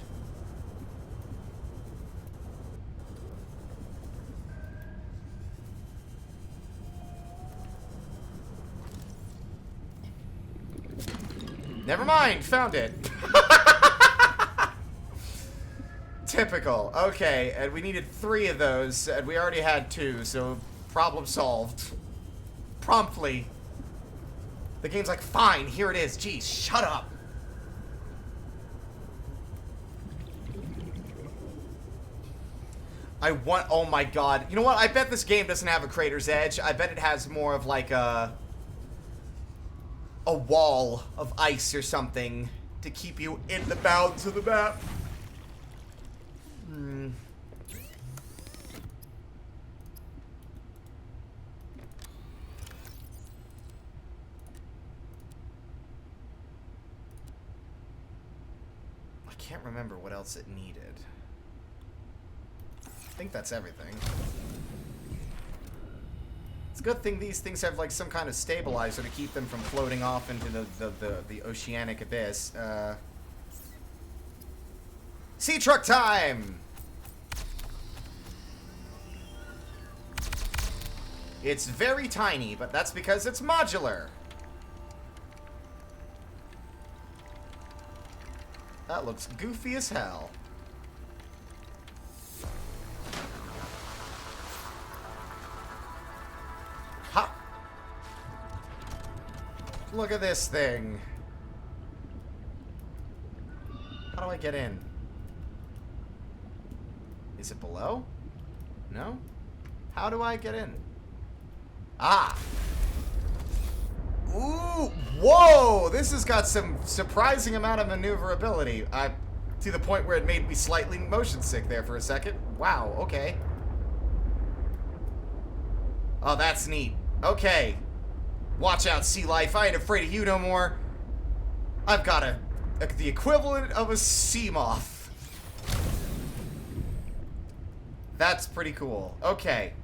Never mind, found it. Typical. Okay, and we needed 3 of those, and we already had 2, so problem solved. Promptly. The game's like, fine, here it is. Geez, shut up. Oh my god. You know what? I bet this game doesn't have a Crater's Edge. I bet it has more of like a wall of ice or something to keep you in the bounds of the map. I can't remember what else it needed. I think that's everything. It's a good thing these things have like some kind of stabilizer to keep them from floating off into the oceanic abyss. Sea truck time! It's very tiny, but that's because it's modular. That looks goofy as hell. Look at this thing. How do I get in? Is it below? No? How do I get in? Ah! Ooh! Whoa! This has got some surprising amount of maneuverability. To the point where it made me slightly motion sick there for a second. Wow, okay. Oh, that's neat. Okay. Watch out, sea life. I ain't afraid of you no more. I've got the equivalent of a sea moth. That's pretty cool. Okay.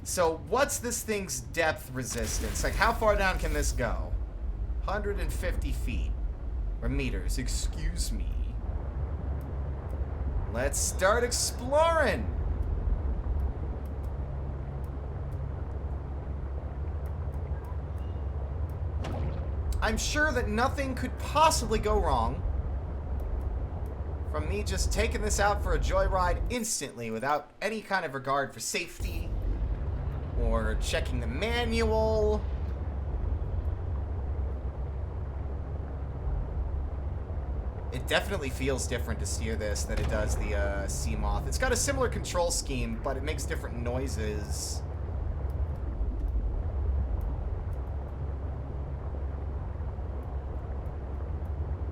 So, what's this thing's depth resistance? Like, how far down can this go? 150 feet. Or meters, excuse me. Let's start exploring! I'm sure that nothing could possibly go wrong from me just taking this out for a joyride instantly without any kind of regard for safety or checking the manual. It definitely feels different to steer this than it does the Sea Moth. It's got a similar control scheme, but it makes different noises.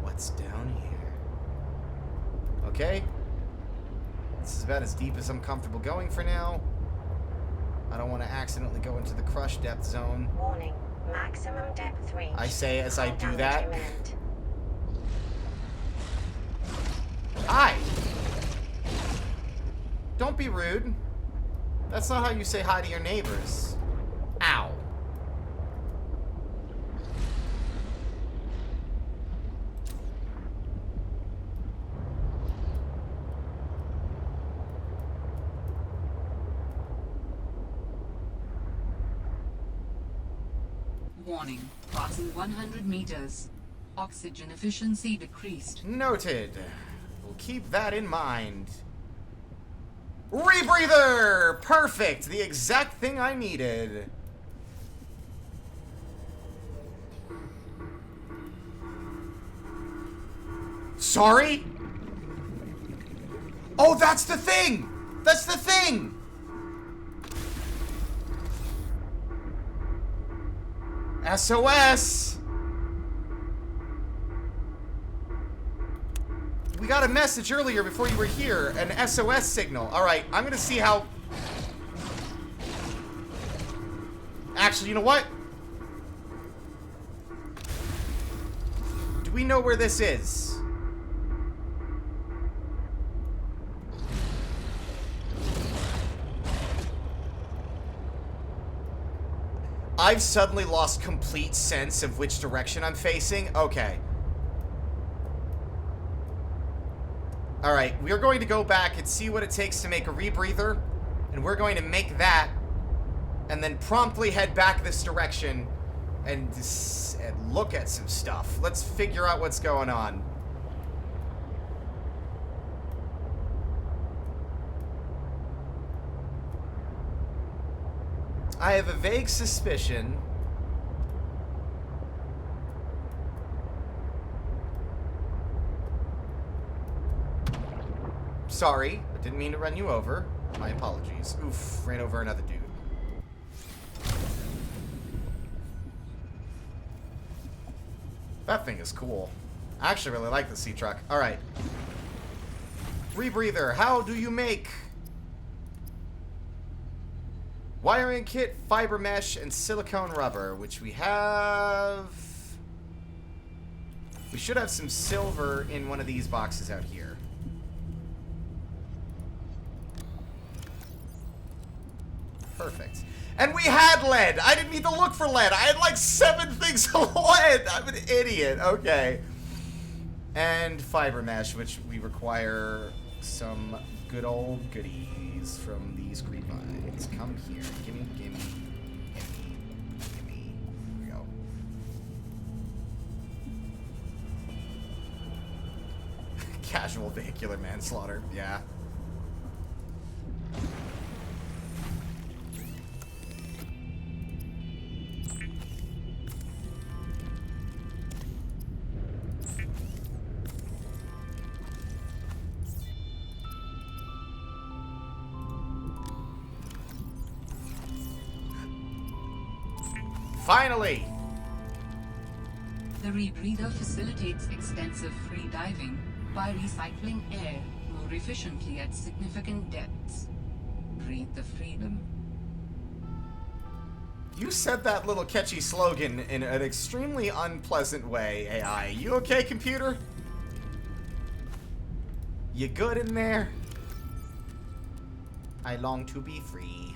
What's down here? Okay. This is about as deep as I'm comfortable going for now. I don't want to accidentally go into the crush depth zone. Warning, maximum depth range. I say as I do that. Imminent. Hi! Don't be rude. That's not how you say hi to your neighbors. Ow. Warning, passing 100 meters. Oxygen efficiency decreased. Noted. We'll keep that in mind. Rebreather! Perfect! The exact thing I needed. Sorry? Oh, that's the thing! That's the thing! SOS! We got a message earlier before you were here, an SOS signal. Alright, I'm gonna see how... Actually, you know what? Do we know where this is? I've suddenly lost complete sense of which direction I'm facing. Okay. Alright, we're going to go back and see what it takes to make a rebreather. And we're going to make that. And then promptly head back this direction. And look at some stuff. Let's figure out what's going on. I have a vague suspicion. Sorry, I didn't mean to run you over. My apologies. Oof, ran over another dude. That thing is cool. I actually really like the sea truck. Alright. Rebreather, how do you make... Wiring kit, fiber mesh, and silicone rubber, which we have... We should have some silver in one of these boxes out here. Perfect. And we had lead! I didn't need to look for lead! I had like 7 things of lead! I'm an idiot. Okay. And fiber mesh, which we require some good old goodies from these grapevines. Come here. Gimme, gimme, gimme, gimme. Here we go. Casual vehicular manslaughter. Yeah. Finally! The rebreather facilitates extensive free diving by recycling air more efficiently at significant depths. Breathe the freedom. You said that little catchy slogan in an extremely unpleasant way, AI. You okay, computer? You good in there? I long to be free.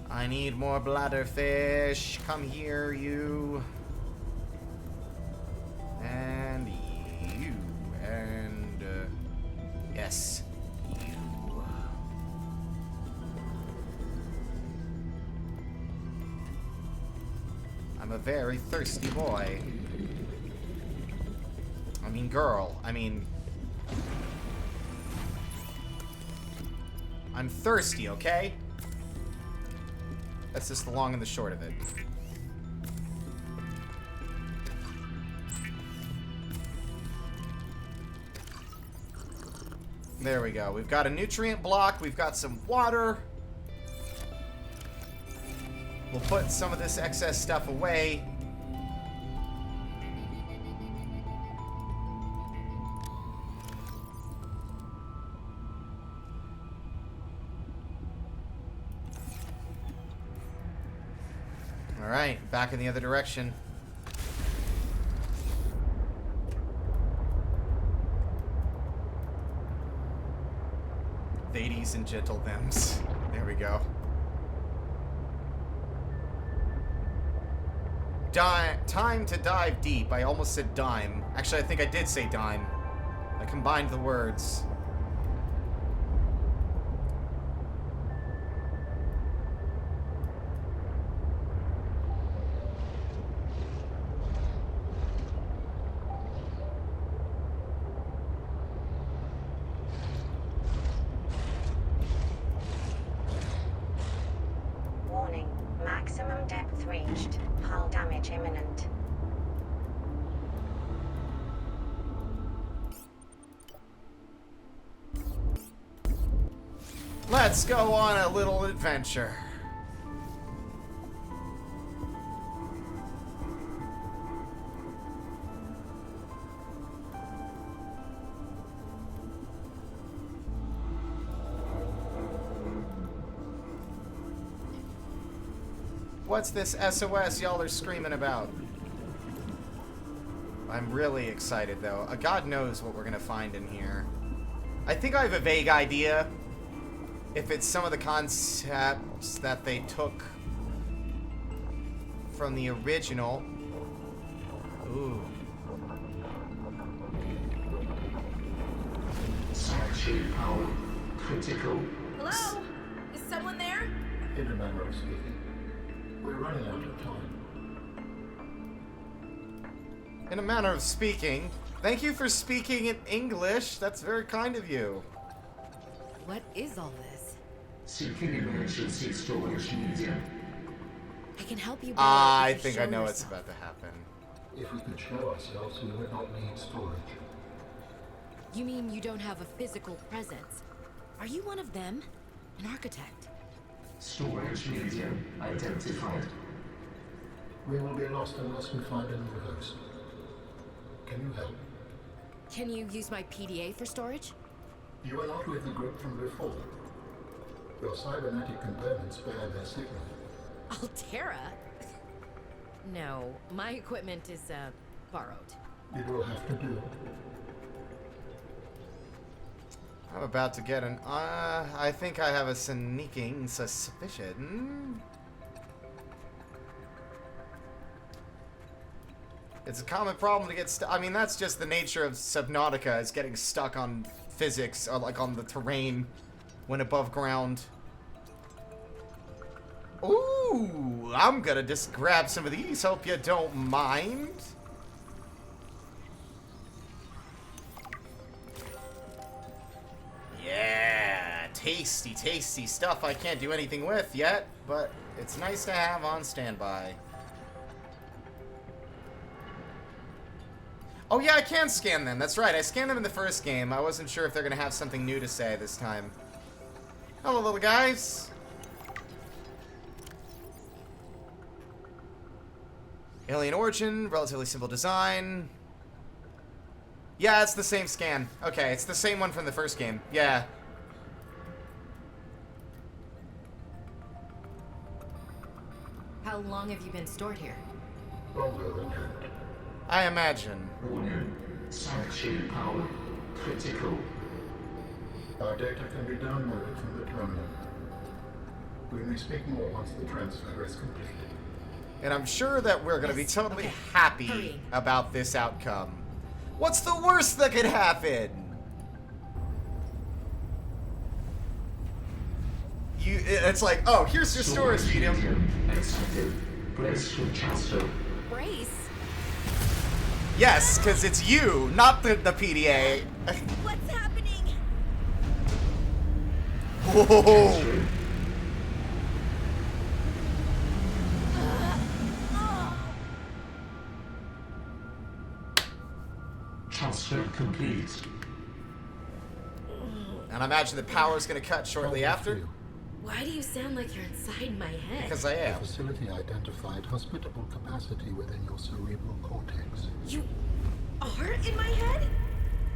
I need more bladderfish. Come here, you. And you. And, yes. You. I'm a very thirsty boy. I mean, girl. I mean... I'm thirsty, okay? That's just the long and the short of it. There we go. We've got a nutrient block. We've got some water. We'll put some of this excess stuff away. Alright, back in the other direction. Ladies and gentlethems. There we go. Time to dive deep. I almost said dime. Actually, I think I did say dime. I combined the words. Warning. Maximum depth reached. Hull damage imminent. Let's go on a little adventure. What's this SOS y'all are screaming about? I'm really excited, though. God knows what we're gonna find in here. I think I have a vague idea if it's some of the concepts that they took from the original. Ooh. Sanctuary power critical. Hello? Is someone there? In a manner of speaking. We're running out of time. In a manner of speaking, thank you for speaking in English. That's very kind of you. What is all this? Seeking emergency storage medium. I can help you. I think I know what's about to happen. If we could show ourselves, we would not need storage. You mean you don't have a physical presence? Are you one of them? An architect? Storage medium identified. We will be lost unless we find a new host. Can you help? Can you use my PDA for storage? You are not with the group from before. Your cybernetic components bear their signal. Altera? No, my equipment is, borrowed. It will have to do. I'm about to get an, I think I have a sneaking suspicion. It's a common problem to get stuck. I mean, that's just the nature of Subnautica, is getting stuck on physics, or like on the terrain when above ground. Ooh, I'm gonna just grab some of these, hope you don't mind. tasty, tasty stuff I can't do anything with yet, but it's nice to have on standby. Oh yeah, I can scan them. That's right. I scanned them in the first game. I wasn't sure if they're going to have something new to say this time. Hello, little guys. Alien origin, relatively simple design. Yeah, it's the same scan. Okay, it's the same one from the first game. Yeah. How long have you been stored here? Longer than that. I imagine. Warning. Sanction power. Critical. Our data can be downloaded from the terminal. We may speak more once the transfer is complete. And I'm sure that we're going to be totally happy about this outcome. What's the worst that could happen? It's like, oh, here's your storage medium. Brace your chassis. Brace? Yes, because it's you, not the PDA. What's happening? Whoa. Transfer complete. And I imagine the power's going to cut shortly after. Why do you sound like you're inside my head? Because I am. The facility identified hospitable capacity within your cerebral cortex. You are in my head?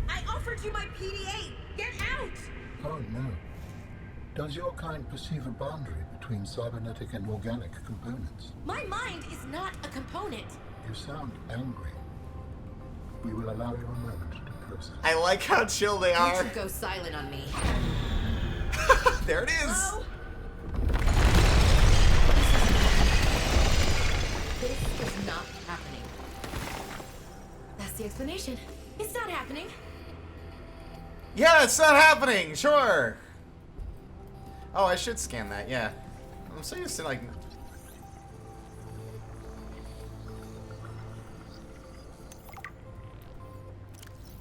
I offered you my PDA. Get out! Oh no. Does your kind perceive a boundary between cybernetic and organic components? My mind is not a component. You sound angry. We will allow you a moment to process. I like how chill they are. You should go silent on me. There it is. Hello? This is not happening. That's the explanation. It's not happening. Yeah, it's not happening. Sure. Oh, I should scan that. Yeah. I'm so used to like.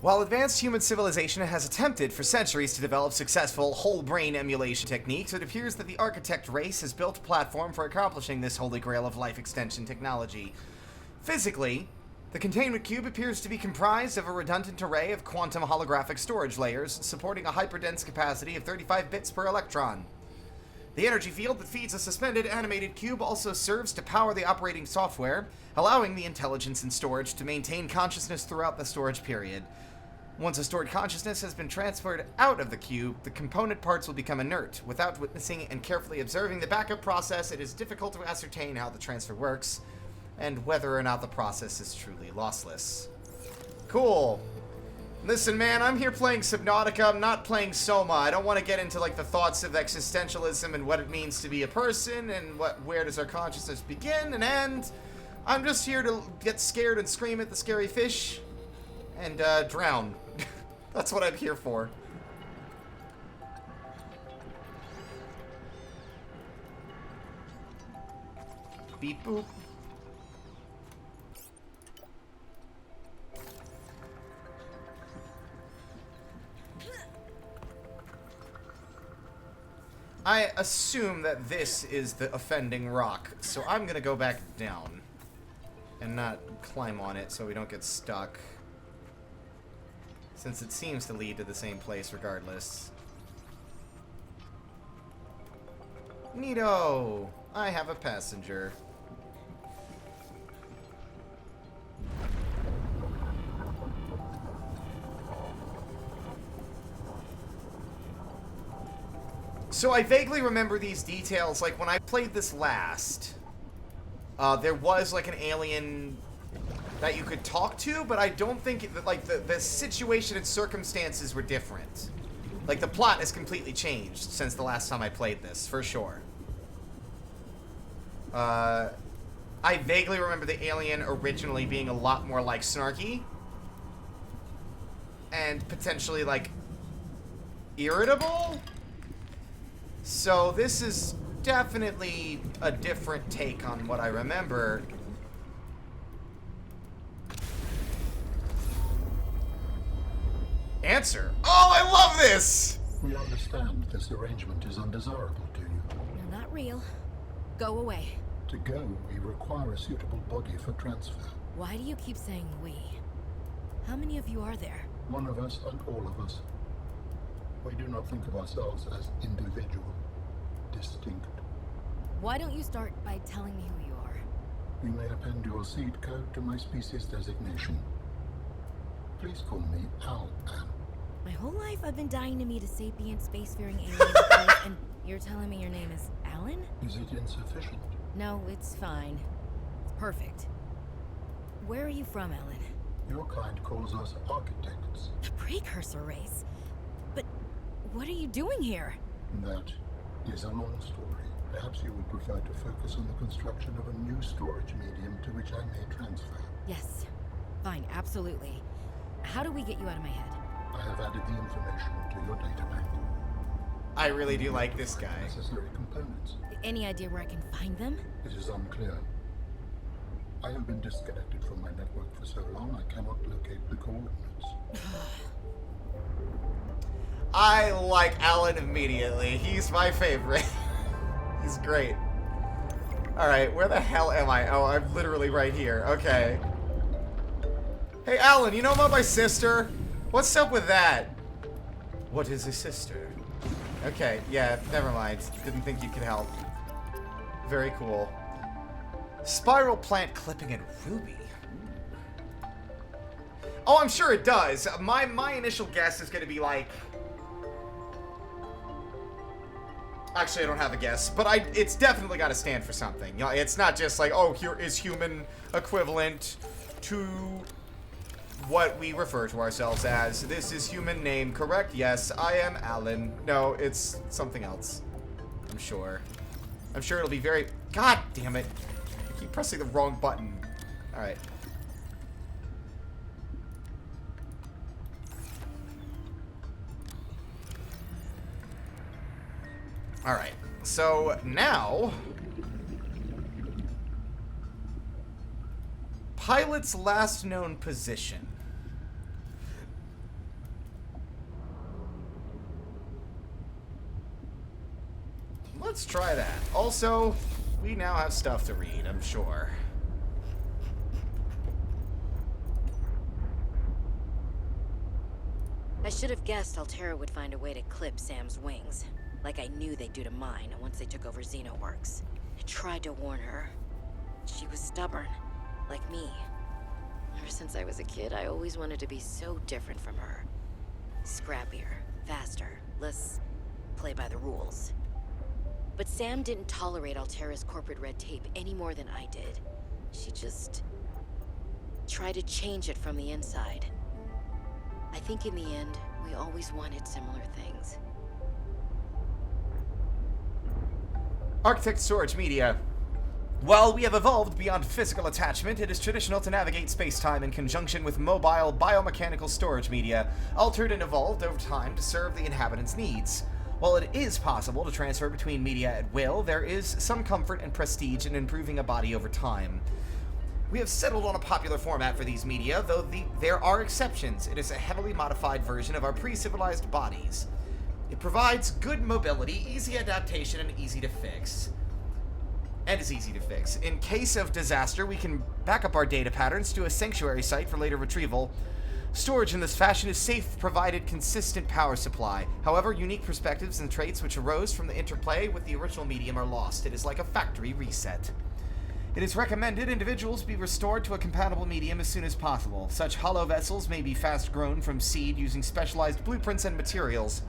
While advanced human civilization has attempted for centuries to develop successful whole-brain emulation techniques, it appears that the architect race has built a platform for accomplishing this holy grail of life extension technology. Physically, the containment cube appears to be comprised of a redundant array of quantum holographic storage layers, supporting a hyperdense capacity of 35 bits per electron. The energy field that feeds a suspended animated cube also serves to power the operating software, allowing the intelligence in storage to maintain consciousness throughout the storage period. Once a stored consciousness has been transferred out of the cube, the component parts will become inert. Without witnessing and carefully observing the backup process, it is difficult to ascertain how the transfer works, and whether or not the process is truly lossless. Cool. Listen, man, I'm here playing Subnautica. I'm not playing Soma. I don't want to get into, like, the thoughts of existentialism and what it means to be a person and where does our consciousness begin and end. I'm just here to get scared and scream at the scary fish and drown. That's what I'm here for. Beep boop. I assume that this is the offending rock, so I'm gonna go back down and not climb on it so we don't get stuck, since it seems to lead to the same place regardless. Neato! I have a passenger. So I vaguely remember these details, like when I played this last, there was like an alien that you could talk to, but I don't think that, like, the situation and circumstances were different. Like, the plot has completely changed since the last time I played this, for sure. I vaguely remember the alien originally being a lot more, like, snarky. And potentially, like, irritable? So this is definitely a different take on what I remember. Answer. Oh, I love this! We understand this arrangement is undesirable to you. No, not real. Go away. To go, we require a suitable body for transfer. Why do you keep saying we? How many of you are there? One of us and all of us. We do not think of ourselves as individual, distinct. Why don't you start by telling me who you are? You may append your seed code to my species designation. Please call me Al. My whole life I've been dying to meet a sapient, spacefaring alien place, and you're telling me your name is Alan? Is it insufficient? No, it's fine. It's perfect. Where are you from, Alan? Your kind calls us architects. The precursor race? But what are you doing here? That is a long story. Perhaps you would prefer to focus on the construction of a new storage medium to which I may transfer. Yes. Fine, absolutely. How do we get you out of my head? I have added the information to your data bank. I really do like this guy. Necessary components. Any idea where I can find them? It is unclear. I have been disconnected from my network for so long I cannot locate the coordinates. I like Alan immediately. He's my favorite. He's great. Alright, where the hell am I? Oh, I'm literally right here. Okay. Hey, Alan, you know about my sister? What's up with that? What is a sister? Okay, yeah, never mind. Didn't think you could help. Very cool. Spiral plant clipping and ruby. Oh, I'm sure it does. My initial guess is going to be like... Actually, I don't have a guess, but it's definitely got to stand for something. You know, it's not just like, oh, here is human equivalent to what we refer to ourselves as. This is human name, correct? Yes, I am Alan. No, it's something else. I'm sure. I'm sure it'll be very... God damn it. I keep pressing the wrong button. Alright. Alright. So, now... Pilot's last known position. Let's try that. Also, we now have stuff to read, I'm sure. I should have guessed Altera would find a way to clip Sam's wings. Like I knew they'd do to mine once they took over Xenoworks. I tried to warn her. She was stubborn, like me. Ever since I was a kid, I always wanted to be so different from her. Scrappier, faster, less play by the rules. But Sam didn't tolerate Altera's corporate red tape any more than I did. She just tried to change it from the inside. I think in the end, we always wanted similar things. Architect Storage Media. While we have evolved beyond physical attachment, it is traditional to navigate space-time in conjunction with mobile biomechanical storage media, altered and evolved over time to serve the inhabitants' needs. While it is possible to transfer between media at will, there is some comfort and prestige in improving a body over time. We have settled on a popular format for these media, though there are exceptions. It is a heavily modified version of our pre-civilized bodies. It provides good mobility, easy adaptation, and easy to fix. And is easy to fix. In case of disaster, we can back up our data patterns to a sanctuary site for later retrieval. Storage in this fashion is safe, provided consistent power supply. However, unique perspectives and traits which arose from the interplay with the original medium are lost. It is like a factory reset. It is recommended individuals be restored to a compatible medium as soon as possible. Such hollow vessels may be fast grown from seed using specialized blueprints and materials.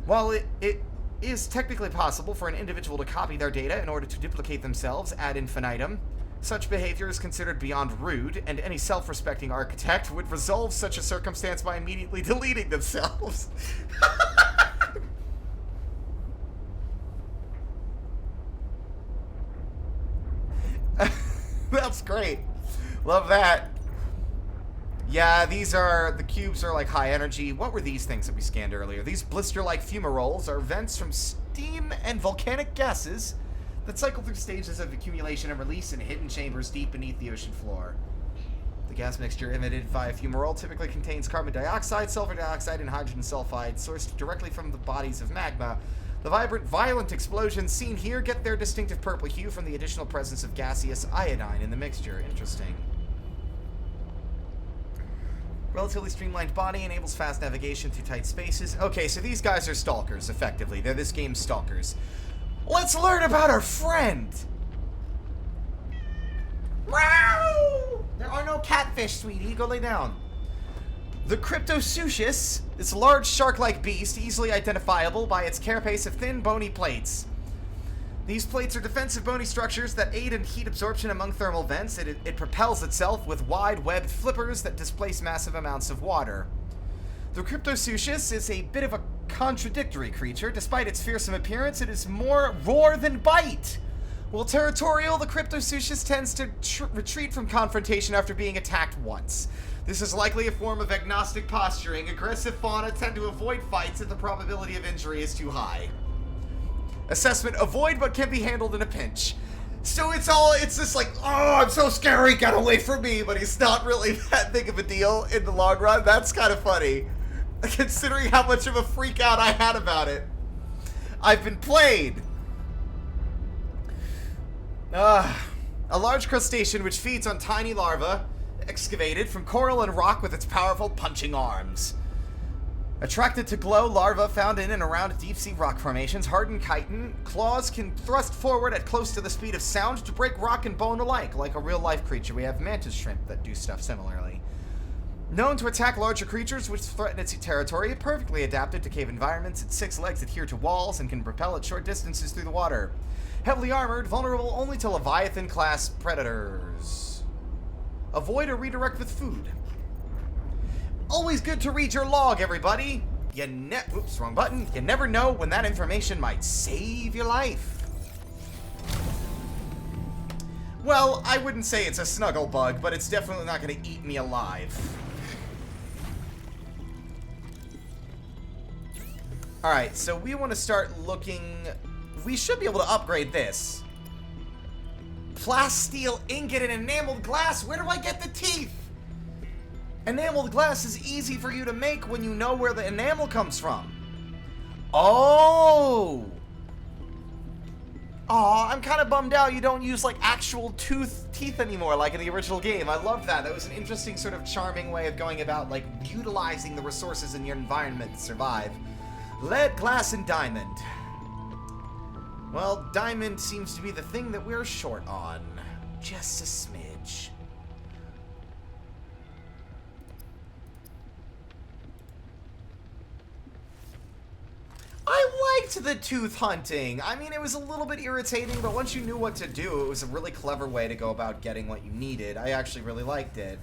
While it is technically possible for an individual to copy their data in order to duplicate themselves ad infinitum, such behavior is considered beyond rude, and any self-respecting architect would resolve such a circumstance by immediately deleting themselves. That's great. Love that. Yeah, the cubes are like high energy. What were these things that we scanned earlier? These blister-like fumaroles are vents from steam and volcanic gases that cycle through stages of accumulation and release in hidden chambers deep beneath the ocean floor. The gas mixture emitted via fumarole typically contains carbon dioxide, sulfur dioxide, and hydrogen sulfide, sourced directly from the bodies of magma. The violent explosions seen here get their distinctive purple hue from the additional presence of gaseous iodine in the mixture. Interesting. Relatively streamlined body enables fast navigation through tight spaces. Okay, so these guys are stalkers, effectively. They're this game's stalkers. Let's learn about our friend! Wow! There are no catfish, sweetie. Go lay down. The Cryptosuchus, this large shark-like beast, easily identifiable by its carapace of thin, bony plates. These plates are defensive bony structures that aid in heat absorption among thermal vents. It propels itself with wide webbed flippers that displace massive amounts of water. The Cryptosuchus is a bit of a contradictory creature. Despite its fearsome appearance, it is more roar than bite. While territorial, the Cryptosuchus tends to retreat from confrontation after being attacked once. This is likely a form of agnostic posturing. Aggressive fauna tend to avoid fights if the probability of injury is too high. Assessment: avoid but can be handled in a pinch. So it's just like, oh, I'm so scary, get away from me, but he's not really that big of a deal in the long run. That's kind of funny, considering how much of a freak out I had about it. I've been played. A large crustacean which feeds on tiny larvae excavated from coral and rock with its powerful punching arms. Attracted to glow, larvae found in and around deep-sea rock formations, hardened chitin, claws can thrust forward at close to the speed of sound to break rock and bone alike. Like a real-life creature, we have mantis shrimp that do stuff similarly. Known to attack larger creatures which threaten its territory, perfectly adapted to cave environments, its 6 legs adhere to walls and can propel at short distances through the water. Heavily armored, vulnerable only to Leviathan-class predators. Avoid or redirect with food. Always good to read your log, everybody. Oops, wrong button. You never know when that information might save your life. Well, I wouldn't say it's a snuggle bug, but it's definitely not going to eat me alive. Alright, so we want to start looking... We should be able to upgrade this. Plasteel ingot and enameled glass. Where do I get the teeth? Enameled glass is easy for you to make when you know where the enamel comes from. Oh! Aw, I'm kind of bummed out you don't use, like, actual teeth anymore, like in the original game. I love that. That was an interesting, sort of charming way of going about, like, utilizing the resources in your environment to survive. Lead, glass, and diamond. Well, diamond seems to be the thing that we're short on. Just a smidge. I liked the tooth hunting. I mean, it was a little bit irritating, but once you knew what to do, it was a really clever way to go about getting what you needed. I actually really liked it.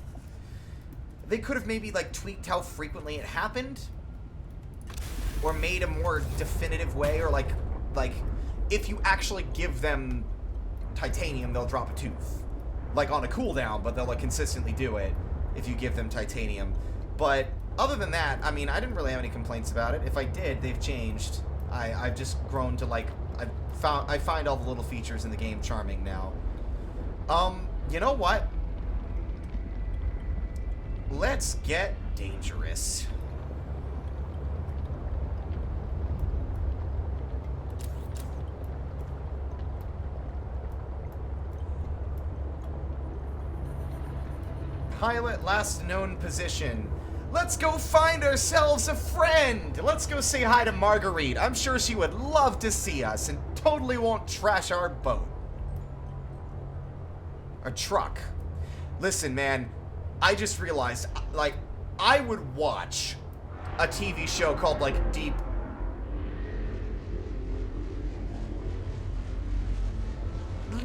They could have maybe, like, tweaked how frequently it happened, or made a more definitive way, or, like, if you actually give them titanium, they'll drop a tooth. Like, on a cooldown, but they'll, like, consistently do it if you give them titanium. But other than that, I mean, I didn't really have any complaints about it. If I did, they've changed. I've just grown to, like, I find all the little features in the game charming now. You know what? Let's get dangerous. Pilot last known position. Let's go find ourselves a friend. Let's go say hi to Marguerite. I'm sure she would love to see us and totally won't trash our boat. Our truck. Listen, man, I just realized, like, I would watch a TV show called, like, Deep...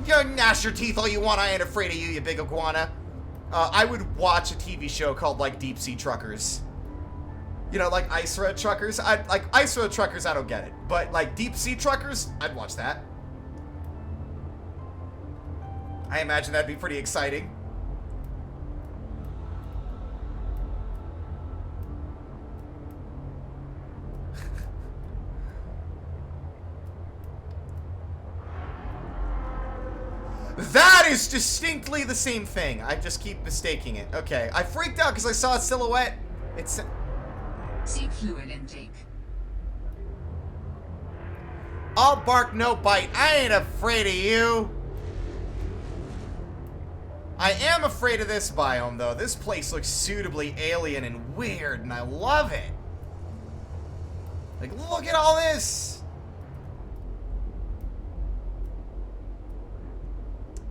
You gnash your teeth all you want, I ain't afraid of you, you big iguana. I would watch a TV show called, like, Deep Sea Truckers. You know, like Ice Road Truckers. Like, Ice Road Truckers, I don't get it. But, like, Deep Sea Truckers, I'd watch that. I imagine that'd be pretty exciting. That is distinctly the same thing. I just keep mistaking it. Okay, I freaked out because I saw a silhouette. It's... Seek fluid intake. All bark, no bite. I ain't afraid of you. I am afraid of this biome, though. This place looks suitably alien and weird, and I love it. Like, look at all this.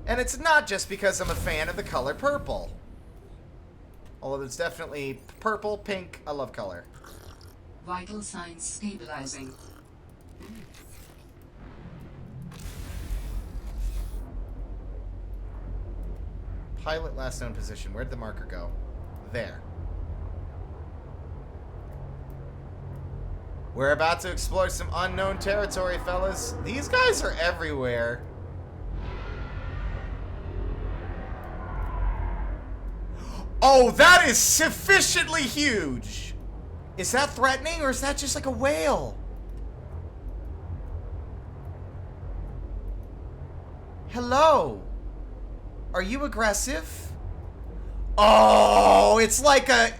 And it's not just because I'm a fan of the color purple. Although it's definitely purple, pink. I love color. Vital signs stabilizing. Pilot last known position. Where'd the marker go? There. We're about to explore some unknown territory, fellas. These guys are everywhere. Oh, that is sufficiently huge. Is that threatening, or is that just like a whale? Hello. Are you aggressive? Oh, it's like a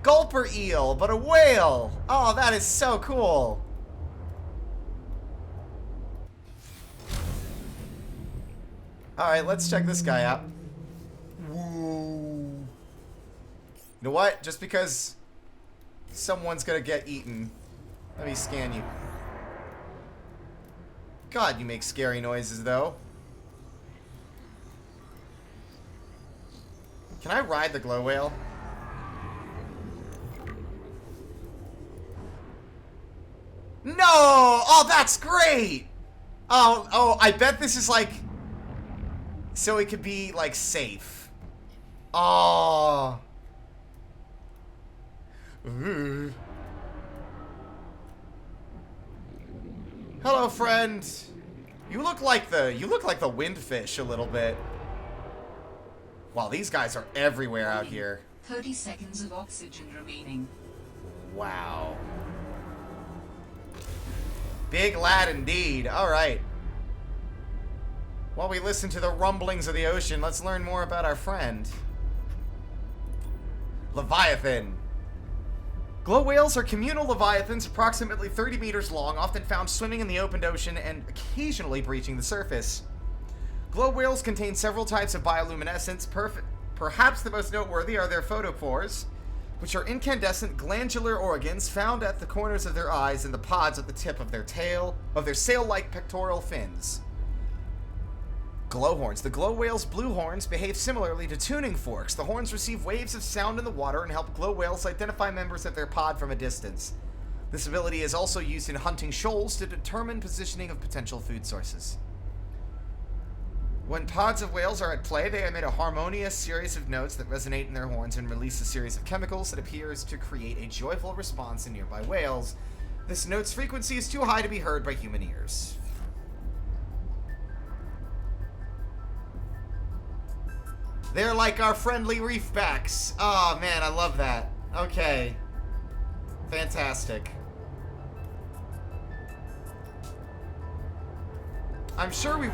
gulper eel, but a whale. Oh, that is so cool. All right, let's check this guy out. Whoa. You know what? Just because someone's gonna get eaten, let me scan you. God, you make scary noises, though. Can I ride the glow whale? No! Oh, that's great! Oh, I bet this is like... So it could be, like, safe. Oh. Ooh. Hello, friend. You look like the windfish a little bit. Wow, these guys are everywhere out here. 30 seconds of oxygen remaining. Wow. Big lad indeed. All right. While we listen to the rumblings of the ocean, let's learn more about our friend. Leviathan. Glow whales are communal leviathans approximately 30 meters long, often found swimming in the open ocean and occasionally breaching the surface. Glow whales contain several types of bioluminescence. Perhaps the most noteworthy are their photopores, which are incandescent glandular organs found at the corners of their eyes and the pods at the tip of their tail, of their sail-like pectoral fins. Glowhorns. The glow whale's blue horns behave similarly to tuning forks. The horns receive waves of sound in the water and help glow whales identify members of their pod from a distance. This ability is also used in hunting shoals to determine positioning of potential food sources. When pods of whales are at play, they emit a harmonious series of notes that resonate in their horns and release a series of chemicals that appears to create a joyful response in nearby whales. This note's frequency is too high to be heard by human ears. They're like our friendly reefbacks. Oh man, I love that. Okay. Fantastic. I'm sure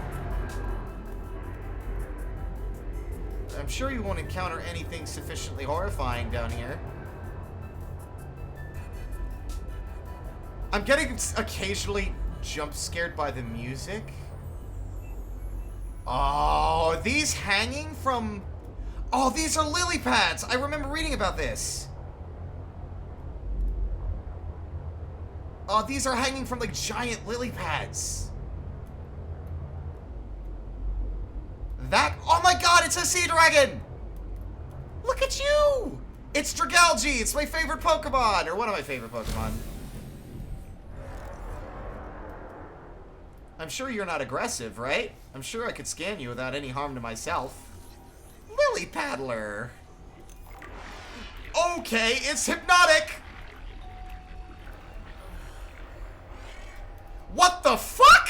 you won't encounter anything sufficiently horrifying down here. I'm getting occasionally jump scared by the music. Oh, these hanging from... Oh, these are lily pads! I remember reading about this. Oh, these are hanging from, like, giant lily pads. That... Oh my god, it's a sea dragon! Look at you! It's Dragalge! It's my favorite Pokemon! Or one of my favorite Pokemon. I'm sure you're not aggressive, right? I'm sure I could scan you without any harm to myself. Lily Paddler! Okay, it's hypnotic! What the fuck?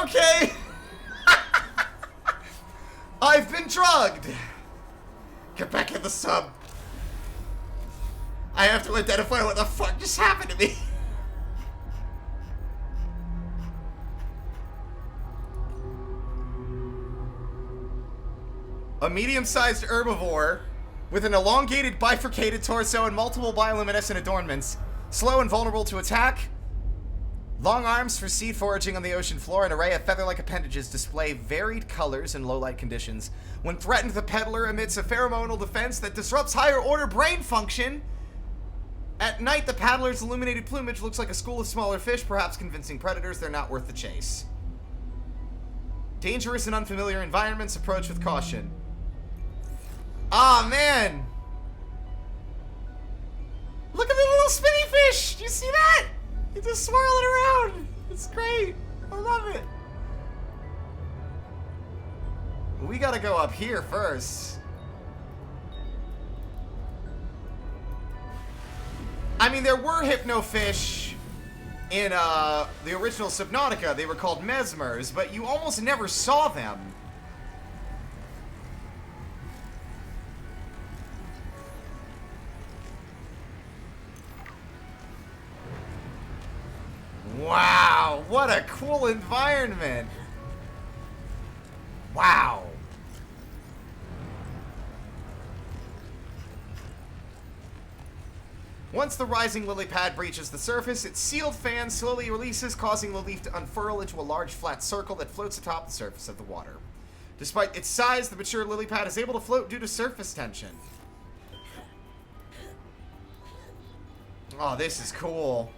Okay. I've been drugged. Get back in the sub. I have to identify what the fuck just happened to me. A medium-sized herbivore with an elongated bifurcated torso and multiple bioluminescent adornments. Slow and vulnerable to attack. Long arms for seed foraging on the ocean floor. An array of feather-like appendages display varied colors in low-light conditions. When threatened, the peddler emits a pheromonal defense that disrupts higher-order brain function. At night, the paddler's illuminated plumage looks like a school of smaller fish, perhaps convincing predators they're not worth the chase. Dangerous and unfamiliar environments, approach with caution. Ah, man! Look at the little spinny fish! Do you see that? He's just swirling around. It's great. I love it. We gotta go up here first. I mean, there were hypnofish in the original Subnautica. They were called mesmers, but you almost never saw them. Wow, what a cool environment. Wow. Once the rising lily pad breaches the surface, its sealed fan slowly releases, causing the leaf to unfurl into a large flat circle that floats atop the surface of the water. Despite its size, the mature lily pad is able to float due to surface tension. Oh, this is cool.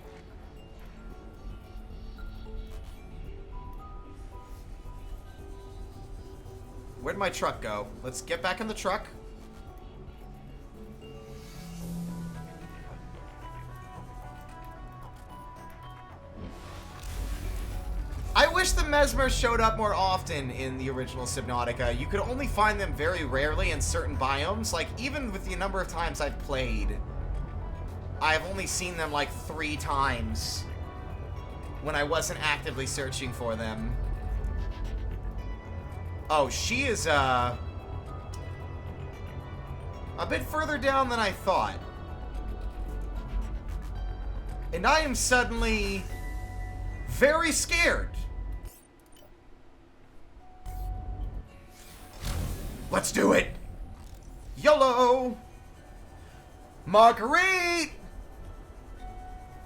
Where'd my truck go? Let's get back in the truck. I wish the mesmers showed up more often in the original Subnautica. You could only find them very rarely in certain biomes. Like, even with the number of times I've played, I've only seen them like 3 times when I wasn't actively searching for them. Oh, she is, a bit further down than I thought. And I am suddenly very scared. Let's do it. YOLO. Marguerite!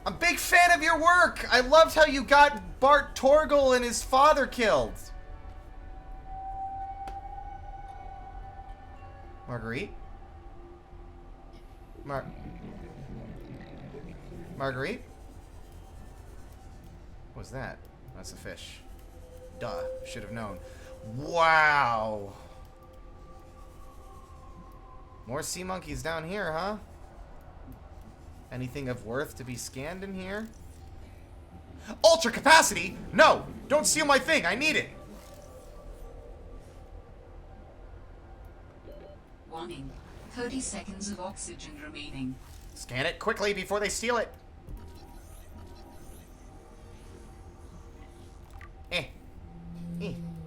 I'm a big fan of your work. I loved how you got Bart Torgal and his father killed. Marguerite? Marguerite? What's that? That's a fish. Duh. Should have known. Wow. More sea monkeys down here, huh? Anything of worth to be scanned in here? Ultra capacity? No! Don't steal my thing! I need it! Warning. 30 seconds of oxygen remaining. Scan it quickly before they steal it.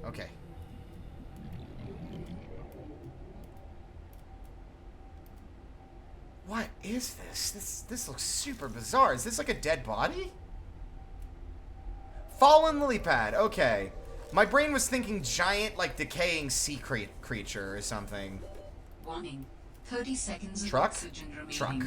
Okay. What is this? This looks super bizarre. Is this like a dead body? Fallen lily pad. Okay. My brain was thinking giant, like, decaying sea creature or something. Warning. 30 seconds of Truck? oxygen remaining. Truck.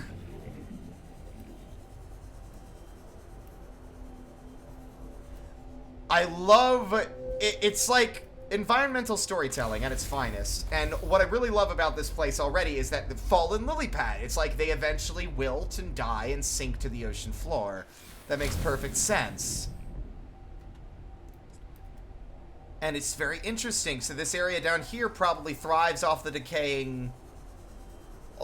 I love it. It's like environmental storytelling at its finest. And what I really love about this place already is that the fallen lily pad. It's like they eventually wilt and die and sink to the ocean floor. That makes perfect sense. And it's very interesting. So this area down here probably thrives off the decaying,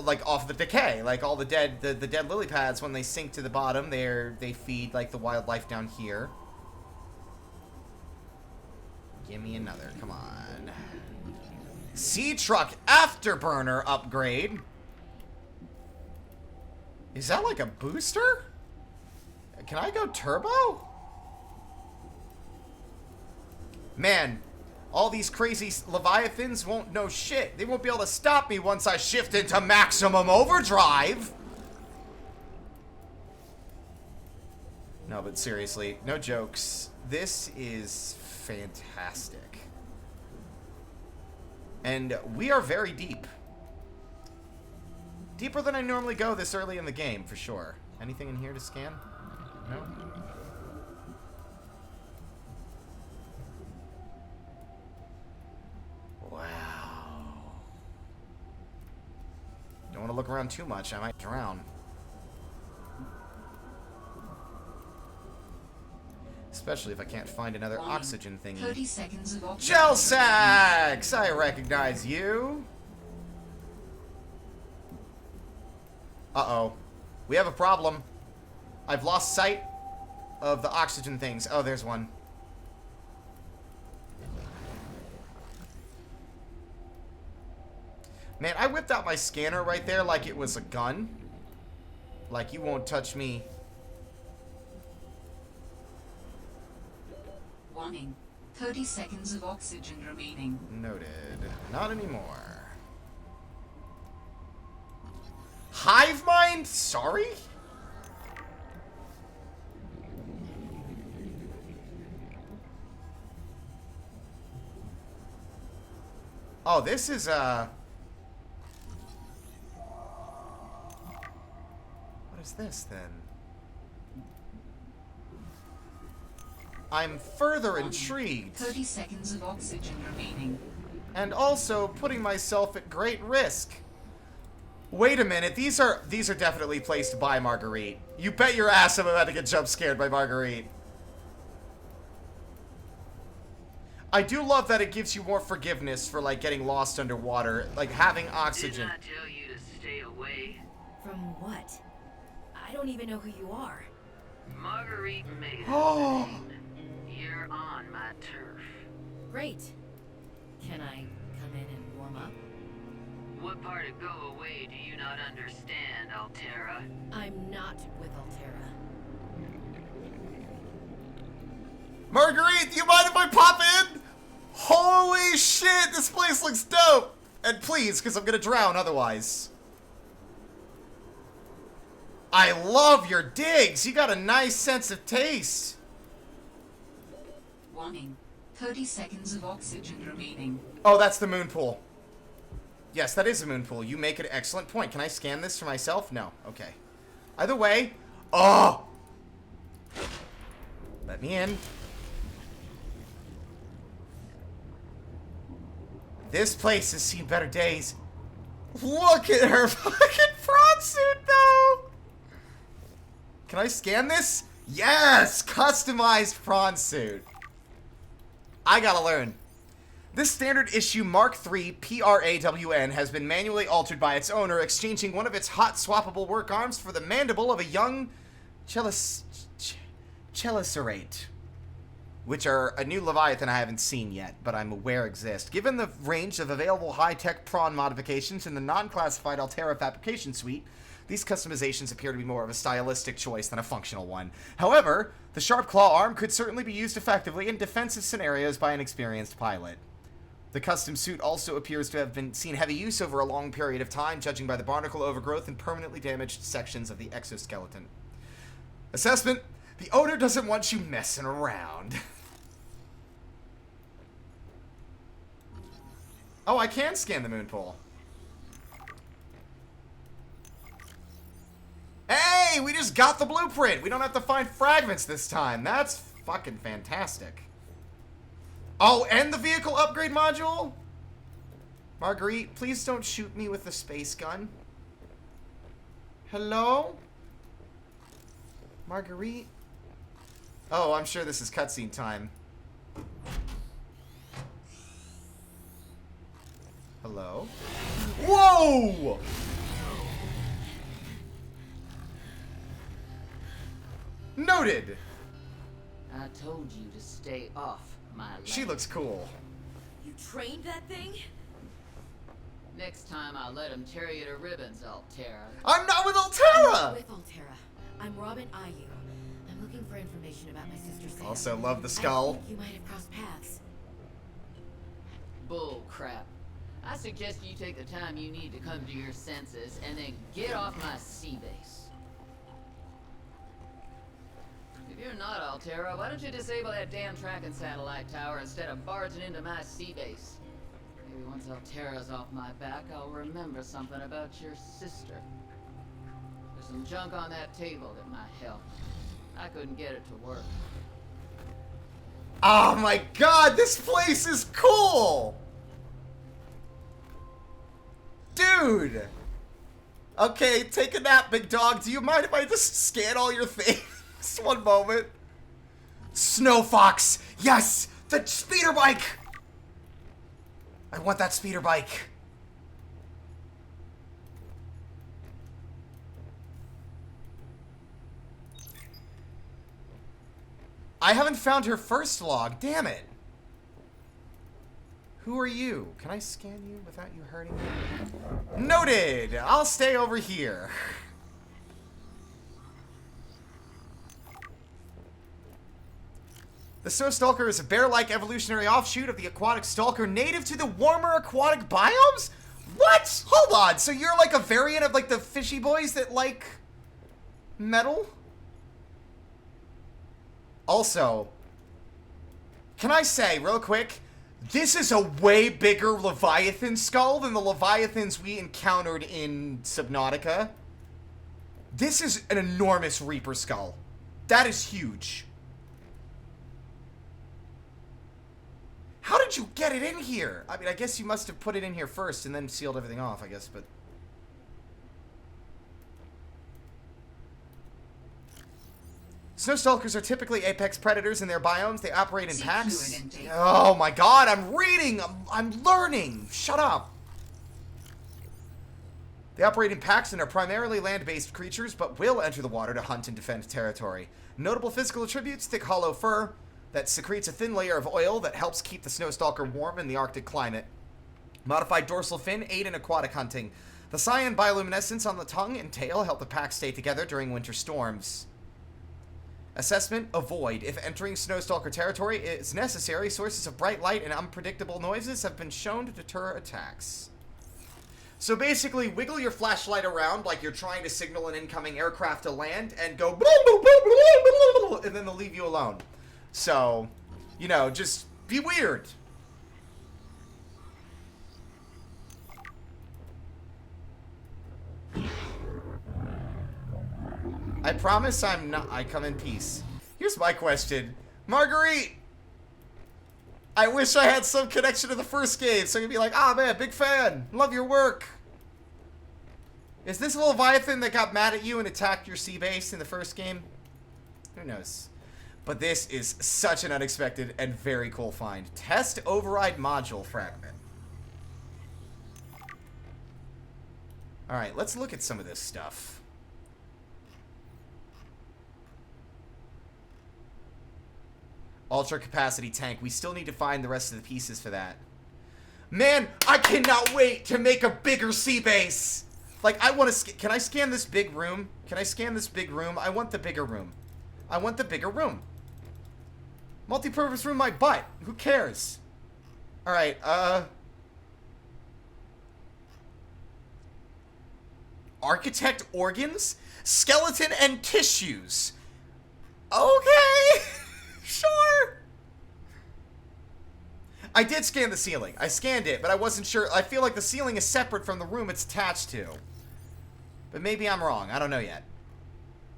like off the decay. Like all the dead lily pads, when they sink to the bottom, they feed like the wildlife down here. Give me another, come on. Sea truck afterburner upgrade. Is that like a booster? Can I go turbo? Man, all these crazy leviathans won't know shit. They won't be able to stop me once I shift into maximum overdrive. No, but seriously, no jokes. This is fantastic. And we are very deep. Deeper than I normally go this early in the game, for sure. Anything in here to scan? No? Wow. Don't want to look around too much. I might drown. Especially if I can't find another oxygen thingy. 30 seconds of oxygen. Gel sacks! I recognize you. Uh-oh. We have a problem. I've lost sight of the oxygen things. Oh, there's one. Man, I whipped out my scanner right there like it was a gun. Like, you won't touch me. Warning. 30 seconds of oxygen remaining. Noted. Not anymore. Hive mind? Sorry? Oh, this is, what is this, then? I'm further intrigued. 30 seconds of oxygen remaining. And also putting myself at great risk. Wait a minute, these are definitely placed by Marguerite. You bet your ass I'm about to get jump scared by Marguerite. I do love that it gives you more forgiveness for, like, getting lost underwater, like having oxygen. Didn't I tell you to stay away? From what? I don't even know who you are. Marguerite Mason. Oh. You're on my turf. Great. Can I come in and warm up? What part of go away do you not understand, Altera? I'm not with Altera. Marguerite, do you mind if I pop in? Holy shit, this place looks dope! And please, because I'm gonna drown otherwise. I love your digs! You got a nice sense of taste. Warning. 30 seconds of oxygen remaining. Oh, that's the moon pool. Yes, that is a moon pool. You make an excellent point. Can I scan this for myself? No. Okay. Either way. Oh! Let me in. This place has seen better days. Look at her fucking prawn suit, though! Can I scan this? Yes! Customized prawn suit. I gotta learn. This standard issue Mark III PRAWN has been manually altered by its owner, exchanging one of its hot swappable work arms for the mandible of a young Chelicerate, which are a new Leviathan I haven't seen yet, but I'm aware exist. Given the range of available high-tech prawn modifications in the non-classified Altera fabrication suite, these customizations appear to be more of a stylistic choice than a functional one. However, the sharp claw arm could certainly be used effectively in defensive scenarios by an experienced pilot. The custom suit also appears to have been seen heavy use over a long period of time, judging by the barnacle overgrowth and permanently damaged sections of the exoskeleton. Assessment: the owner doesn't want you messing around. Oh, I can scan the moon pool. Hey, we just got the blueprint. We don't have to find fragments this time. That's fucking fantastic. Oh, and the vehicle upgrade module? Marguerite, please don't shoot me with the space gun. Hello? Marguerite? Oh, I'm sure this is cutscene time. Hello? Whoa! Noted! I told you to stay off my land. She looks cool. You trained that thing? Next time I'll let him tear you to ribbons, Altera. I'm not with I'm Altera! not with Altera. I'm Robin Ayu. I'm looking for information about my sister Sam. Also love the I skull. think you might have crossed paths. Bull crap. I suggest you take the time you need to come to your senses and then get off my sea base. If you're not Altera, why don't you disable that damn tracking satellite tower instead of barging into my sea base? Maybe once Altera's off my back, I'll remember something about your sister. There's some junk on that table that might help. I couldn't get it to work. Oh my god, this place is cool! Dude! Okay, take a nap, big dog. Do you mind if I just scan all your things? One moment. Snow Fox! Yes! The speeder bike! I want that speeder bike. I haven't found her first log. Damn it. Who are you? Can I scan you without you hurting me? Noted! I'll stay over here. The Snow Stalker is a bear-like evolutionary offshoot of the aquatic stalker native to the warmer aquatic biomes? What? Hold on, so you're like a variant of like the fishy boys that like metal? Also, can I say real quick, this is a way bigger Leviathan skull than the Leviathans we encountered in Subnautica. This is an enormous Reaper skull. That is huge. How did you get it in here? I mean, I guess you must have put it in here first and then sealed everything off, I guess, but... Snowstalkers are typically apex predators in their biomes. They operate in packs. Oh my god, I'm reading! I'm learning! Shut up! They operate in packs and are primarily land-based creatures, but will enter the water to hunt and defend territory. Notable physical attributes: thick hollow fur that secretes a thin layer of oil that helps keep the Snowstalker warm in the Arctic climate. Modified dorsal fin aid in aquatic hunting. The cyan bioluminescence on the tongue and tail help the pack stay together during winter storms. Assessment: avoid. If entering Snowstalker territory is necessary, sources of bright light and unpredictable noises have been shown to deter attacks. So basically, wiggle your flashlight around like you're trying to signal an incoming aircraft to land and go and then they'll leave you alone. So, you know, just be weird. I promise I'm not. I come in peace. Here's my question. Marguerite! I wish I had some connection to the first game, so I could be like, ah, man, big fan. Love your work. Is this a Leviathan that got mad at you and attacked your sea base in the first game? Who knows? But this is such an unexpected and very cool find. Test override module fragment. Alright, let's look at some of this stuff. Ultra capacity tank. We still need to find the rest of the pieces for that. Man, I cannot wait to make a bigger sea base. Like, I want to... Can I scan this big room? Can I scan this big room? I want the bigger room. I want the bigger room. Multi-purpose room, my butt. Who cares? Alright, Architect organs? Skeleton and tissues. Okay. Sure. I did scan the ceiling. I scanned it, but I wasn't sure. I feel like the ceiling is separate from the room it's attached to. But maybe I'm wrong. I don't know yet.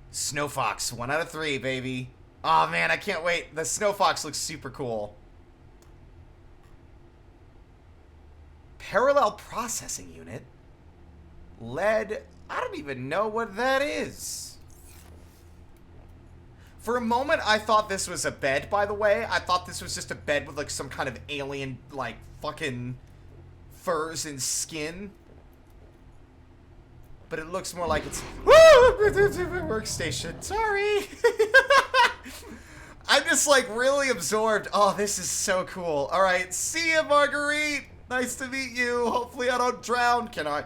Snow Fox, 1 out of 3, baby. Oh man, I can't wait. The Snow Fox looks super cool. Parallel processing unit. Lead. I don't even know what that is. For a moment, I thought this was a bed, by the way. I thought this was just a bed with, like, some kind of alien, like, fucking furs and skin. But it looks more like it's... workstation. Sorry. I'm just, like, really absorbed. Oh, this is so cool. All right. See ya, Marguerite. Nice to meet you. Hopefully I don't drown. Can I...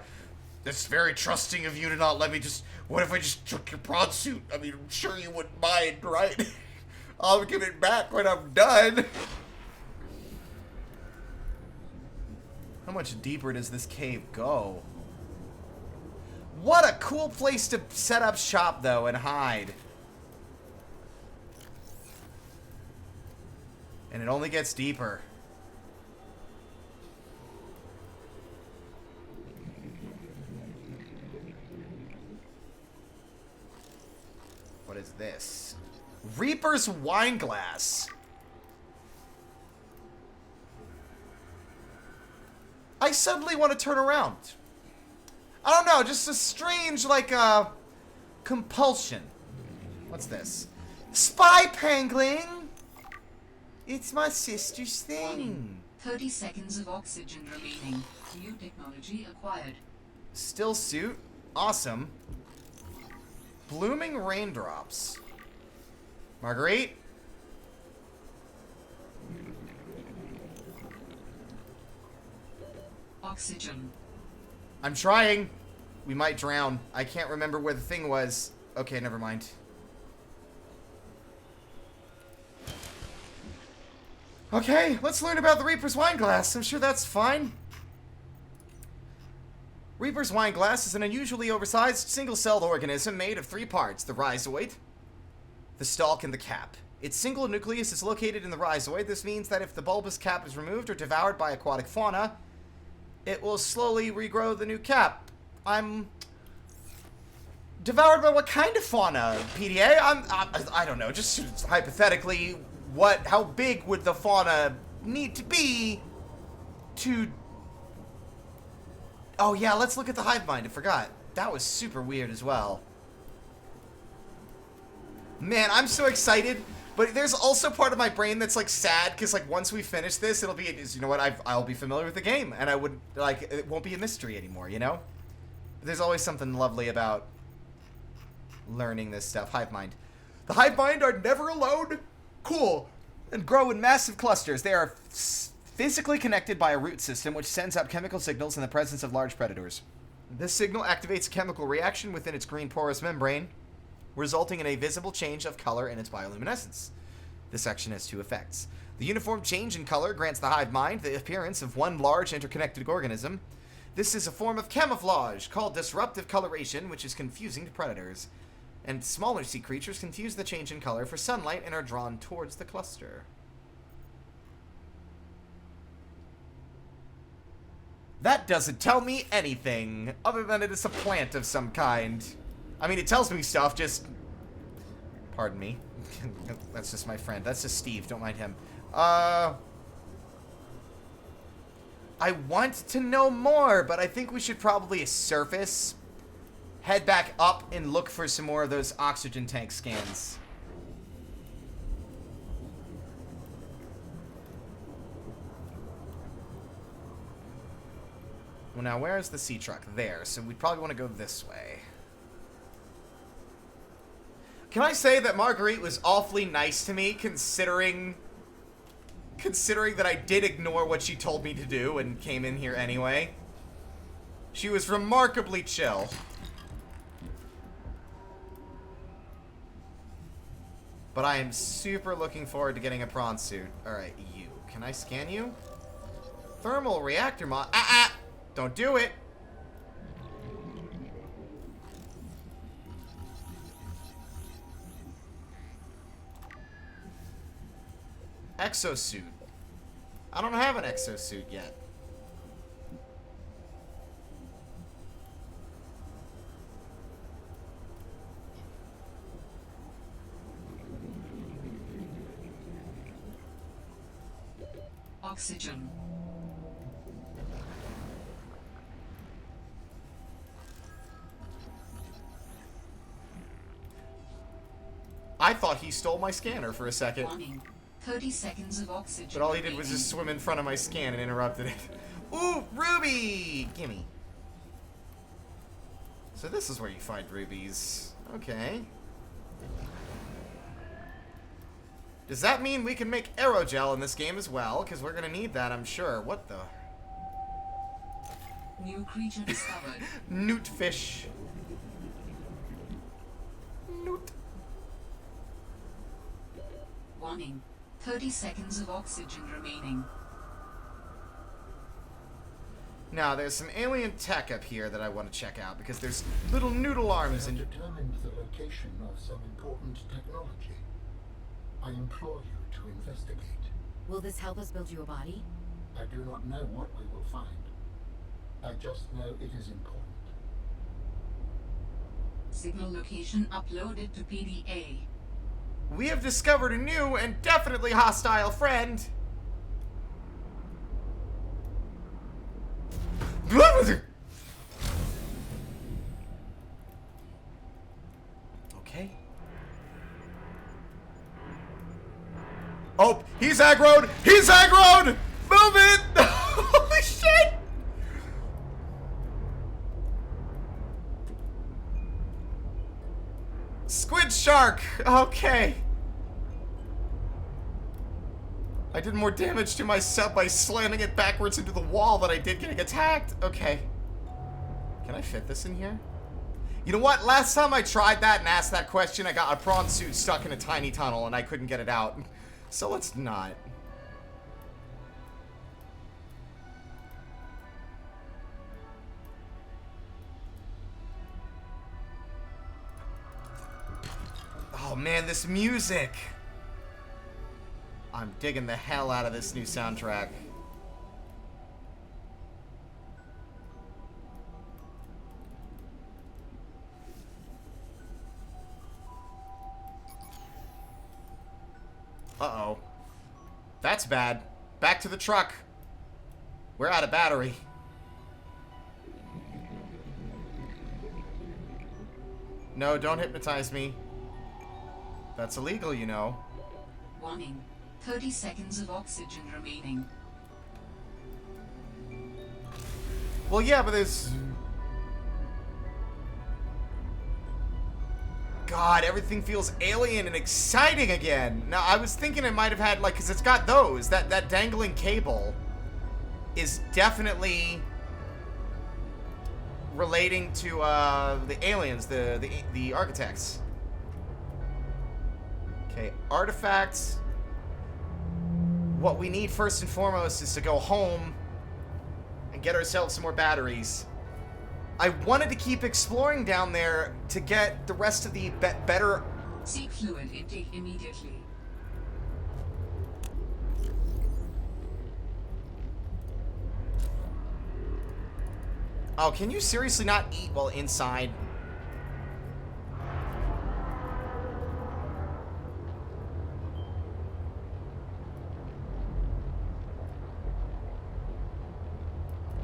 It's very trusting of you to not let me just... What if I just took your prawn suit? I mean, I'm sure you wouldn't mind, right? I'll give it back when I'm done. How much deeper does this cave go? What a cool place to set up shop, though, and hide. And it only gets deeper. this? Reaper's wine glass. I suddenly want to turn around. I don't know, just a strange, like, compulsion. What's this? Spy Pangling! It's my sister's thing. 30 seconds of oxygen remaining. New technology acquired. Still suit. Awesome. Blooming raindrops. Marguerite? Oxygen. I'm trying. We might drown. I can't remember where the thing was. Okay, never mind. Okay, let's learn about the Reaper's wine glass. I'm sure that's fine. Reaper's wine glass is an unusually oversized, single-celled organism made of 3 parts: the rhizoid, the stalk, and the cap. Its single nucleus is located in the rhizoid. This means that if the bulbous cap is removed or devoured by aquatic fauna, it will slowly regrow the new cap. I'm devoured by what kind of fauna, PDA? I don't know. Just hypothetically, how big would the fauna need to be to... Oh yeah, let's look at the hive mind. I forgot. That was super weird as well. Man, I'm so excited. But there's also part of my brain that's like sad because like once we finish this, it'll be, you know what, I'll be familiar with the game and I would like, it won't be a mystery anymore, you know? There's always something lovely about learning this stuff. Hive mind. The hive mind are never alone, cool, and grow in massive clusters. They are physically connected by a root system which sends out chemical signals in the presence of large predators. This signal activates a chemical reaction within its green porous membrane, resulting in a visible change of color in its bioluminescence. This action has 2 effects. The uniform change in color grants the hive mind the appearance of one large interconnected organism. This is a form of camouflage called disruptive coloration, which is confusing to predators. And smaller sea creatures confuse the change in color for sunlight and are drawn towards the cluster. That doesn't tell me anything, other than it is a plant of some kind. I mean, it tells me stuff, just... Pardon me. That's just my friend. That's just Steve. Don't mind him. I want to know more, but I think we should probably surface, head back up, and look for some more of those oxygen tank scans. Well, now, where is the sea truck? There. So we'd probably want to go this way. Can I say that Marguerite was awfully nice to me, considering that I did ignore what she told me to do and came in here anyway? She was remarkably chill. But I am super looking forward to getting a prawn suit. Alright, you. Can I scan you? Thermal reactor mod. Don't do it! Exosuit. I don't have an exosuit yet. Oxygen. I thought he stole my scanner for a second. Warning. 30 seconds of oxygen. But all he did was just swim in front of my scan and interrupted it. Ooh, ruby! Gimme. So this is where you find rubies. Okay. Does that mean we can make aerogel in this game as well? Because we're gonna need that, I'm sure. What the? New creature discovered. Newt fish. Newt. Warning. 30 seconds of oxygen remaining. Now, there's some alien tech up here that I want to check out, because there's little noodle arms and... determined the location of some important technology. I implore you to investigate. Will this help us build you a body? I do not know what we will find. I just know it is important. Signal location uploaded to PDA. We have discovered a new and definitely hostile friend. Okay. Oh, he's aggroed! He's aggroed! Move it! Holy shit! Squid shark! Okay. I did more damage to myself by slamming it backwards into the wall than I did getting attacked. Okay. Can I fit this in here? You know what? Last time I tried that and asked that question, I got a prawn suit stuck in a tiny tunnel and I couldn't get it out. So let's not. Oh man, this music! I'm digging the hell out of this new soundtrack. Uh-oh. That's bad. Back to the truck. We're out of battery. No, don't hypnotize me. That's illegal, you know. Warning. 30 seconds of oxygen remaining. Well, yeah, but there's... God, everything feels alien and exciting again. Now, I was thinking it might have had, like, because it's got those. That dangling cable is definitely relating to the aliens, the architects. Okay, artifacts. What we need first and foremost is to go home and get ourselves some more batteries. I wanted to keep exploring down there to get the rest of the better... Seek fluid intake immediately. Oh, can you seriously not eat while inside?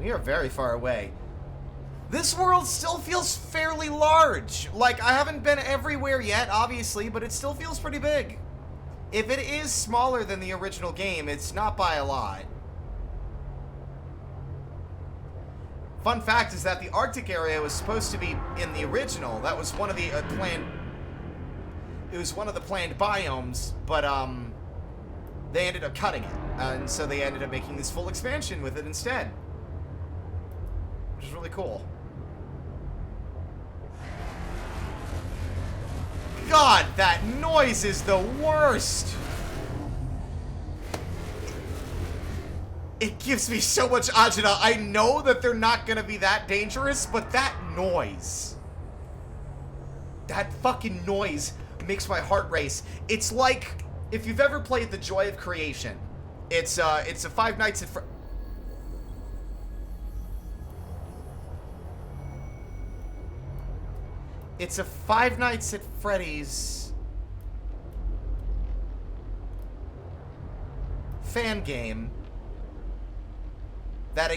We are very far away. This world still feels fairly large. Like, I haven't been everywhere yet, obviously, but it still feels pretty big. If it is smaller than the original game, it's not by a lot. Fun fact is that the Arctic area was supposed to be in the original. That was one of the planned... It was one of the planned biomes, but, they ended up cutting it. And so they ended up making this full expansion with it instead. Which is really cool. God, that noise is the worst! It gives me so much agita. I know that they're not gonna be that dangerous, but that noise... That fucking noise makes my heart race. It's like, if you've ever played The Joy of Creation, it's a Five Nights at It's a Five Nights at Freddy's fan game that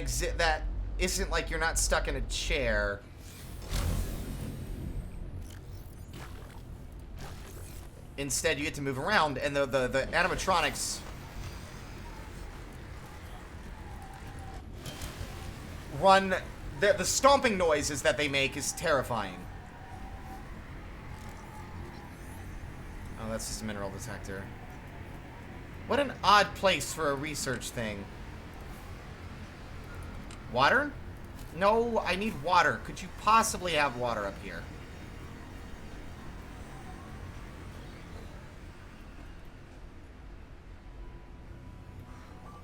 isn't like you're not stuck in a chair. Instead, you get to move around, and the animatronics run. The stomping noises that they make is terrifying. Oh, that's just a mineral detector. What an odd place for a research thing. Water? No, I need water. Could you possibly have water up here?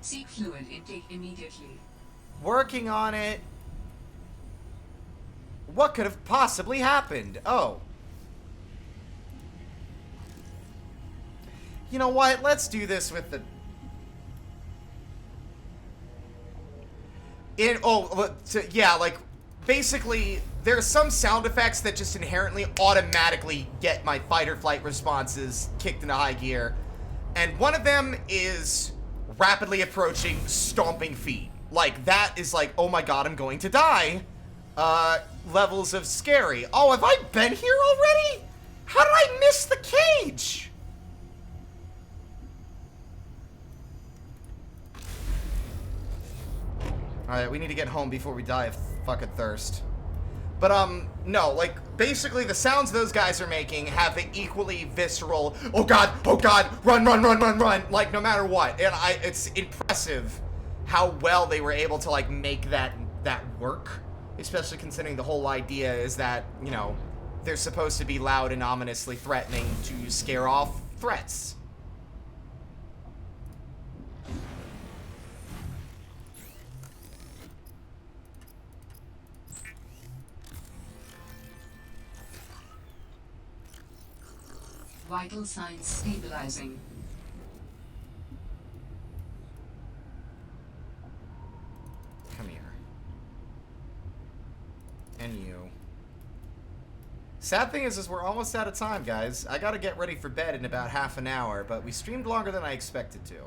Seek fluid intake immediately. Working on it. What could have possibly happened? Oh. You know what? Let's do this with the... yeah, like, basically, there are some sound effects that just inherently automatically get my fight or flight responses kicked into high gear. And one of them is rapidly approaching stomping feet. Like, that is like, oh my god, I'm going to die. Levels of scary. Oh, have I been here already? How did I miss the cage? Alright, we need to get home before we die of fucking thirst. But, no, like, basically the sounds those guys are making have the equally visceral, oh god, run, like, no matter what. And it's impressive how well they were able to, like, make that work. Especially considering the whole idea is that, you know, they're supposed to be loud and ominously threatening to scare off threats. Vital signs stabilizing. Come here. And you. Sad thing is we're almost out of time, guys. I gotta get ready for bed in about half an hour, but we streamed longer than I expected to.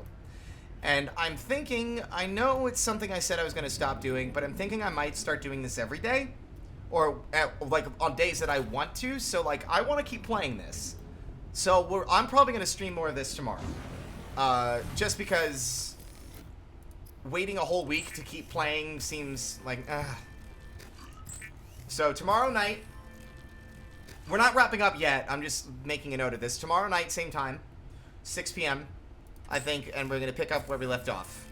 And I'm thinking, I know it's something I said I was gonna stop doing, but I'm thinking I might start doing this every day. Or, like, on days that I want to, so, like, I want to keep playing this. So, I'm probably gonna stream more of this tomorrow. Just because waiting a whole week to keep playing seems like, So, tomorrow night, we're not wrapping up yet. I'm just making a note of this. Tomorrow night, same time, 6 p.m., I think, and we're going to pick up where we left off.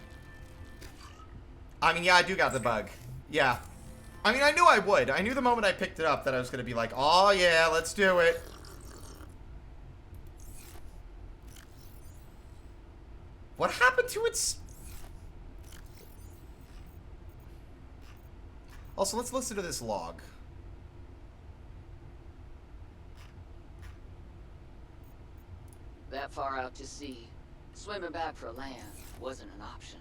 I mean, yeah, I do got the bug. Yeah. I mean, I knew I would. I knew the moment I picked it up that I was going to be like, oh, yeah, let's do it. What happened to its... Also, let's listen to this log. That far out to sea, swimming back for land wasn't an option.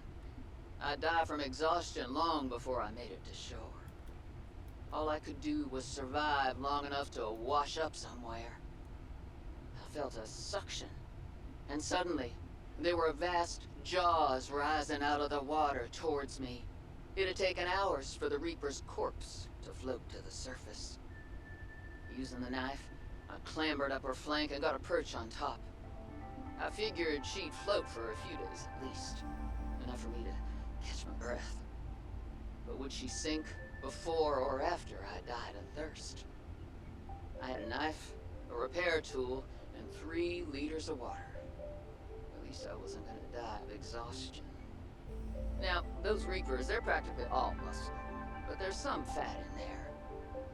I'd die from exhaustion long before I made it to shore. All I could do was survive long enough to wash up somewhere. I felt a suction, and suddenly, there were vast jaws rising out of the water towards me. It had taken hours for the Reaper's corpse to float to the surface. Using the knife, I clambered up her flank and got a perch on top. I figured she'd float for a few days at least, enough for me to catch my breath. But would she sink before or after I died of thirst? I had a knife, a repair tool, and 3 liters of water. At least I wasn't gonna die of exhaustion. Now, those Reapers, they're practically all muscle, but there's some fat in there.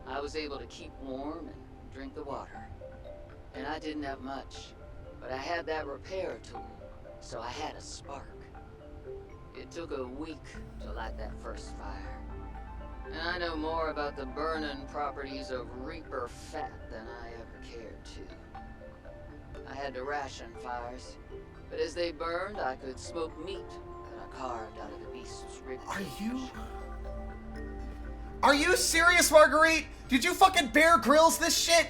I was able to keep warm and drink the water. And I didn't have much, but I had that repair tool, so I had a spark. It took a week to light that first fire. And I know more about the burning properties of Reaper fat than I ever cared to. I had to ration fires, but as they burned, I could smoke meat that I carved out of the beast's rib cage. Are you serious, Marguerite? Did you fucking Bear Grylls this shit?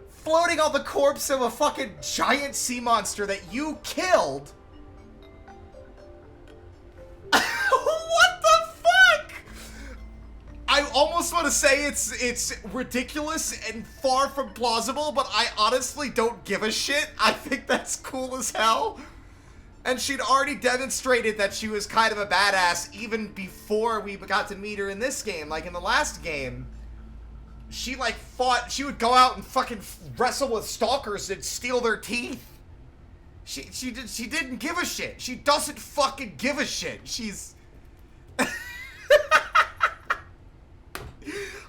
Floating on the corpse of a fucking giant sea monster that you killed? What the fuck? I almost want to say it's ridiculous and far from plausible, but I honestly don't give a shit. I think that's cool as hell. And she'd already demonstrated that she was kind of a badass even before we got to meet her in this game. Like, in the last game, she, like, she would go out and fucking wrestle with stalkers and steal their teeth. She didn't give a shit. She doesn't fucking give a shit. She's...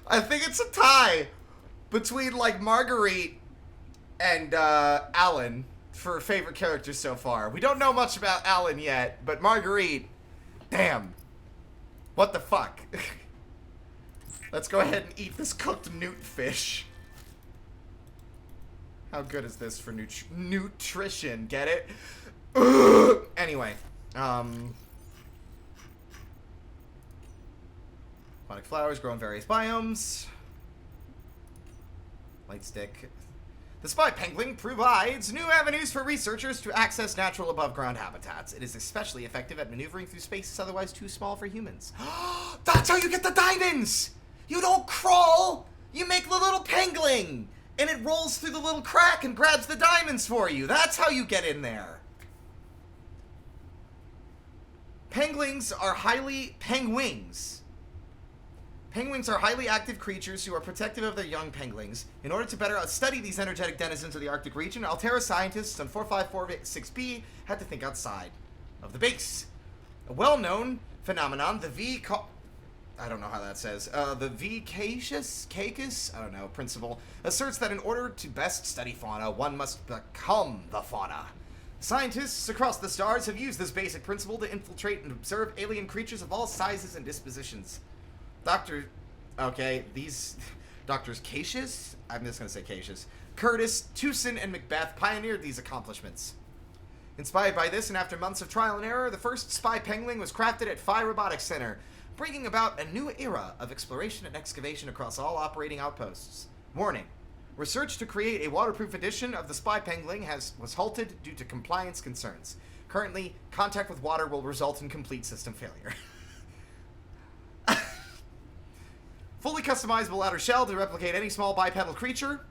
I think it's a tie between, like, Marguerite and, Alan for favorite characters so far. We don't know much about Alan yet, but Marguerite, damn. What the fuck? Let's go ahead and eat this cooked newt fish. How good is this for nutrition? Get it? Anyway, Aquatic flowers grow in various biomes. Light stick. The spy pangolin provides new avenues for researchers to access natural above-ground habitats. It is especially effective at maneuvering through spaces otherwise too small for humans. That's how you get the diamonds! You don't crawl! You make the little pangolin! And it rolls through the little crack and grabs the diamonds for you. That's how you get in there. Penguins are highly active creatures who are protective of their young penguins. In order to better study these energetic denizens of the Arctic region, Altera scientists on 4546b had to think outside of the base. A well-known phenomenon, I don't know how that says. The Caicus, I don't know, principle, asserts that in order to best study fauna, one must become the fauna. Scientists across the stars have used this basic principle to infiltrate and observe alien creatures of all sizes and dispositions. Doctors Cacius, I'm just going to say Cacius, Curtis, Tewson, and Macbeth pioneered these accomplishments. Inspired by this, and after months of trial and error, the first spy pangolin was crafted at Phi Robotics Center, bringing about a new era of exploration and excavation across all operating outposts. Warning. Research to create a waterproof edition of the spy pangolin was halted due to compliance concerns. Currently, contact with water will result in complete system failure. Fully customizable outer shell to replicate any small bipedal creature.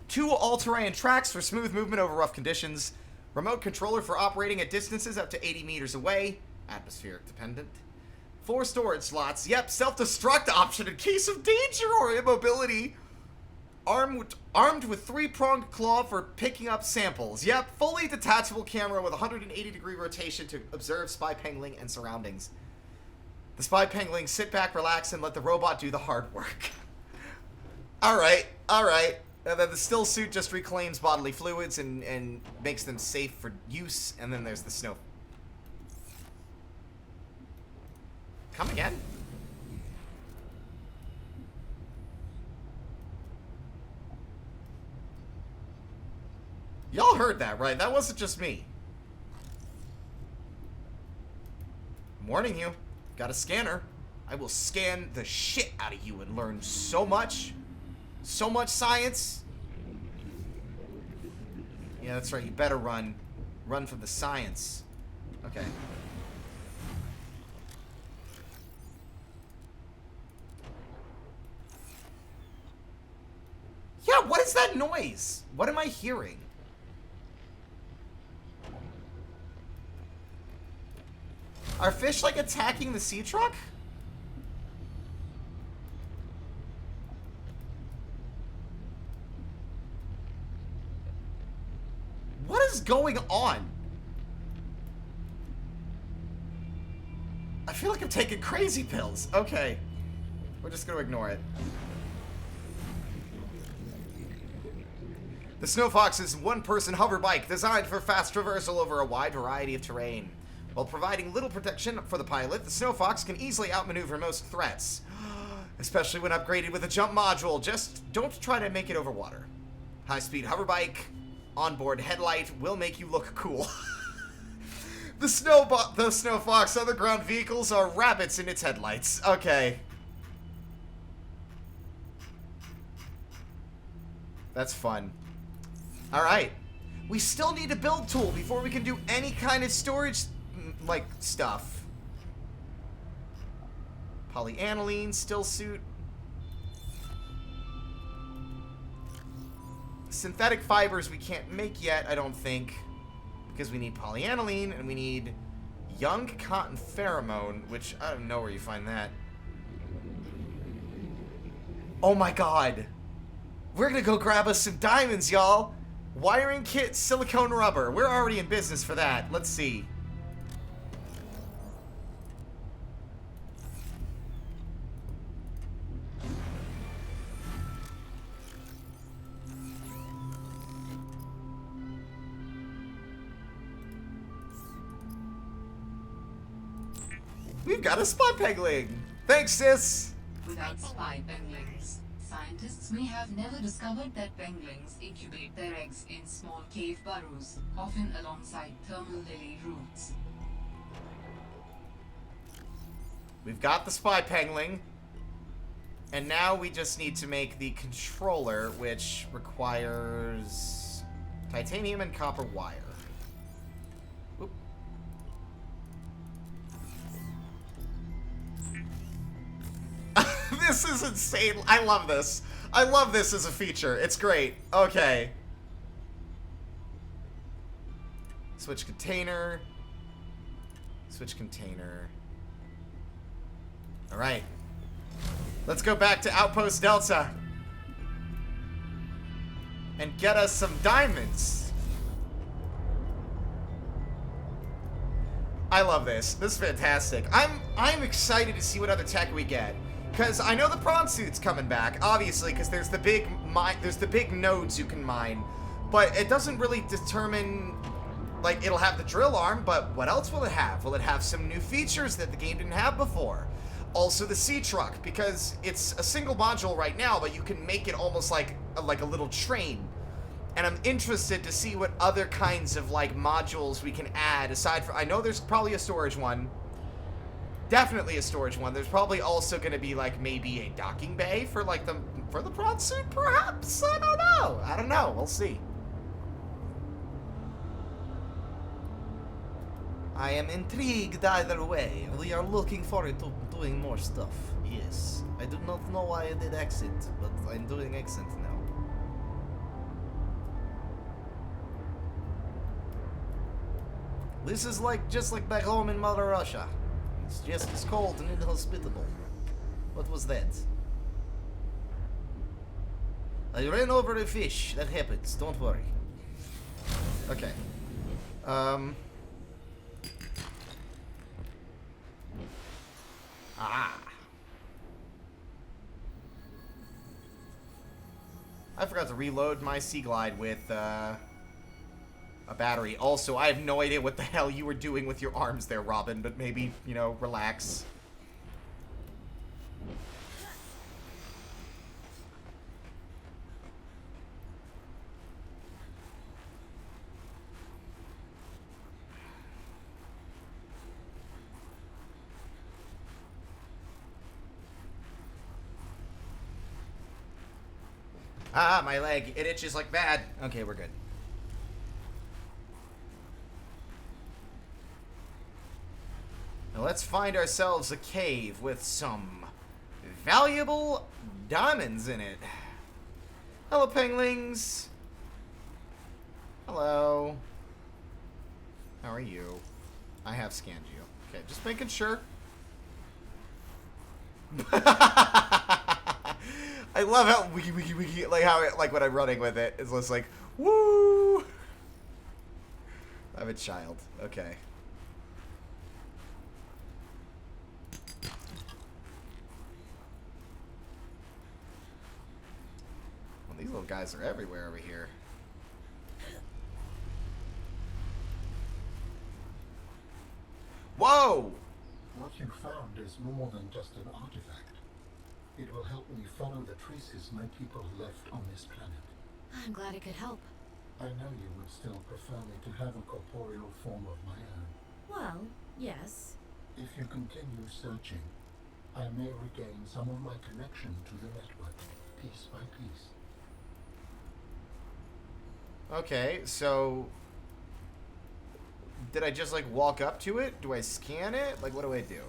2 all-terrain tracks for smooth movement over rough conditions. Remote controller for operating at distances up to 80 meters away. Atmospheric dependent. 4 storage slots. Yep, self-destruct option in case of danger or immobility. Armed with 3-pronged claw for picking up samples. Yep, fully detachable camera with 180-degree rotation to observe spy pangolin and surroundings. The spy pangolin sit back, relax, and let the robot do the hard work. Alright. And then the still suit just reclaims bodily fluids and makes them safe for use. And then there's the snow. Come again? Y'all heard that, right? That wasn't just me. I'm warning you. Got a scanner. I will scan the shit out of you and learn so much. So much science. Yeah, that's right. You better run. Run from the science. Okay. Yeah, what is that noise? What am I hearing? Are fish, like, attacking the sea truck? What is going on? I feel like I'm taking crazy pills. Okay. We're just gonna ignore it. The Snow Fox is a one-person hover bike designed for fast traversal over a wide variety of terrain. While providing little protection for the pilot, the Snow Fox can easily outmaneuver most threats. Especially when upgraded with a jump module. Just don't try to make it over water. High-speed hover bike, onboard headlight will make you look cool. The Snow Fox underground vehicles are rabbits in its headlights. Okay. That's fun. Alright. We still need a build tool before we can do any kind of storage, like, stuff. Polyaniline, still suit. Synthetic fibers we can't make yet, I don't think. Because we need polyaniline and we need young cotton pheromone, which I don't know where you find that. Oh my god. We're gonna go grab us some diamonds, y'all. Wiring kit, silicone rubber. We're already in business for that. Let's see. We've got a spy pangolin. Thanks, sis. Without spy penguins, scientists may have never discovered that penguins incubate their eggs in small cave burrows, often alongside thermal lily roots. We've got the spy pangling. And now we just need to make the controller, which requires titanium and copper wire. Oop. This is insane. I love this. I love this as a feature. It's great. Okay. Switch container. Switch container. All right. Let's go back to Outpost Delta and get us some diamonds. I love this. This is fantastic. I'm excited to see what other tech we get, because I know the prawn suit's coming back, obviously, because there's the big nodes you can mine, but it doesn't really determine. Like, it'll have the drill arm, but what else will it have? Will it have some new features that the game didn't have before? Also the sea truck, because it's a single module right now, but you can make it almost like a little train. And I'm interested to see what other kinds of like modules we can add aside from. I know there's probably a storage one. Definitely a storage one. There's probably also going to be like maybe a docking bay for like the prawn suit, perhaps. I don't know. I don't know. We'll see. I am intrigued either way. We are looking forward to doing more stuff. Yes. I do not know why I did accent, but I'm doing accent now. This is just like back home in Mother Russia. It's just as cold and inhospitable. What was that? I ran over a fish. That happens. Don't worry. Okay. Ah. I forgot to reload my Sea Glide with a battery. Also, I have no idea what the hell you were doing with your arms there, Robin, but maybe, relax. Ah, my leg. It itches like bad. Okay, we're good. Now let's find ourselves a cave with some valuable diamonds in it. Hello, penguins. Hello. How are you? I have scanned you. Okay, just making sure. I love how wiki, like how it, like when I'm running with it, it's just like, woo! I'm a child. Okay. Well, these little guys are everywhere over here. Whoa! What you found is more than just an artifact. It will help me follow the traces my people left on this planet. I'm glad it could help. I know you would still prefer me to have a corporeal form of my own. Well, yes. If you continue searching, I may regain some of my connection to the network, piece by piece. Okay, so did I just like walk up to it? Do I scan it? Like, what do I do?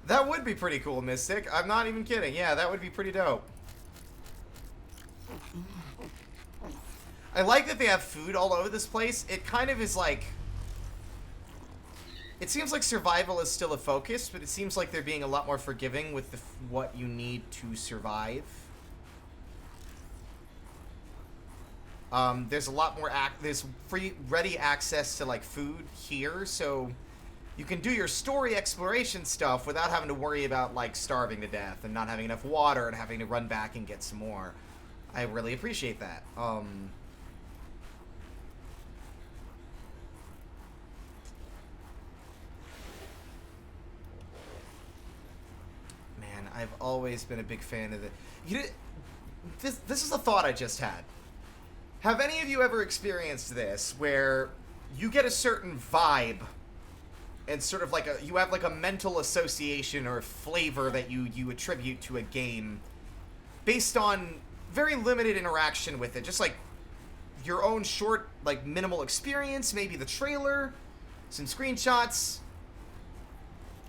That would be pretty cool, Mystic. I'm not even kidding. Yeah, that would be pretty dope. I like that they have food all over this place. It kind of is like... It seems like survival is still a focus, but it seems like they're being a lot more forgiving with what you need to survive. There's a lot more... There's ready access to, like, food here, so... You can do your story exploration stuff without having to worry about, like, starving to death and not having enough water and having to run back and get some more. I really appreciate that. Man, I've always been a big fan of it. This is a thought I just had. Have any of you ever experienced this, where you get a certain vibe, and sort of like you have like a mental association or flavor that you attribute to a game, based on very limited interaction with it, just like your own short, like, minimal experience, maybe the trailer, some screenshots,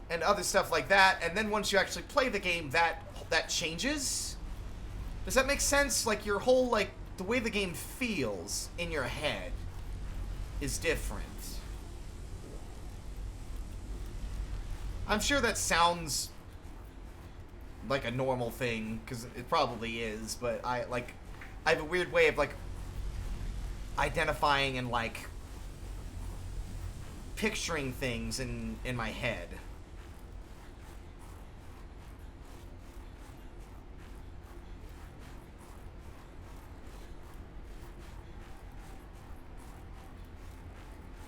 and other stuff like that, and then once you actually play the game, that changes? Does that make sense? Like, your whole, like, the way the game feels in your head is different. I'm sure that sounds like a normal thing, because it probably is, but I have a weird way of, like, identifying and, like, picturing things in my head.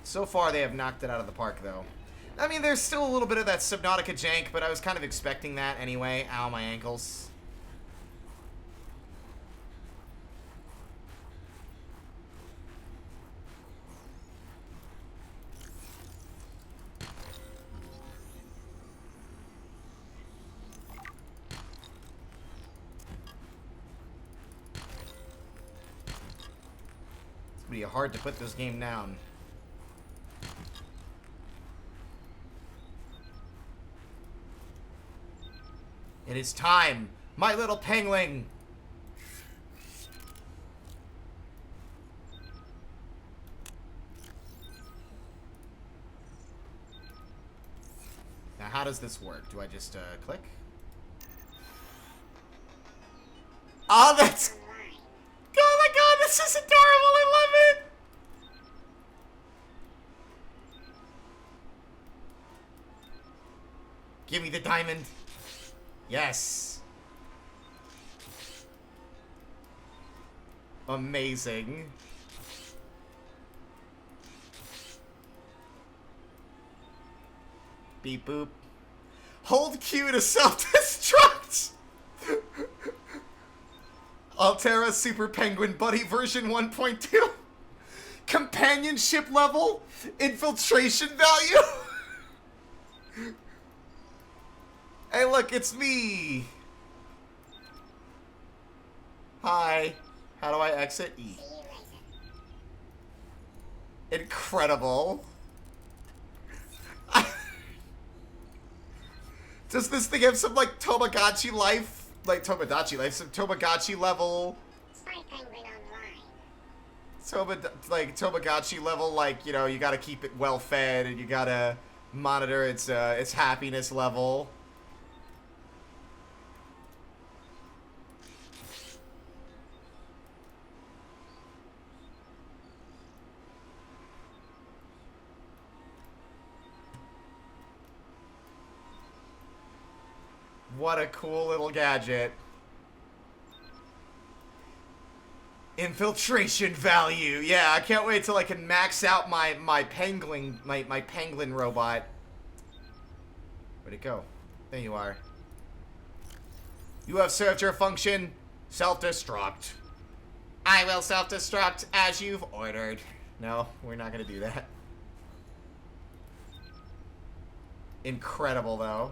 So far, they have knocked it out of the park, though. I mean, there's still a little bit of that Subnautica jank, but I was kind of expecting that anyway. Ow, my ankles. It's gonna be hard to put this game down. It is time, my little pangling. Now, how does this work? Do I just click? Oh, that's... Oh my god, this is adorable. I love it. Give me the diamond. Yes. Amazing. Beep boop. Hold Q to self-destruct. Altera Super Penguin Buddy version 1.2. Companionship level. Infiltration value. Hey, look, it's me. Hi. How do I exit? E. Incredible. Does this thing have some, like, Tamagotchi life? Like, Tomodachi life? Some Tamagotchi level? Tamagotchi level, like, you know, you gotta keep it well fed and you gotta monitor its happiness level. What a cool little gadget. Infiltration value. Yeah, I can't wait till I can max out my pangolin robot. Where'd it go? There you are. You have served your function. Self-destruct. I will self-destruct as you've ordered. No, we're not gonna do that. Incredible, though.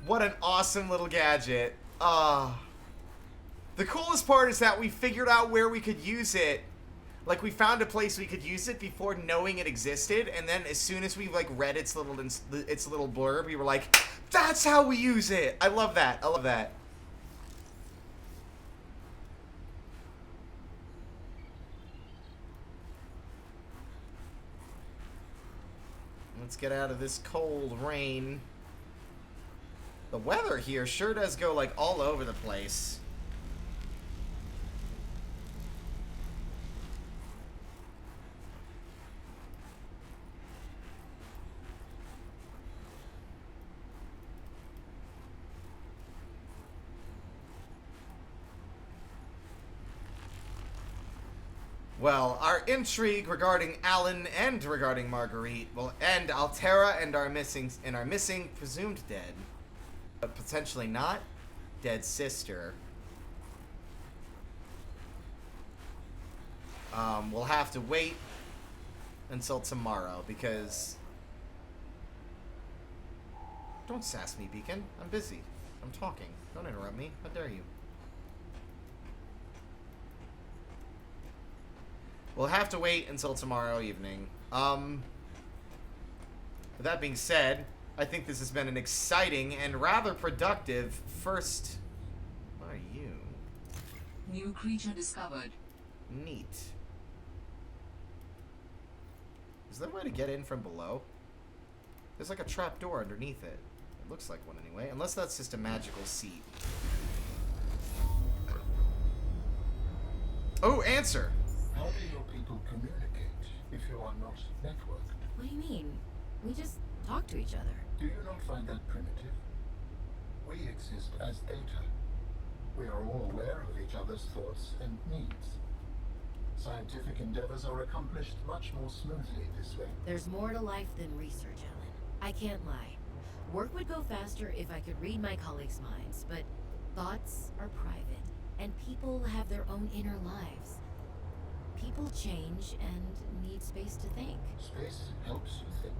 What an awesome little gadget. The coolest part is that we figured out where we could use it. Like, we found a place we could use it before knowing it existed, and then as soon as we, like, read its little blurb, we were like, that's how we use it! I love that. I love that. Let's get out of this cold rain. The weather here sure does go, like, all over the place. Well, our intrigue regarding Alan and regarding Marguerite will end Altera and our missing presumed dead. but potentially not. Dead sister. We'll have to wait until tomorrow because... Don't sass me, Beacon. I'm busy. I'm talking. Don't interrupt me. How dare you? We'll have to wait until tomorrow evening. With that being said, I think this has been an exciting and rather productive first... What are you? New creature discovered. Neat. Is there a way to get in from below? There's like a trap door underneath it. It looks like one anyway. Unless that's just a magical seat. Oh, answer! How do your people communicate if you are not networked? What do you mean? We just talk to each other. Do you not find that primitive? We exist as data. We are all aware of each other's thoughts and needs. Scientific endeavors are accomplished much more smoothly this way. There's more to life than research, Ellen. I can't lie. Work would go faster if I could read my colleagues' minds, but thoughts are private, and people have their own inner lives. People change and need space to think. Space helps you think.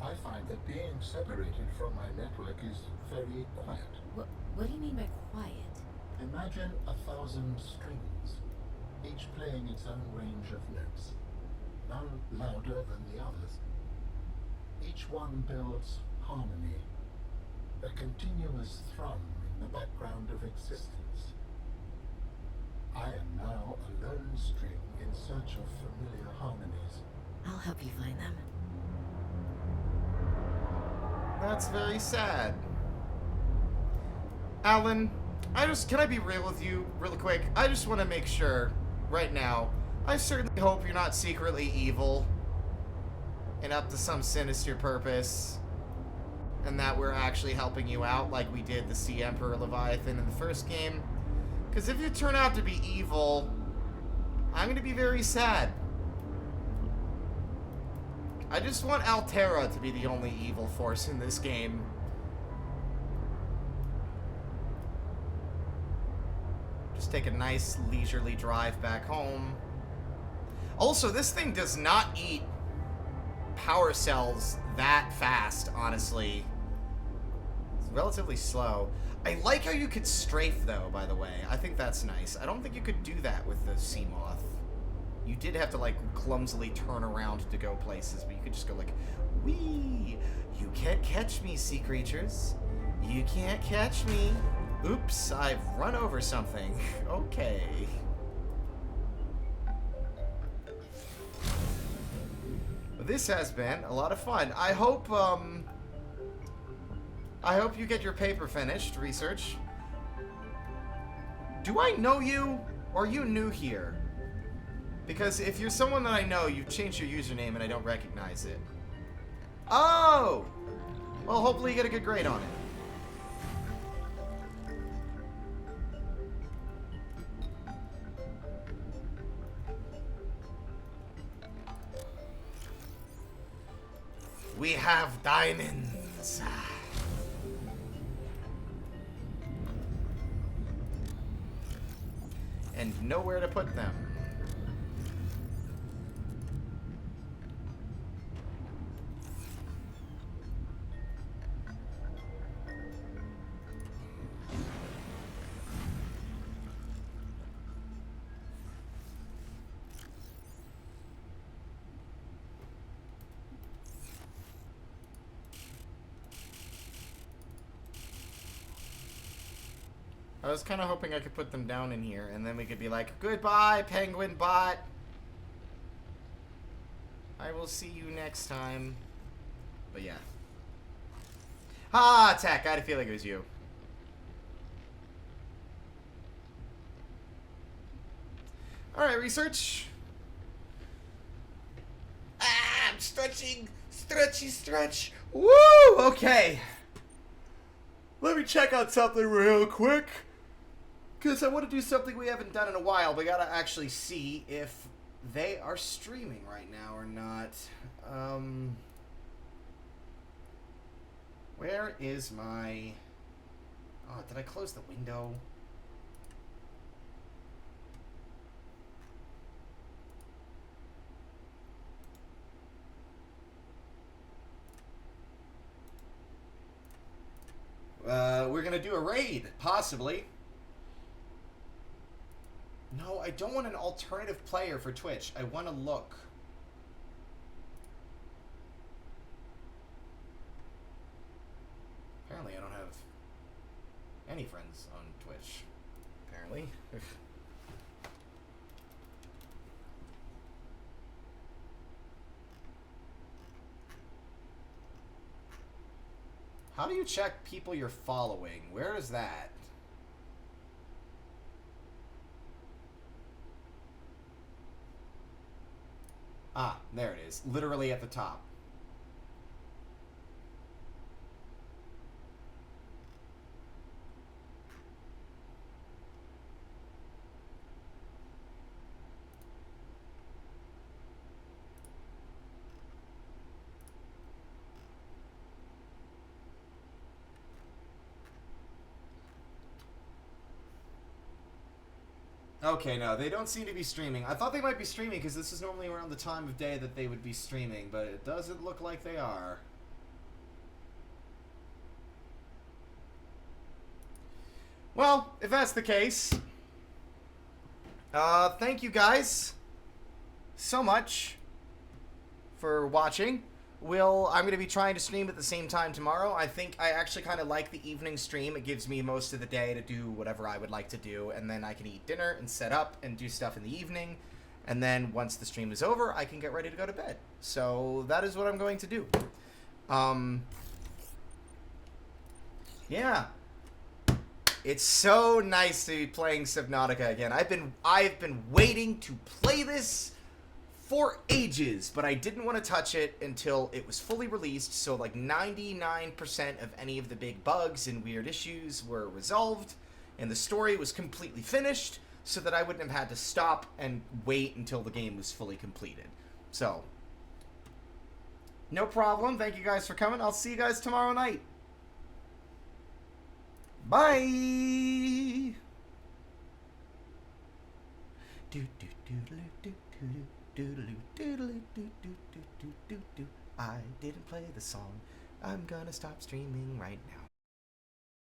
I find that being separated from my network is very quiet. What do you mean by quiet? Imagine 1,000 strings, each playing its own range of notes, none louder than the others. Each one builds harmony, a continuous thrum in the background of existence. I am now a lone string in search of familiar harmonies. I'll help you find them. That's very sad. Alan, can I be real with you really quick? I just want to make sure, right now, I certainly hope you're not secretly evil and up to some sinister purpose, and that we're actually helping you out like we did the Sea Emperor Leviathan in the first game. Because if you turn out to be evil, I'm going to be very sad. I just want Altera to be the only evil force in this game. Just take a nice leisurely drive back home. Also, this thing does not eat power cells that fast, honestly. It's relatively slow. I like how you could strafe, though, by the way. I think that's nice. I don't think you could do that with the Seamoth. You did have to, like, clumsily turn around to go places, but you could just go like, whee! You can't catch me, sea creatures. You can't catch me. Oops, I've run over something. Okay. This has been a lot of fun. I hope you get your paper finished, research. Do I know you, or are you new here? Because if you're someone that I know, you've changed your username and I don't recognize it. Oh! Well, hopefully you get a good grade on it. We have diamonds. And nowhere to put them. I was kind of hoping I could put them down in here, and then we could be like, goodbye, penguin bot. I will see you next time. But yeah. Ah, Tech, I had a feeling it was you. Alright, research. Ah, I'm stretching. Stretchy stretch. Woo! Okay. Let me check out something real quick. Because I want to do something we haven't done in a while. We gotta actually see if they are streaming right now or not. Where is my... Oh, did I close the window? We're gonna do a raid, possibly. No, I don't want an alternative player for Twitch. I want to look. Apparently I don't have any friends on Twitch. Apparently. How do you check people you're following? Where is that? Ah, there it is. Literally at the top. Okay, no, they don't seem to be streaming. I thought they might be streaming because this is normally around the time of day that they would be streaming, but it doesn't look like they are. Well, if that's the case, thank you guys so much for watching. I'm going to be trying to stream at the same time tomorrow. I think I actually kind of like the evening stream. It gives me most of the day to do whatever I would like to do, and then I can eat dinner and set up and do stuff in the evening. And then once the stream is over, I can get ready to go to bed. So that is what I'm going to do. Yeah. It's so nice to be playing Subnautica again. I've been waiting to play this for ages, but I didn't want to touch it until it was fully released, so like 99% of any of the big bugs and weird issues were resolved, and the story was completely finished, so that I wouldn't have had to stop and wait until the game was fully completed. So, no problem. Thank you guys for coming. I'll see you guys tomorrow night. Bye! I didn't play the song. I'm gonna stop streaming right now.